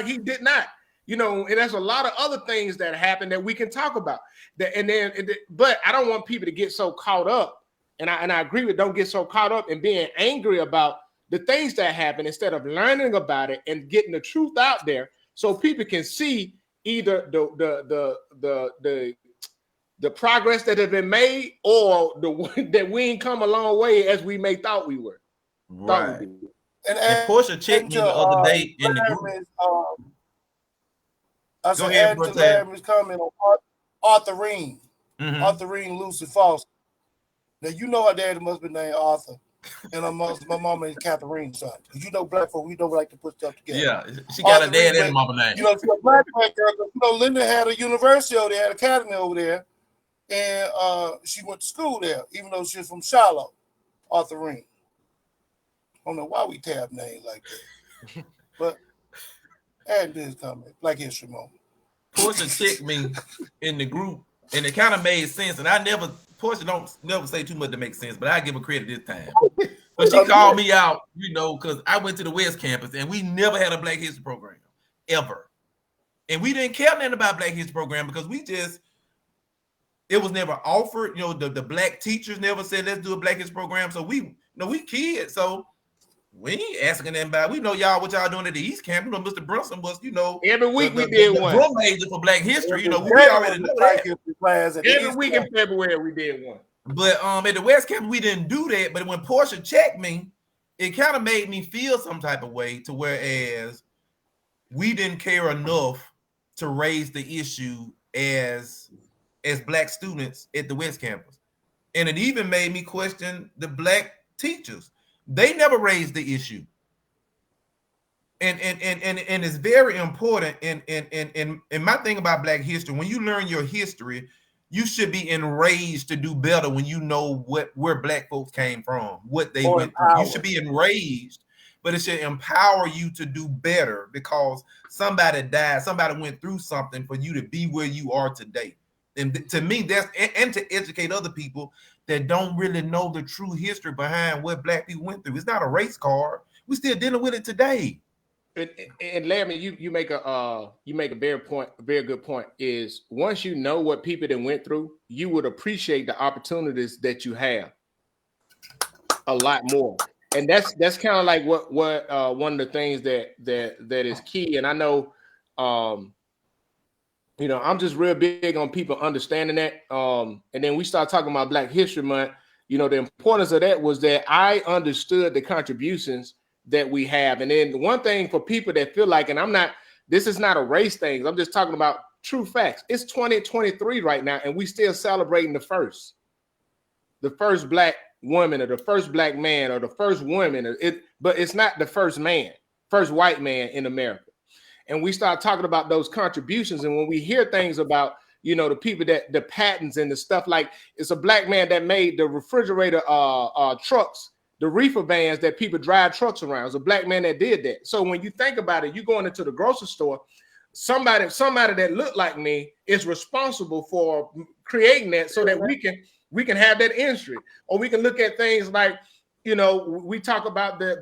S1: he did not. And there's a lot of other things that happen that we can talk about. But I don't want people to get so caught up. And I agree with, don't get so caught up in being angry about the things that happen instead of learning about it and getting the truth out there, so people can see either the progress that has been made or that we ain't come a long way as we may thought we were.
S3: Right. And Portia checked me the other day in the group.
S2: I said, add to Larry's comment on Arthurine. Arthurine Lucy Foster. Now, her daddy must be named Arthur. And my mama is Catherine, son. Because black folk, we don't like to put stuff together.
S3: Yeah, she got a dad and a mama name.
S2: She's a black girl. Linda had a university over there, had an academy over there, and she went to school there, even though she's from Shiloh. Arthurine. I don't know why we tab names like that, but add this comment, Black History Moment.
S3: Portia checked me in the group, and it kind of made sense. And Portia don't never say too much to make sense, but I give her credit this time. But she called me out, because I went to the West Campus and we never had a Black History program, ever. And we didn't care nothing about Black History program because it was never offered. The black teachers never said, let's do a Black History program. So we kids. So we ain't asking them about, we know what y'all doing at the East Campus. Mr. Brunson was,
S1: every week we did one.
S3: The major for Black History, we already know that.
S1: Every week in February we did one.
S3: But at the West Campus, we didn't do that. But when Portia checked me, it kind of made me feel some type of way, to whereas we didn't care enough to raise the issue as black students at the West Campus. And it even made me question the black teachers. They never raised the issue. And it's very important. And my thing about Black history, when you learn your history, you should be enraged to do better when you know where black folks came from, what they
S2: Or
S3: went through. You
S2: empowered.
S3: should be enraged, but it should empower you to do better because somebody died, somebody went through something for you to be where you are today. And to me, that's and to educate other people that don't really know the true history behind what black people went through. It's not a race card. We're still dealing with it today.
S1: And Larry, you make a very good point. Is once you know what people that went through, you would appreciate the opportunities that you have a lot more. And that's kind of like what one of the things that is key. And I know, you know, I'm just real big on people understanding that. And then we start talking about Black History Month. You know, the importance of that was that I understood the contributions that we have. And then one thing for people that feel like, and this is not a race thing, I'm just talking about true facts. It's 2023 right now, and we still celebrating the first black woman or the first black man or the first woman. But it's not the first white man in America. And we start talking about those contributions. And when we hear things about, you know, the people the patents and the stuff, like it's a black man that made the refrigerator trucks, the reefer vans that people drive trucks around. It's a black man that did that. So when you think about it, you going into the grocery store, somebody that looked like me is responsible for creating that so that we can have that industry. Or we can look at things like, you know, we talk about the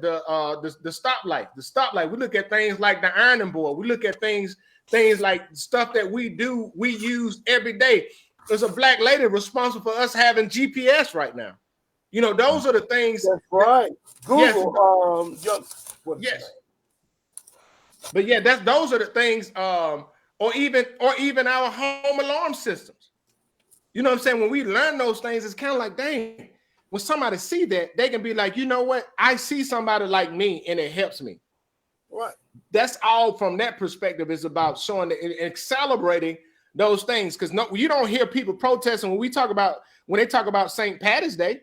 S1: stoplight. The stoplight. We look at things like the ironing board. We look at things like stuff that we use every day. There's a black lady responsible for us having GPS right now. You know, those are the things.
S2: That's right. Google.
S1: Yes. But yeah, those are the things. Or even our home alarm systems. You know what I'm saying? When we learn those things, it's kind of like, dang. When somebody see that, they can be like, you know what? I see somebody like me, and it helps me.
S2: Right.
S1: That's all from that perspective. Is about showing and celebrating those things. Because you don't hear people protesting when they talk about St. Patty's Day.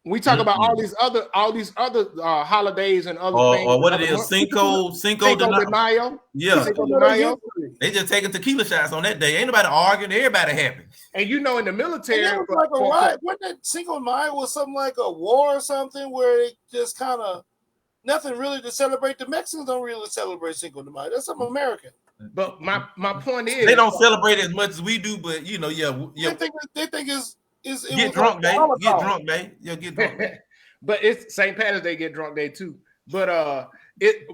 S1: We talk about all these other holidays and other things.
S3: Or what it is, Cinco de Mayo. Yeah,
S1: Cinco de Mayo.
S3: They just taking tequila shots on that day. Ain't nobody arguing. Everybody happy.
S1: And you know, in the military,
S2: it was like a riot. Wasn't that Cinco de Mayo was something like a war or something where it just kind of nothing really to celebrate? The Mexicans don't really celebrate Cinco de Mayo. That's something American.
S1: But my point is,
S3: they don't celebrate as much as we do. But you know,
S2: they think
S3: get drunk day. Get drunk day. Yeah, get drunk day.
S1: But it's St. Patty's Day, get drunk day too. But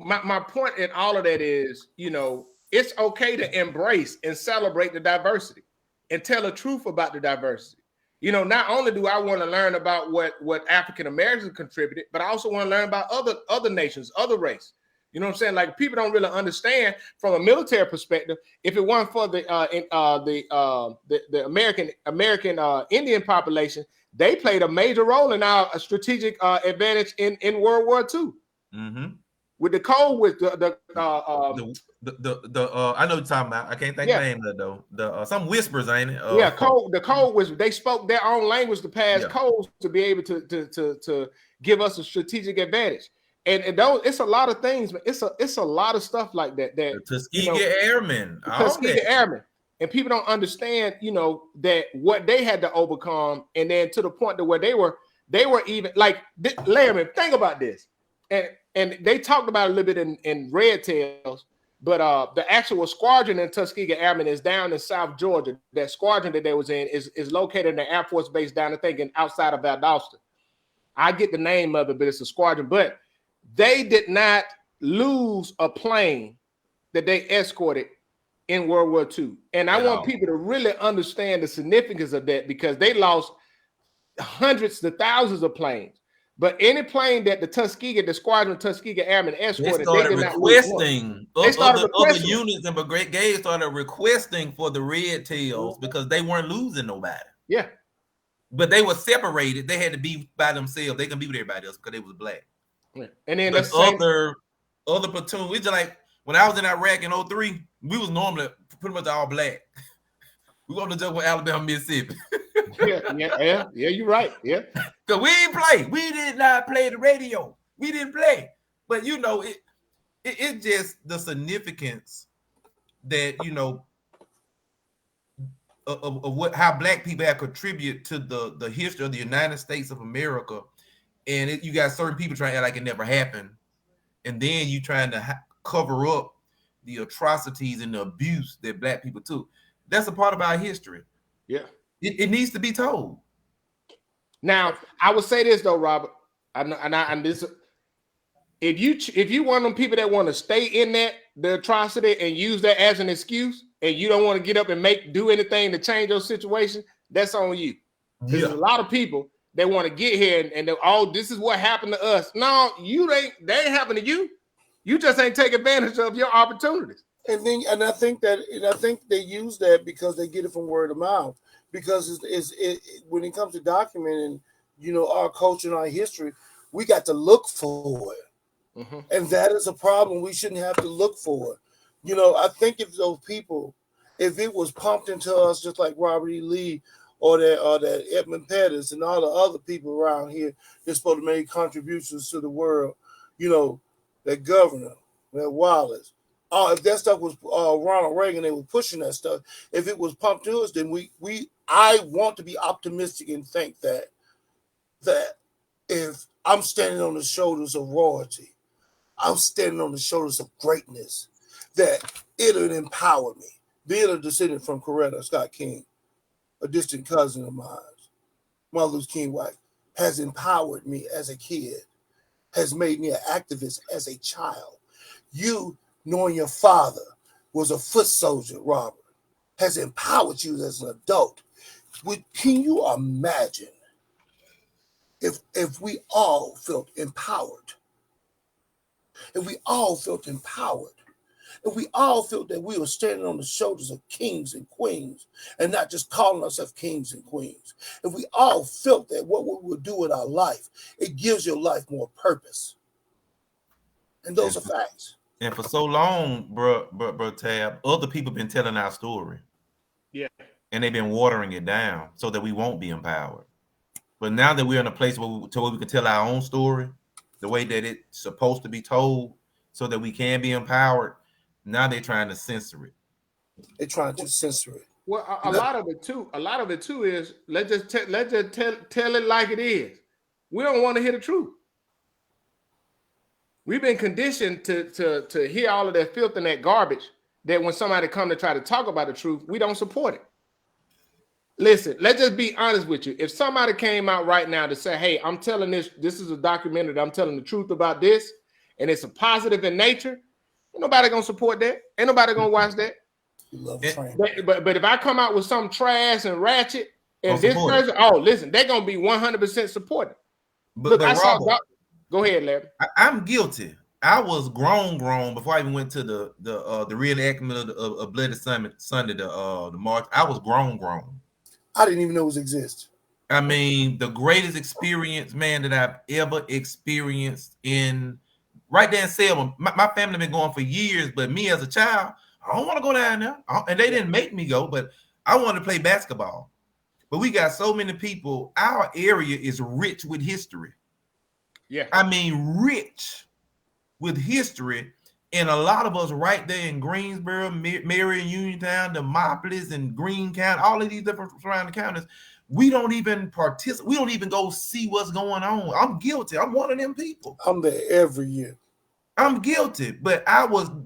S1: my point in all of that is, you know, it's okay to embrace and celebrate the diversity and tell the truth about the diversity. You know, not only do I want to learn about what African Americans contributed, but I also want to learn about other nations, other race. You know what I'm saying? Like, people don't really understand from a military perspective. If it weren't for the American Indian population, they played a major role in our strategic advantage in World War II. Mm-hmm. With the code, with the
S3: I know what you're talking about. I can't think of the name of it though. Some whispers, ain't it?
S1: Code. The code was they spoke their own language to pass codes to be able to give us a strategic advantage. And those, it's a lot of things, but it's a lot of stuff like that. That
S3: Tuskegee Airmen,
S1: Tuskegee Airmen, and people don't understand, you know, that what they had to overcome, and then to the point to where they were even like Larry. Think about this, and they talked about it a little bit in Red Tails, but the actual squadron in Tuskegee Airmen is down in South Georgia. That squadron that they was in is located in the Air Force Base down, I think, outside of Valdosta. I get the name of it, but it's a squadron, but they did not lose a plane that they escorted in World War II. And I want people to really understand the significance of that, because they lost hundreds to thousands of planes. But any plane that the squadron Tuskegee Airmen escorted,
S3: other units and brigades started requesting for the Red Tails because they weren't losing nobody.
S1: Yeah.
S3: But they were separated. They had to be by themselves. They couldn't be with everybody else because they was black.
S1: Yeah. And then
S3: other platoon, it's just like when I was in Iraq in 2003, we was normally pretty much all black. We want to jump with Alabama, Mississippi.
S1: yeah, you're right. Yeah.
S3: Because we didn't play. We did not play the radio. We didn't play. But you know, it's just the significance that, you know, of what how black people have contributed to the history of the United States of America, and you got certain people trying to act like it never happened, and then you trying to cover up the atrocities and the abuse that black people took. That's a part of our history.
S1: Yeah,
S3: it needs to be told.
S1: Now, I would say this though, Robert, and this, if you one of them people that want to stay in the atrocity and use that as an excuse, and you don't want to get up and do anything to change your situation, that's on you. There's a lot of people that want to get here and this is what happened to us. No, they ain't happened to you. You just ain't take advantage of your opportunities.
S2: And I think they use that because they get it from word of mouth. Because when it comes to documenting, our culture and our history, we got to look for it, and that is a problem. We shouldn't have to look for it. I think if those people, if it was pumped into us just like Robert E. Lee or that Edmund Pettus and all the other people around here that's supposed to make contributions to the world, that Governor, that Wallace. If that stuff was Ronald Reagan, they were pushing that stuff. If it was pumped to us, then I want to be optimistic and think that if I'm standing on the shoulders of royalty, I'm standing on the shoulders of greatness, that it'll empower me. Being a descendant from Coretta Scott King, a distant cousin of mine, Martin Luther King wife, has empowered me as a kid, has made me an activist as a child. You, knowing your father was a foot soldier, Robert, has empowered you as an adult. Can you imagine if we all felt empowered? If we all felt empowered, if we all felt that we were standing on the shoulders of kings and queens and not just calling ourselves kings and queens, if we all felt that what we would do in our life, it gives your life more purpose. And those are facts.
S3: And for so long, bro, Tab, other people been telling our story.
S1: Yeah.
S3: And they've been watering it down so that we won't be empowered. But now that we're in a place where we can tell our own story, the way that it's supposed to be told, so that we can be empowered, now they're trying to censor it.
S2: They're trying to censor it.
S1: Well, a lot of it too is let's just tell it like it is. We don't want to hear the truth. We've been conditioned to hear all of that filth and that garbage that when somebody come to try to talk about the truth, we don't support it. Listen, let's just be honest with you. If somebody came out right now to say, hey, I'm telling this is a documentary that I'm telling the truth about this, and it's a positive in nature, ain't nobody gonna support that. Ain't nobody gonna watch that. But if I come out with some trash and ratchet, and this person, listen, they're gonna be 100% supportive. Look, I saw. Go ahead, Larry.
S3: I'm guilty. I was grown before I even went to the reenactment of Bloody Sunday, the march. I was grown.
S2: I didn't even know it was exist.
S3: I mean, the greatest experience, man, that I've ever experienced right there in Selma. My family been going for years, but me as a child, I don't want to go down there. And they didn't make me go, but I wanted to play basketball. But we got so many people. Our area is rich with history.
S1: Yeah,
S3: I mean, rich with history, and a lot of us right there in Greensboro, Marion, Uniontown, Demopolis, and Greene County, all of these different surrounding counties, we don't even participate. We don't even go see what's going on. I'm guilty. I'm one of them people.
S2: I'm there every year.
S3: I'm guilty, but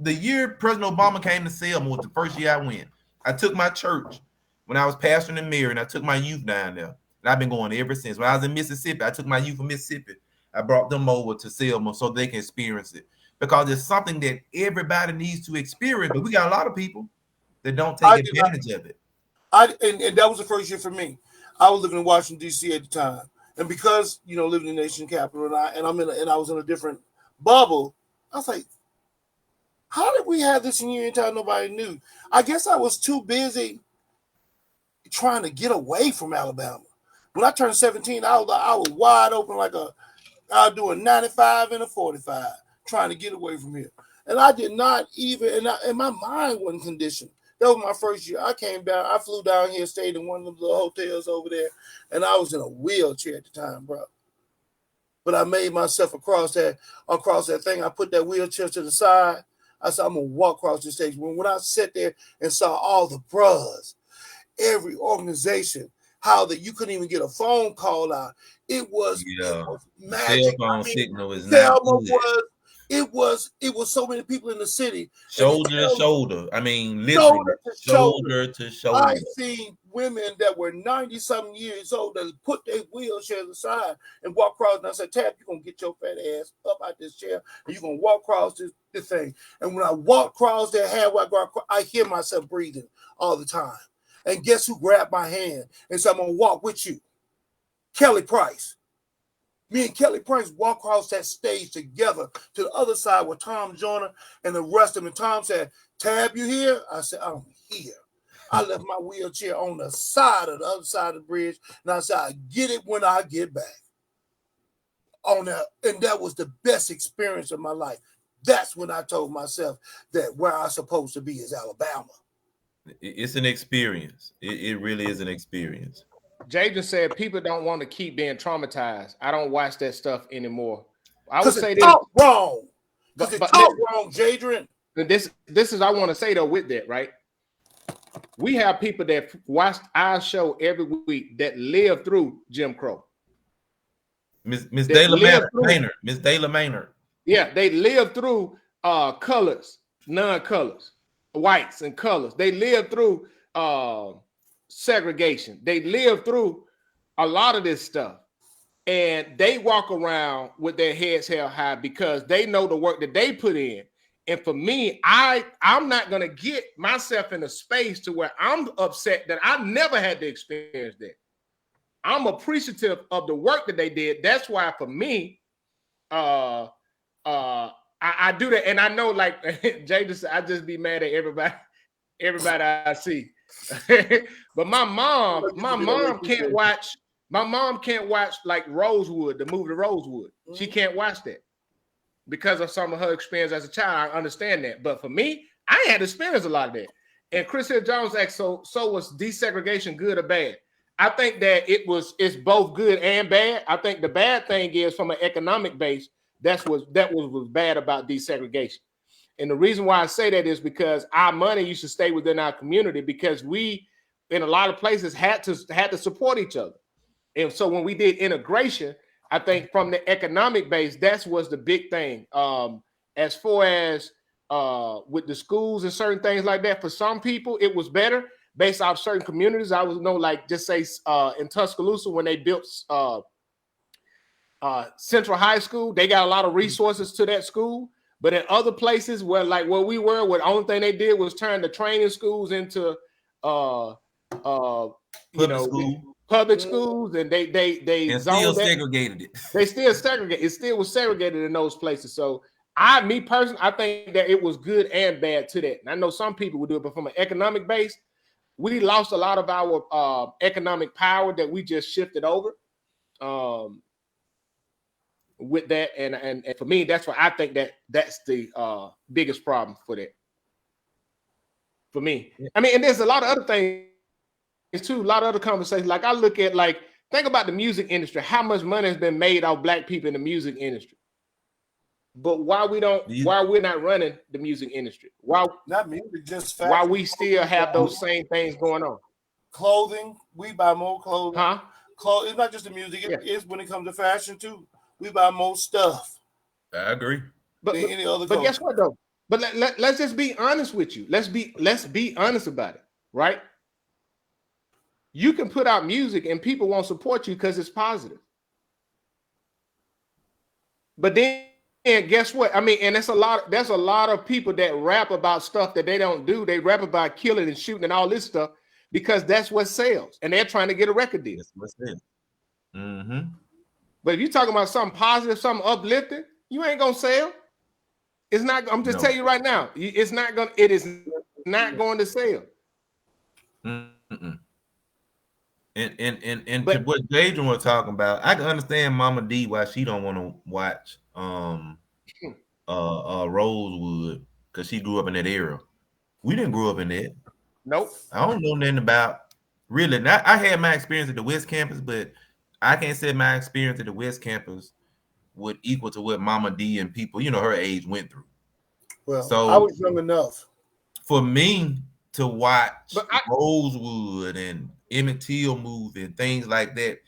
S3: the year President Obama came to Selma was the first year I went. I took my church when I was pastoring in Marion. I took my youth down there, and I've been going ever since. When I was in Mississippi, I took my youth from Mississippi. I brought them over to Selma so they can experience it, because it's something that everybody needs to experience. But we got a lot of people that don't take advantage of it.
S2: And that was the first year for me. I was living in Washington D.C. at the time, and because living in the nation capital, and I was in a different bubble. I was like, how did we have this in Uniontown? Nobody knew. I guess I was too busy trying to get away from Alabama. When I turned 17, I was wide open like I was doing 95 and a 45, trying to get away from here. And I did not even, and my mind wasn't conditioned. That was my first year. I came down, I flew down here, stayed in one of the hotels over there, and I was in a wheelchair at the time, bro. But I made myself across that thing. I put that wheelchair to the side. I said, I'm going to walk across the stage. When I sat there and saw all the bros every organization, how that you couldn't even get a phone call out. It was
S3: Cell
S2: magic.
S3: phone signal is not
S2: Selma
S3: good.
S2: it was so many people in the city.
S3: Shoulder to shoulder. I mean, literally shoulder to shoulder.
S2: I seen women that were 90-something years old that put their wheelchairs aside and walk across. And I said, Tab, you're going to get your fat ass up out this chair and you're going to walk across this thing. And when I walk across there, I hear myself breathing all the time. And guess who grabbed my hand and said, I'm going to walk with you? Kelly Price. Me and Kelly Price walk across that stage together to the other side with Tom Joyner and the rest of them. And Tom said, Tab, you here? I said, I'm here. I left my wheelchair on the side of the other side of the bridge. And I said, I get it when I get back. On that, and that was the best experience of my life. That's when I told myself that where I'm supposed to be is Alabama.
S3: It's an experience. It really is an experience.
S1: Jay just said people don't want to keep being traumatized. I don't watch that stuff anymore. I would say this
S2: wrong. Because it's taught wrong, Jadrian.
S1: This is I want to say though with that, right? We have people that watch our show every week that live through Jim Crow.
S3: Miss Dayla Maynard. Miss Dayla Maynard.
S1: Yeah, they live through colors, non-colors, whites and colors. They live through segregation. They live through a lot of this stuff. And they walk around with their heads held high because they know the work that they put in. And for me, I'm not going to get myself in a space to where I'm upset that I never had to experience that. I'm appreciative of the work that they did. That's why for me, I do that. And I know, like Jay just, I just be mad at everybody I see. But my mom can't watch like Rosewood, the movie Rosewood. She can't watch that because of some of her experience as a child. I understand that. But for me, I had experienced a lot of that. And Chris Hill Jones asked, so was desegregation good or bad? I think that it's both good and bad. I think the bad thing is from an economic base, that was bad about desegregation. And the reason why I say that is because our money used to stay within our community because we, in a lot of places, had to support each other. And so when we did integration, I think from the economic base, that was the big thing. As far as with the schools and certain things like that, for some people, it was better based off certain communities. I was just say in Tuscaloosa when they built Central High School, they got a lot of resources to that school. But in other places where we were, the only thing they did was turn the training schools into public schools, and they
S3: still segregated it.
S1: They still segregated. It still was segregated in those places. So me personally, I think that it was good and bad to that. And I know some people would do it, but from an economic base, we lost a lot of our economic power that we just shifted over. With that, and for me, that's why I think that's the biggest problem for that. For me, I mean, and there's a lot of other things too. A lot of other conversations. Like I look at, think about the music industry. How much money has been made off Black people in the music industry? But why we're not running the music industry? Why
S2: not music? Just
S1: why we still have those same things going on?
S2: Clothing. We buy more clothing.
S1: Huh?
S2: It's not just the music. It's when it comes to fashion too. We buy more stuff.
S3: I agree.
S2: But any other
S1: but guess what though? But let's just be honest with you. Let's be honest about it, right? You can put out music and people won't support you because it's positive. But then guess what? I mean, and there's a lot of people that rap about stuff that they don't do. They rap about killing and shooting and all this stuff because that's what sells. And they're trying to get a record deal.
S3: That's what sells. Mm-hmm.
S1: But if you're talking about something positive, something uplifting, you ain't gonna sell. It's not. I'm just telling you right now. It's not gonna. It is not going to sell.
S3: Mm-mm. And but, what Jadrian was talking about, I can understand Mama D why she don't want to watch Rosewood because she grew up in that era. We didn't grow up in that.
S1: Nope.
S3: I don't know nothing about really. I had my experience at the West Campus, but I can't say my experience at the West Campus would equal to what Mama D and people, her age went through.
S2: Well, so I was young enough.
S3: For me, to watch
S1: But
S3: Rosewood and Emmett Till movie and things like that.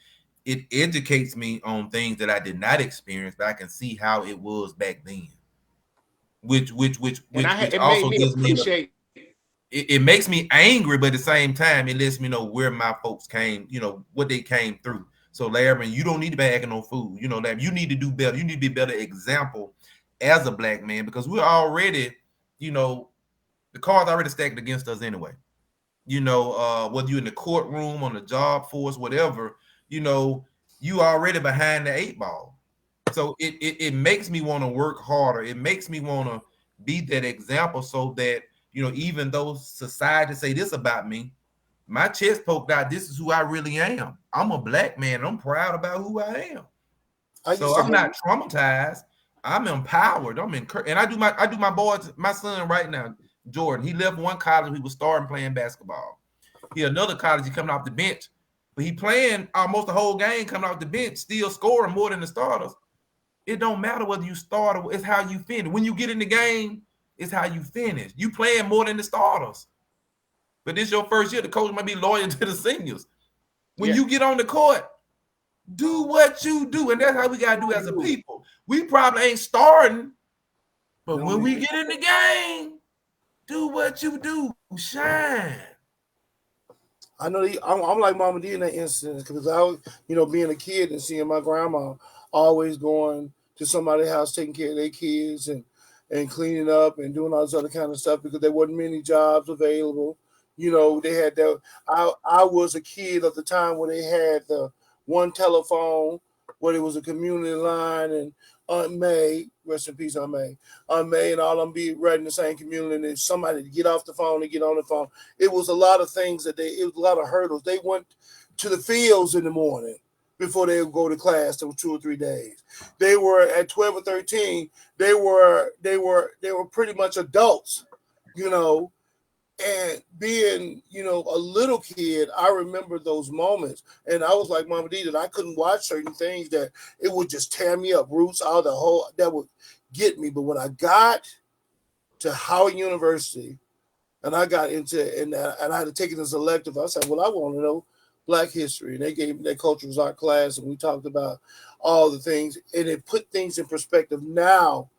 S3: It educates me on things that I did not experience, but I can see how it was back then. Which
S1: it made
S3: also
S1: me
S3: gives me
S1: appreciate.
S3: it makes me angry, but at the same time, it lets me know where my folks came, what they came through. So, Larry, you don't need to be acting on food. Larry, you need to do better. You need to be a better example as a black man, because we're already, the cards already stacked against us anyway. Whether you're in the courtroom, on the job force, whatever, you already behind the 8 ball. So it makes me want to work harder. It makes me want to be that example, so that even though society say this about me, my chest poked out. This is who I really am. I'm a black man. I'm proud about who I am. So I'm not traumatized. I'm empowered. I'm encouraged, and I do my son right now, Jordan. He left one college. He was starting playing basketball. He another college. He coming off the bench, but he playing almost the whole game coming off the bench, still scoring more than the starters. It don't matter whether you start or it's how you finish. When you get in the game, it's how you finish. You playing more than the starters. But this your first year. The coach might be loyal to the seniors. When you get on the court, do what you do. And that's how we got to do as a people. We probably ain't starting, but when we get in the game, do what you do. Shine.
S2: I know I'm like Mama D in that instance, because I, being a kid and seeing my grandma always going to somebody's house, taking care of their kids and cleaning up and doing all this other kind of stuff, because there wasn't many jobs available. They had that. I was a kid at the time when they had the one telephone where it was a community line, and Aunt May, rest in peace, Aunt May and all of them be right in the same community, and then somebody to get off the phone and get on the phone. It was a lot of things it was a lot of hurdles. They went to the fields in the morning before they would go to class for 2 or 3 days. They were at 12 or 13. They were pretty much adults, And being, a little kid, I remember those moments. And I was like Mama D, that I couldn't watch certain things, that it would just tear me up, roots out the whole, that would get me. But when I got to Howard University and I got into, and I had to take it as an elective, I said, well, I want to know Black history. And they gave me that cultural art class, and we talked about all the things, and it put things in perspective. Now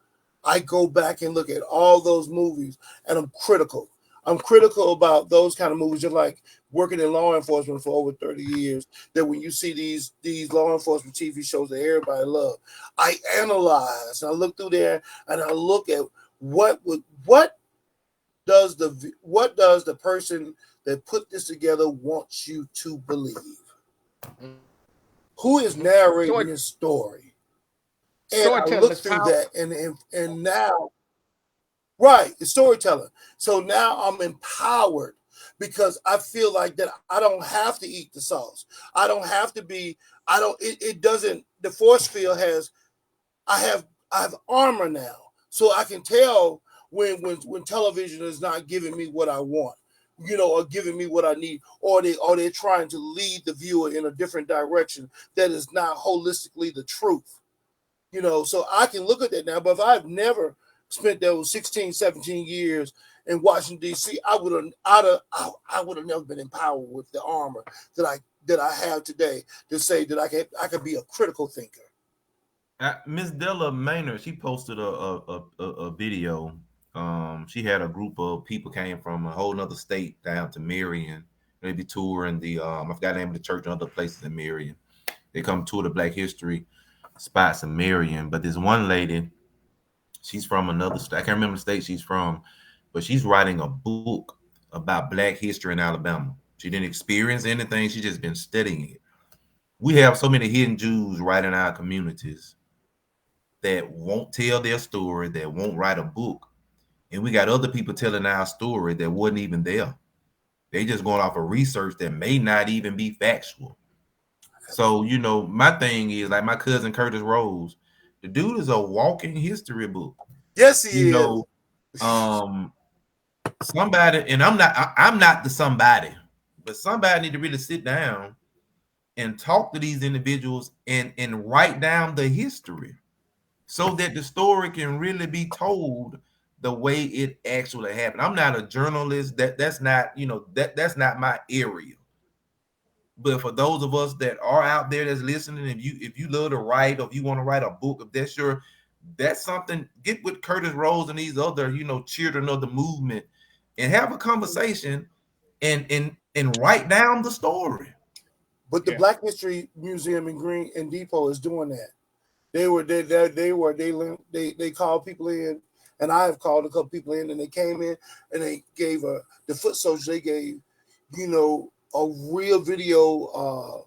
S2: I go back and look at all those movies, and I'm critical. I'm critical about those kind of movies, just like working in law enforcement for over 30 years, that when you see these law enforcement TV shows that everybody love, I analyze, and I look through there, and I look at what does the person that put this together wants you to believe? Who is narrating this story? And I look through that, and now, right, it's storytelling. So now I'm empowered, because I feel like that I don't have to eat the sauce. I don't have to be. It doesn't. The force field has. I have armor now, so I can tell when television is not giving me what I want, or giving me what I need, or they're trying to lead the viewer in a different direction that is not holistically the truth. So I can look at that now. But if I've never spent those 16, 17 years in Washington, D.C., I would have never been empowered with the armor that I have today to say that I could be a critical thinker.
S3: Miss Della Maynard, she posted a video. She had a group of people came from a whole nother state down to Marion. They be touring the I forgot the name of the church and other places in Marion. They come tour the Black history spots in Marion. But this one lady, she's from another state. I can't remember the state she's from, but she's writing a book about Black history in Alabama. She didn't experience anything. She just been studying it. We have so many hidden Jews right in our communities that won't tell their story, that won't write a book. And we got other people telling our story that wasn't even there. They just going off of research that may not even be factual. So, my thing is, like my cousin Curtis Rose, the dude is a walking history book.
S2: Yes, he is.
S3: Somebody, and I'm not the somebody, but somebody need to really sit down and talk to these individuals and write down the history, so that the story can really be told the way it actually happened. I'm not a journalist. That's not, that's not my area. But for those of us that are out there that's listening, if you love to write, or if you want to write a book, if that's something, get with Curtis Rose and these other, children of the movement, and have a conversation and write down the story.
S2: But the Black History Museum in Green and Depot is doing that. They called people in, and I have called a couple people in, and they came in and they gave the foot soldiers, they gave, a real video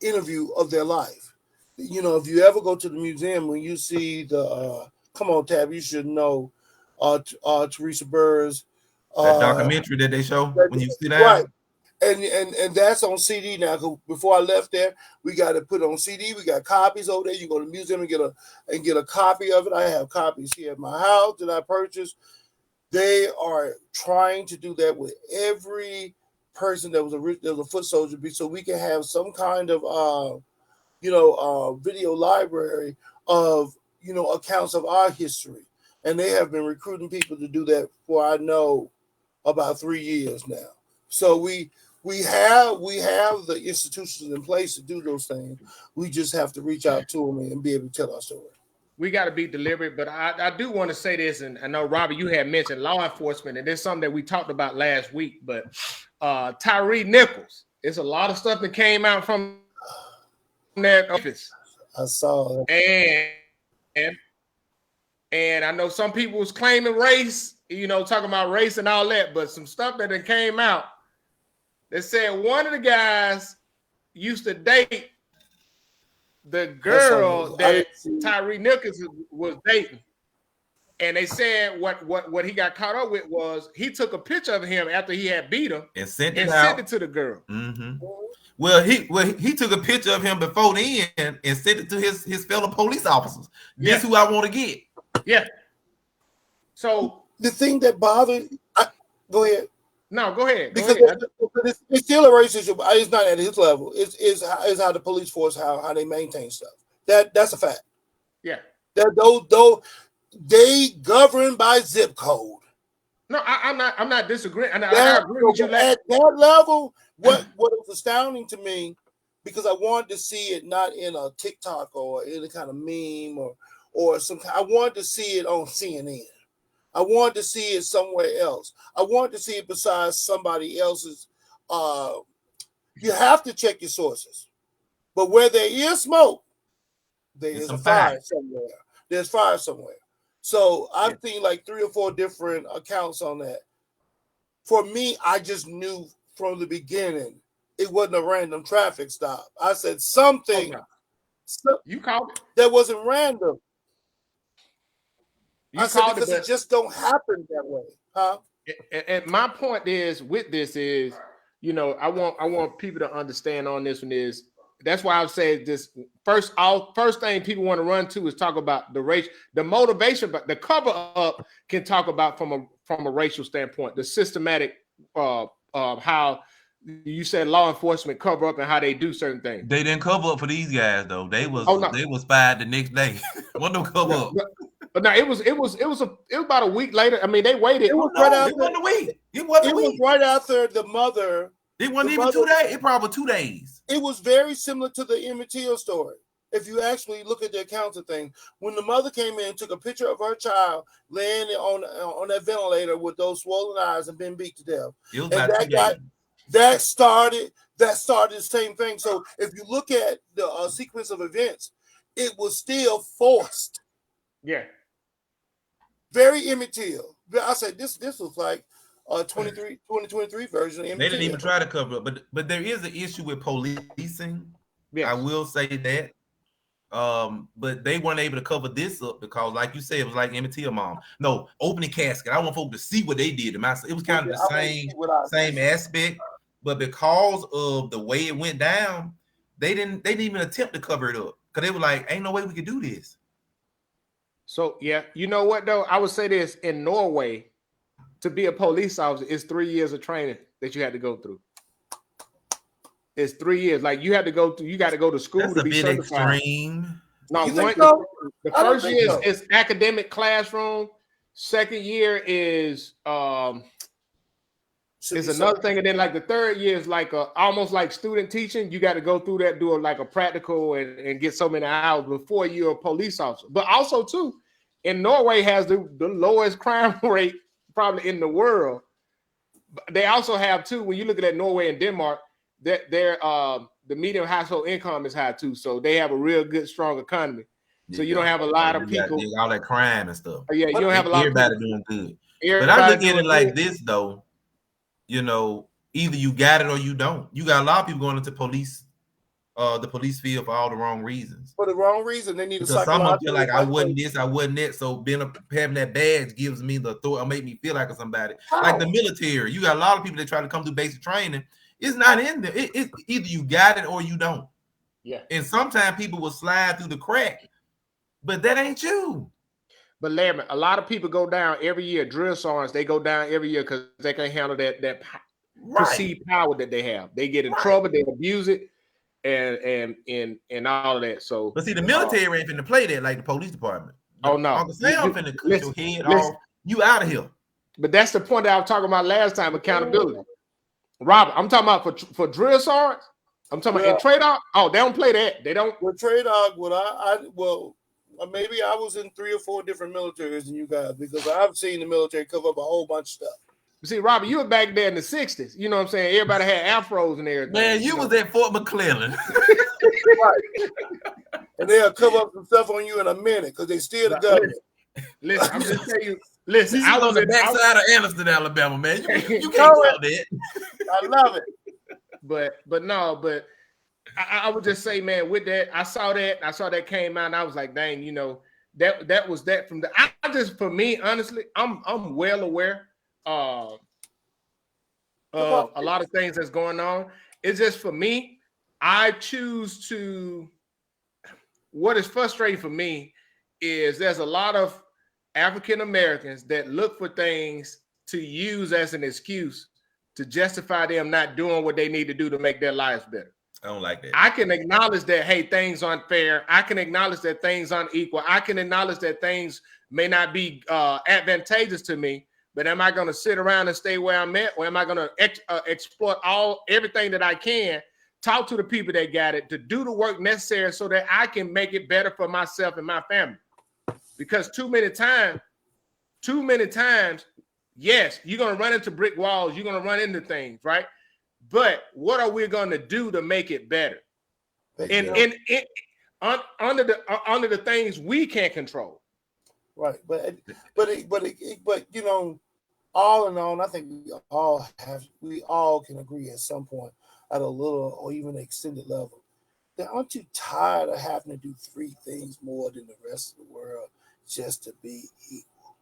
S2: interview of their life. If you ever go to the museum, when you see the come on, Tab, you should know Teresa Burr's
S3: that documentary that they show when you sit down.
S2: Right. And that's on CD now. Cause before I left there, we got to put it on CD. We got copies over there. You go to the museum and get a copy of it. I have copies here at my house that I purchased. They are trying to do that with every person that was a foot soldier, so we can have some kind of video library of accounts of our history. And they have been recruiting people to do that for, I know, about 3 years now. So we have the institutions in place to do those things. We just have to reach out to them and be able to tell our story.
S1: We got to be deliberate, but I do want to say this, and I know, Robbie, you had mentioned law enforcement, and there's something that we talked about last week, but Tyree Nichols, it's a lot of stuff that came out from that office.
S2: I saw it.
S1: And I know some people was claiming race, talking about race and all that, but some stuff that then came out that said one of the guys used to date the girl that Tyree Nichols was dating. And they said what he got caught up with was he took a picture of him after he had beat him
S3: and sent
S1: it to the girl.
S3: Mm-hmm. Well, he took a picture of him before then and sent it to his fellow police officers. This who I want to get.
S1: Yeah. So
S2: the thing that bothered, go ahead.
S1: No, go ahead.
S2: Because it's still a racism. It's not at his level. It's how the police force how they maintain stuff. That's a fact.
S1: Yeah.
S2: That though they govern by zip code.
S1: No, I'm not disagreeing. I agree with you.
S2: At that level, what was astounding to me, because I wanted to see it not in a TikTok or any kind of meme or some. I wanted to see it on CNN. I wanted to see it somewhere else. I wanted to see it besides somebody else's. You have to check your sources. But where there is smoke, there is a fire somewhere. There's fire somewhere. So I've seen like 3 or 4 different accounts on that. For me, I just knew from the beginning it wasn't a random traffic stop. I said something.
S1: You called it.
S2: That wasn't random.
S1: You
S2: I said
S1: called
S2: because
S1: it,
S2: it just don't happen that way, huh?
S1: And my point is with this is, I want people to understand on this one is that's why I would say this first thing people want to run to is talk about the race, the motivation, but the cover up can talk about from a racial standpoint, the systematic how you said law enforcement cover up and how they do certain things.
S3: They didn't cover up for these guys though. They was fired the next day. What no cover up?
S1: But no, it was about a week later. I mean, they waited.
S2: It was right after.
S3: It wasn't a week. It wasn't a week.
S2: Was right after the mother.
S3: It wasn't even 2 days. It probably 2 days.
S2: It was very similar to the Emmett Till story. If you actually look at the accounts of things, when the mother came in, took a picture of her child laying on that ventilator with those swollen eyes and been beat to death.
S3: It was about 2 days.
S2: That started the same thing. So if you look at the sequence of events, it was still forced.
S1: Yeah.
S2: Very Emmett Till. I said this was like 2023 version of Emmett Till.
S3: They didn't even try to cover up, but there is an issue with policing.
S1: Yes.
S3: I will say that. But they weren't able to cover this up because, like you said, it was like Emmett Till mom. No, opening casket. I want folks to see what they did. It was kind of the same aspect, but because of the way it went down, they didn't even attempt to cover it up because they were like, "Ain't no way we could do this."
S1: So yeah, you know what though? I would say this: in Norway, to be a police officer is 3 years of training that you had to go through. It's 3 years. Like you had to go through. You got to go to school
S3: That's
S1: to
S3: a
S1: be
S3: bit
S1: certified.
S3: extreme.
S1: No,
S2: You think
S1: one.
S2: so?
S1: The
S2: I don't
S1: first
S2: think
S1: year
S2: so.
S1: is academic classroom. Second year is
S2: Should
S1: is
S2: be
S1: another thing, and then like the third year is like almost like student teaching. You got to go through that, do like a practical, and get so many hours before you're a police officer. But also too, in Norway has the lowest crime rate probably in the world. They also have too, when you look at Norway and Denmark, that their the median household income is high too, so they have a real good, strong economy. So you don't have a lot of people.
S3: all that crime and stuff.
S1: Yeah, you don't have a lot of
S3: Everybody
S1: people.
S3: doing good.
S1: Everybody
S3: But I look at
S1: doing
S3: it like
S1: good.
S3: this though. You know, either you got it or you don't. You got a lot of people going into the police field for all the wrong reasons.
S2: For the wrong reason. They need a
S3: Because some of them feel
S2: psychological.
S3: like I wasn't this, I wasn't that. So having that badge gives me the authority, or make me feel like somebody. Like the military, you got a lot of people that try to come through basic training. It's not in there. It's either you got it or you don't.
S1: Yeah.
S3: And sometimes people will slide through the crack, but that ain't you.
S1: But Larry, a lot of people go down every year. Drill sergeants, they go down every year because they can't handle that perceived power that they have. They get in trouble, they abuse it, and all of that. So,
S3: but see, the military ain't finna play that like the police department.
S1: Oh no,
S3: Uncle Sam finna cut your head off. You out of here.
S1: But that's the point that I was talking about last time: accountability. Robert, I'm talking about for drill sergeants. I'm talking about in trade dog. Oh, they don't play that. They don't.
S2: With trade dog, maybe I was in 3 or 4 different militaries than you guys, because I've seen the military cover up a whole bunch of stuff.
S1: See, Robert, you were back there in the 60s. You know what I'm saying? Everybody had afros and everything.
S3: Man, you was at Fort McClellan.
S2: And they'll cover up some stuff on you in a minute because they steal the government.
S1: Listen, I'm just telling you. Listen,
S3: I was on the backside of Anniston, Alabama, man. You can't tell that.
S2: I love it.
S1: But I would just say, man, with that, I saw that came out, and I was like, dang, you know, that was that from the. I just, for me, honestly, I'm well aware of a lot of things that's going on. It's just for me, I choose to. What is frustrating for me is there's a lot of African Americans that look for things to use as an excuse to justify them not doing what they need to do to make their lives better.
S3: I don't like that.
S1: I can acknowledge that, hey, things aren't fair. I can acknowledge that things aren't equal. I can acknowledge that things may not be advantageous to me, but am I going to sit around and stay where I'm at, or am I going to exploit everything that I can, talk to the people that got it, to do the work necessary so that I can make it better for myself and my family? Because too many times, yes, you're going to run into brick walls. You're going to run into things, right? But what are we going to do to make it better? Under the things we can't control.
S2: Right, but you know, all in all, I think we all can agree at some point at a little or even an extended level that aren't you tired of having to do 3 things more than the rest of the world just to be equal?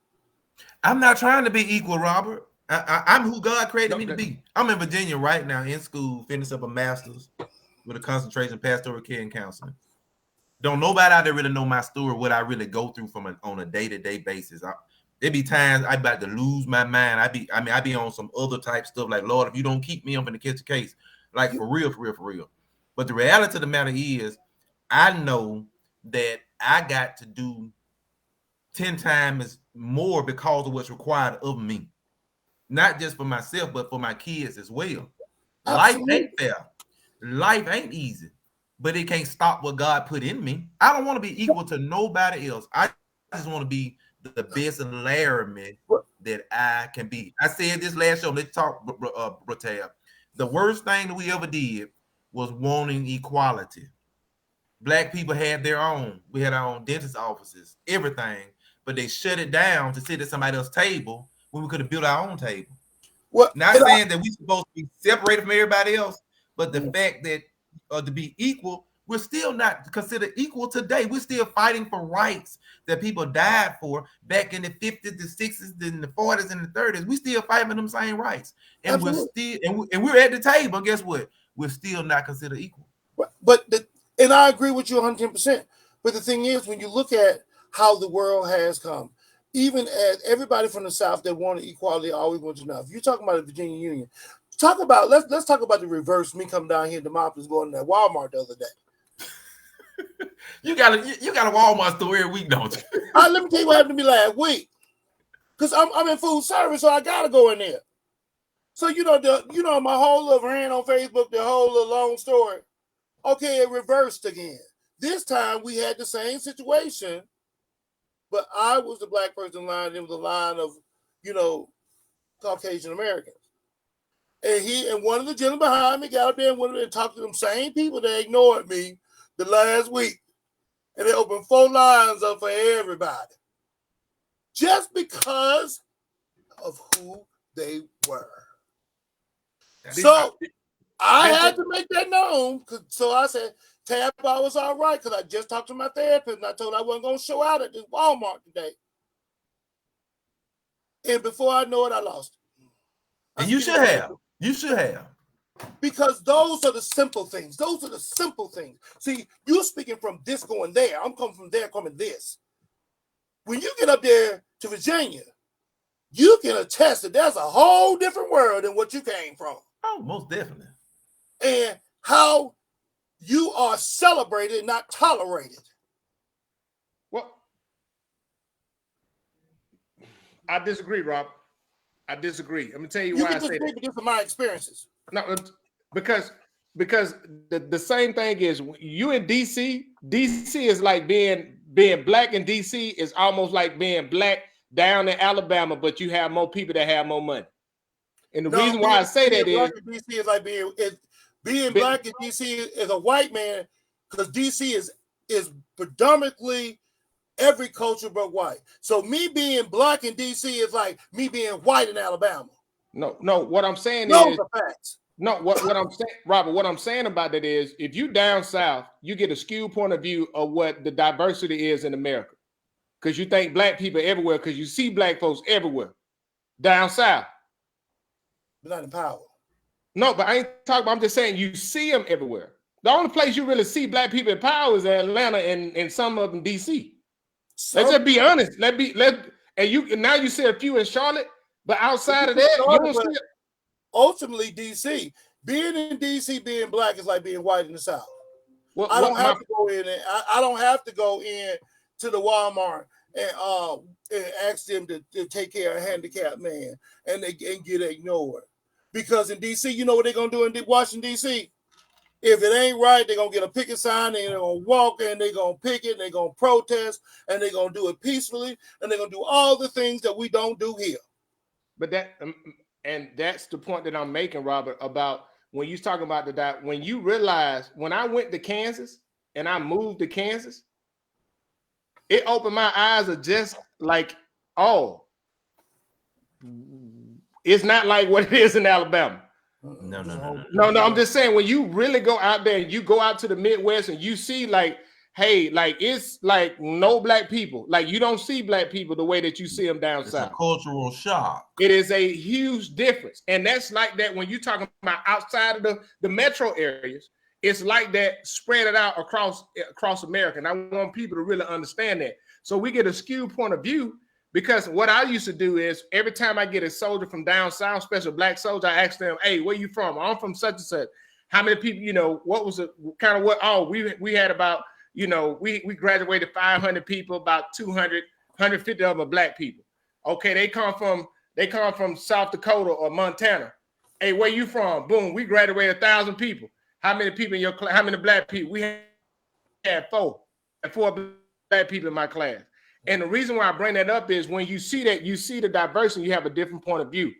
S3: I'm not trying to be equal, Robert. I'm who God created me to be. I'm in Virginia right now in school, finishing up a master's with a concentration in pastoral care and counseling. Don't nobody out there really know my story, what I really go through on a day-to-day basis. There be times I about to lose my mind. I be on some other type stuff like, Lord, if you don't keep me, I'm gonna catch a case. Like for real. But the reality of the matter is, I know that I got to do 10 times more because of what's required of me. Not just for myself, but for my kids as well. Absolutely. Life ain't fair. Life ain't easy, but it can't stop what God put in me. I don't want to be equal to nobody else. I just want to be the best Laramie that I can be. I said this last show. Let's talk, Bratab. The worst thing that we ever did was wanting equality. Black people had their own. We had our own dentist offices, everything, but they shut it down to sit at somebody else's table when we could have built our own table. Not saying that we're supposed to be separated from everybody else, but the fact that to be equal, we're still not considered equal today. We're still fighting for rights that people died for back in the 50s, the 60s, and the 40s, and the 30s. We still fighting for them same rights, and Absolutely. we're at the table. Guess what? We're still not considered equal.
S2: And I agree with you 110%. But the thing is, when you look at how the world has come, even as everybody from the South that wanted equality always wanted to know. If you're talking about the Virginia Union, let's talk about the reverse. Me coming down here to Demopolis, going to that Walmart the other day.
S3: You got a Walmart store every week, don't you?
S2: Let me tell you what happened to me last week. Because I'm in food service, so I gotta go in there. So my whole little rant on Facebook, the whole little long story. Okay, it reversed again. This time we had the same situation, but I was the black person in line. It was a line of, Caucasian Americans. And one of the gentlemen behind me got up there and went and talked to them same people that ignored me the last week. And they opened 4 lines up for everybody. Just because of who they were. So I had to make that known. So I said, Tab, I was all right because I just talked to my therapist and I told her I wasn't going to show out at this Walmart today. And before I know it, I lost it.
S3: And you should have. You should have.
S2: Because those are the simple things. Those are the simple things. See, you're speaking from this going there. I'm coming from there, coming this. When you get up there to Virginia, you can attest that there's a whole different world than what you came from.
S3: Oh, most definitely.
S2: And how you are celebrated, not tolerated.
S1: Well, I disagree, Rob. I disagree. I'm gonna tell you why I say that.
S2: Because of my experiences.
S1: No, because the same thing is you in DC. DC is like being black in DC is almost like being black down in Alabama, but you have more people that have more money. And the reason why I say that is
S2: DC is like being black in DC is a white man, because DC is predominantly every culture but white. So me being black in DC is like me being white in Alabama.
S1: No. What I'm saying
S2: is facts.
S1: No, what I'm saying, Robert, what I'm saying about that is if you down south, you get a skewed point of view of what the diversity is in America. Because you think black people everywhere, because you see black folks everywhere. Down south.
S2: But not in power. No,
S1: but I ain't talking about, I'm just saying you see them everywhere. The only place you really see black people in power is Atlanta and some of them DC. Let's just be honest. Now you see a few in Charlotte, but outside of that, you don't see it.
S2: Ultimately, DC. Being in DC, being black is like being white in the South. Well, I don't have to go in and I don't have to go in to the Walmart and ask them to take care of a handicapped man and get ignored. Because in DC, you know what they're gonna do in Washington, DC? If it ain't right, they're gonna get a picket sign and they're gonna walk and they're gonna picket, and they're gonna protest, and they're gonna do it peacefully, and they're gonna do all the things that we don't do here.
S1: But that's the point that I'm making, Robert, about when you're talking about when you realize when I went to Kansas and I moved to Kansas, it opened my eyes of just like, oh, it's not like what it is in Alabama. No. I'm just saying when you really go out there and you go out to the Midwest and you see like, hey, like it's like no black people. Like you don't see black people the way that you see them down south.
S3: It's a cultural shock.
S1: It is a huge difference. And that's like that when you're talking about outside of the metro areas, it's like that spread it out across America. And I want people to really understand that. So we get a skewed point of view, because what I used to do is every time I get a soldier from down south, special black soldier, I ask them, hey, where you from? I'm from such and such. How many people, what was it kind of what? Oh, we had about, we graduated 500 people, about 200, 150 of them are black people. Okay, they come from South Dakota or Montana. Hey, where you from? Boom, we graduated 1,000 people. How many people in your class? How many black people? We had 4 black people in my class. And the reason why I bring that up is when you see that, you see the diversity, you have a different point of view.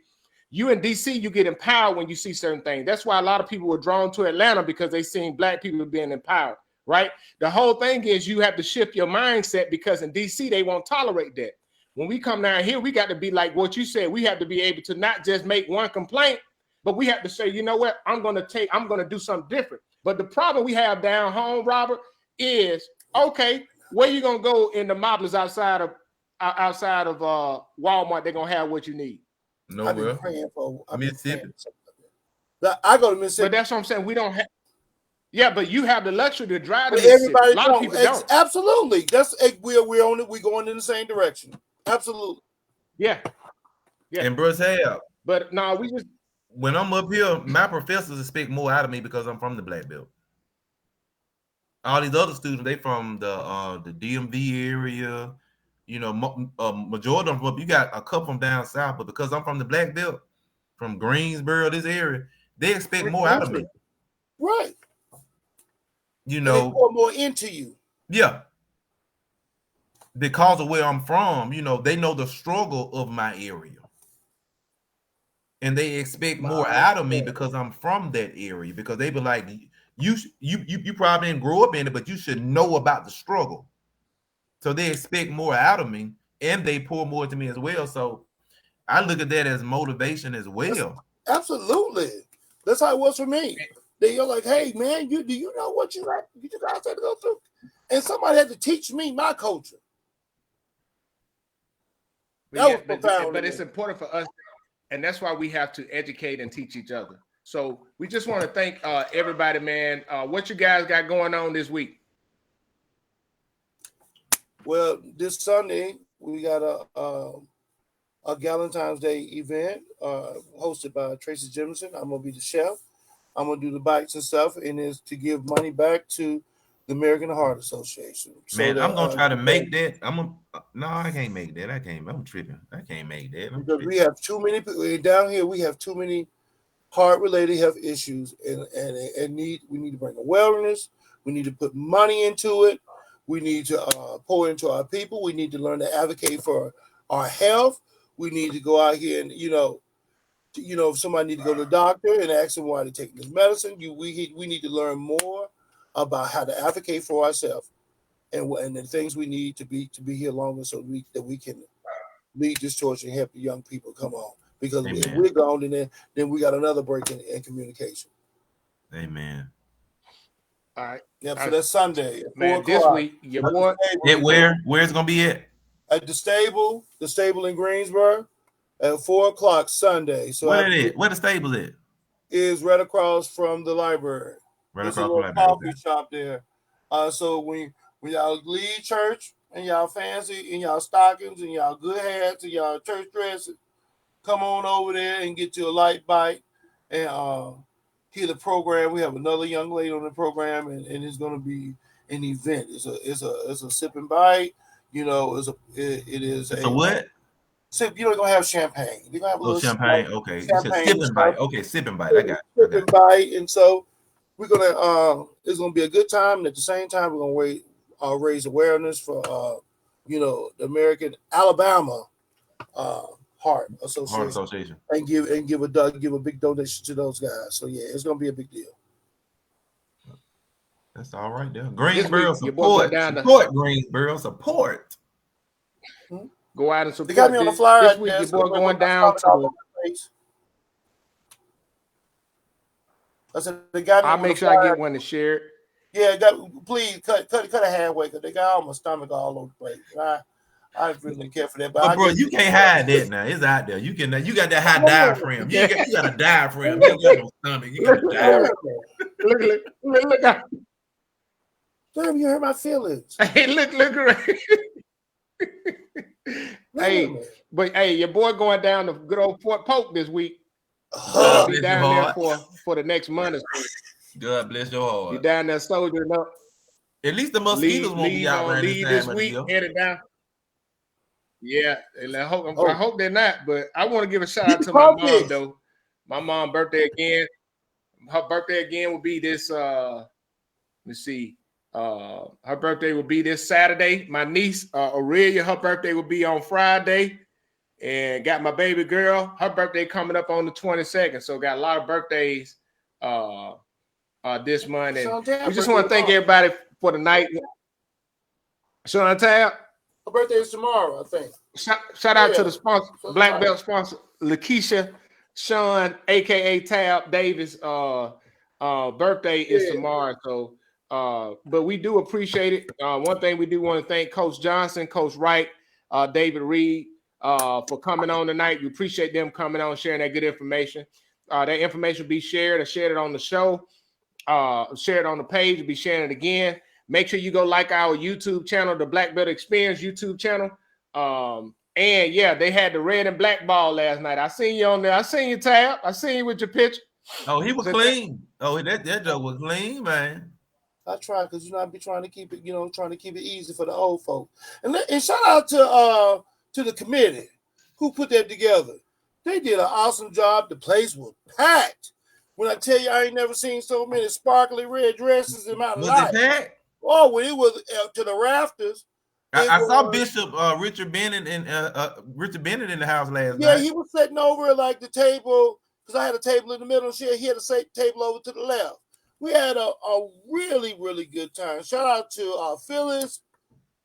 S1: You in DC, you get empowered when you see certain things. That's why a lot of people were drawn to Atlanta, because they seen black people being empowered, right? The whole thing is you have to shift your mindset, because in DC, they won't tolerate that. When we come down here, we got to be like what you said. We have to be able to not just make one complaint, but we have to say, you know what? I'm going to do something different. But the problem we have down home, Robert, is, okay, where you going to go in the Moblers outside of Walmart? They're going to have what you need.
S3: Nowhere. Mississippi.
S2: I go to Mississippi.
S1: But that's what I'm saying. We don't have. Yeah, but you have the luxury to drive to Mississippi.
S2: Everybody
S1: a lot of people don't.
S2: Absolutely. That's we're on it. We're going in the same direction. Absolutely.
S1: Yeah.
S3: And Bruce Hale.
S1: But no, we just.
S3: When I'm up here, my professors expect more out of me because I'm from the Black Belt. all these other students, they from the DMV area. You know, majority of them. You got a couple from down south, but because I'm from the Black Belt, from Greensboro, this area, they expect more out of me.
S2: Right.
S3: You
S2: And
S3: know,
S2: they pour more into you.
S3: yeah. Because of where I'm from, you know, they know the struggle of my area. And they expect more out of me because I'm from that area. Because they be like, you probably didn't grow up in it, but you should know about the struggle. So they expect more out of me, and they pour more to me as well. So I look at that as motivation as well.
S2: Absolutely. That's how it was for me. You're like, hey man, do you know what you guys had to go through? And somebody had to teach me my culture.
S1: But it's important for us, and that's why we have to educate and teach each other. So we just want to thank everybody, man. What you guys got going on this week?
S2: Well, this Sunday we got a Valentine's Day event hosted by Tracy Jemison. I'm gonna be the chef. I'm gonna do the bites and stuff, and it's to give money back to the American Heart Association.
S3: Man, I'm gonna try to make that. No, I can't make that. I'm tripping. I can't make that.
S2: Because we have too many people down here. We have too many heart-related health issues, and we need to bring awareness. We need to put money into it. We need to pour into our people. We need to learn to advocate for our health. We need to go out here and if somebody need to go to the doctor and ask them why they're taking this medicine, we need to learn more about how to advocate for ourselves and the things we need to be here longer so that we can lead this torch and help the young people come on. Because if we're gone, then we got another break in communication.
S3: Amen.
S1: All right.
S2: Yep. So that's Sunday.
S1: Man, this week, your boy.
S3: Where's it gonna be at?
S2: At the stable in Greensboro at 4:00 Sunday. So
S3: Where the stable at?
S2: Is right across from the library. There's a little coffee shop there. So when y'all leave church and y'all fancy in y'all stockings and y'all good hats and y'all church dresses, come on over there and get you a light bite and hear the program. We have another young lady on the program, and it's going to be an event. It's a sip and bite. It is a
S3: what?
S2: Sip. You're gonna have champagne. You're gonna have a little
S3: champagne. Okay, sip and bite. Okay, sip and bite. I got
S2: sip and bite, and so we're gonna. It's gonna be a good time, and at the same time, we're gonna raise awareness for the American Alabama Heart Association, and give a big donation to those guys. So yeah, it's gonna be a big deal.
S3: That's all right there. Greensboro support. Support Greensboro support.
S1: Go out and support.
S2: They got me on the flyer.
S1: This week, your boy going down to.
S2: I said they got me.
S1: I'll make sure I get one to share.
S2: Yeah, please cut a halfway because they got all my stomach all over the place. I really didn't care for that. But
S3: bro, you can't hide that now. It's out there. You got that high diaphragm. You got a diaphragm. You got no stomach. You got a diaphragm.
S1: Look out.
S2: Damn, you hurt my feelings.
S1: Hey, look. Hey, your boy going down to good old Fort Polk this week. Be down there for the next month.
S3: God bless your heart.
S1: You down there soldiering up.
S3: At least the mosquitoes won't be out around
S1: this week. Headed down. Yeah, and I hope they're not. But I want to give a shout out to my mom though. My mom's birthday again. Her birthday again will be this. Let's see. Her birthday will be this Saturday. My niece Aurelia, her birthday will be on Friday, and got my baby girl. Her birthday coming up on the 22nd. So got a lot of birthdays this month, and we just want to thank everybody for the night. Sean Tab.
S2: Her birthday is tomorrow, I think.
S1: Shout out to the sponsor, Black Belt sponsor, Lakeisha, Sean, aka Tab Davis. Birthday is tomorrow, so. But we do appreciate it. One thing we do want to thank Coach Johnson, Coach Wright, David Reed for coming on tonight. We appreciate them coming on, sharing that good information. That information will be shared. I shared it on the show, shared on the page. We'll be sharing it again. Make sure you go like our YouTube channel, the Black Belt Experience YouTube channel. And yeah, they had the red and black ball last night. I seen you on there. I seen you, Tab. I seen you with your picture.
S3: Oh, he was clean. Oh, that joke was clean, man.
S2: I try because I be trying to keep it, trying to keep it easy for the old folk. And shout out to the committee who put that together. They did an awesome job. The place was packed. When I tell you, I ain't never seen so many sparkly red dresses in my life.
S3: That?
S2: Oh, when it was to the rafters.
S3: I saw Bishop Richard Bennett in the house last night.
S2: Yeah, he was sitting over like the table because I had a table in the middle. He had a table over to the left. We had a really, really good time. Shout out to Phyllis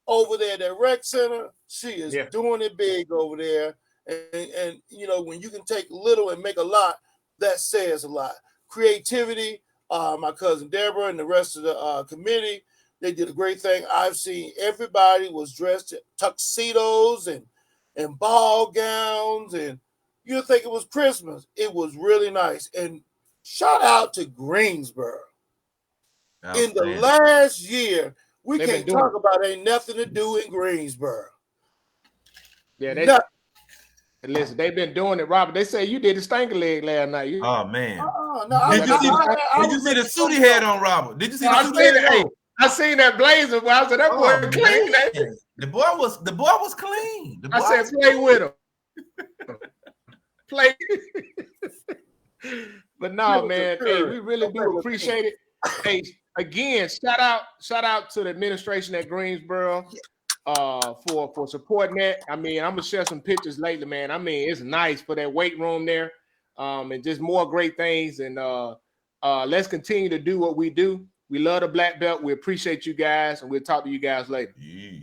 S2: over there at that rec center. She is doing it big over there. And when you can take little and make a lot, that says a lot. Creativity, my cousin Deborah and the rest of the committee, they did a great thing. I've seen everybody was dressed in tuxedos and ball gowns, and you'd think it was Christmas. It was really nice. And shout out to Greensboro. In the last year, we can't talk about ain't nothing to do in Greensboro.
S1: Yeah, listen, they've been doing it, Robert. They say you did the stanky leg last night.
S3: Oh man!
S2: No,
S3: did you see the suit he had on, Robert? Did you see the suit?
S1: I seen that blazer. But I said that boy clean.
S3: The boy was clean.
S1: I said play with him. Play. But no, man, hey, we really do appreciate it. Hey, again, shout out to the administration at Greensboro for supporting that. I mean, I'm gonna share some pictures lately, man. I mean, it's nice for that weight room there, and just more great things. And let's continue to do what we do. We love the black belt. We appreciate you guys, and we'll talk to you guys later.
S3: Yeah.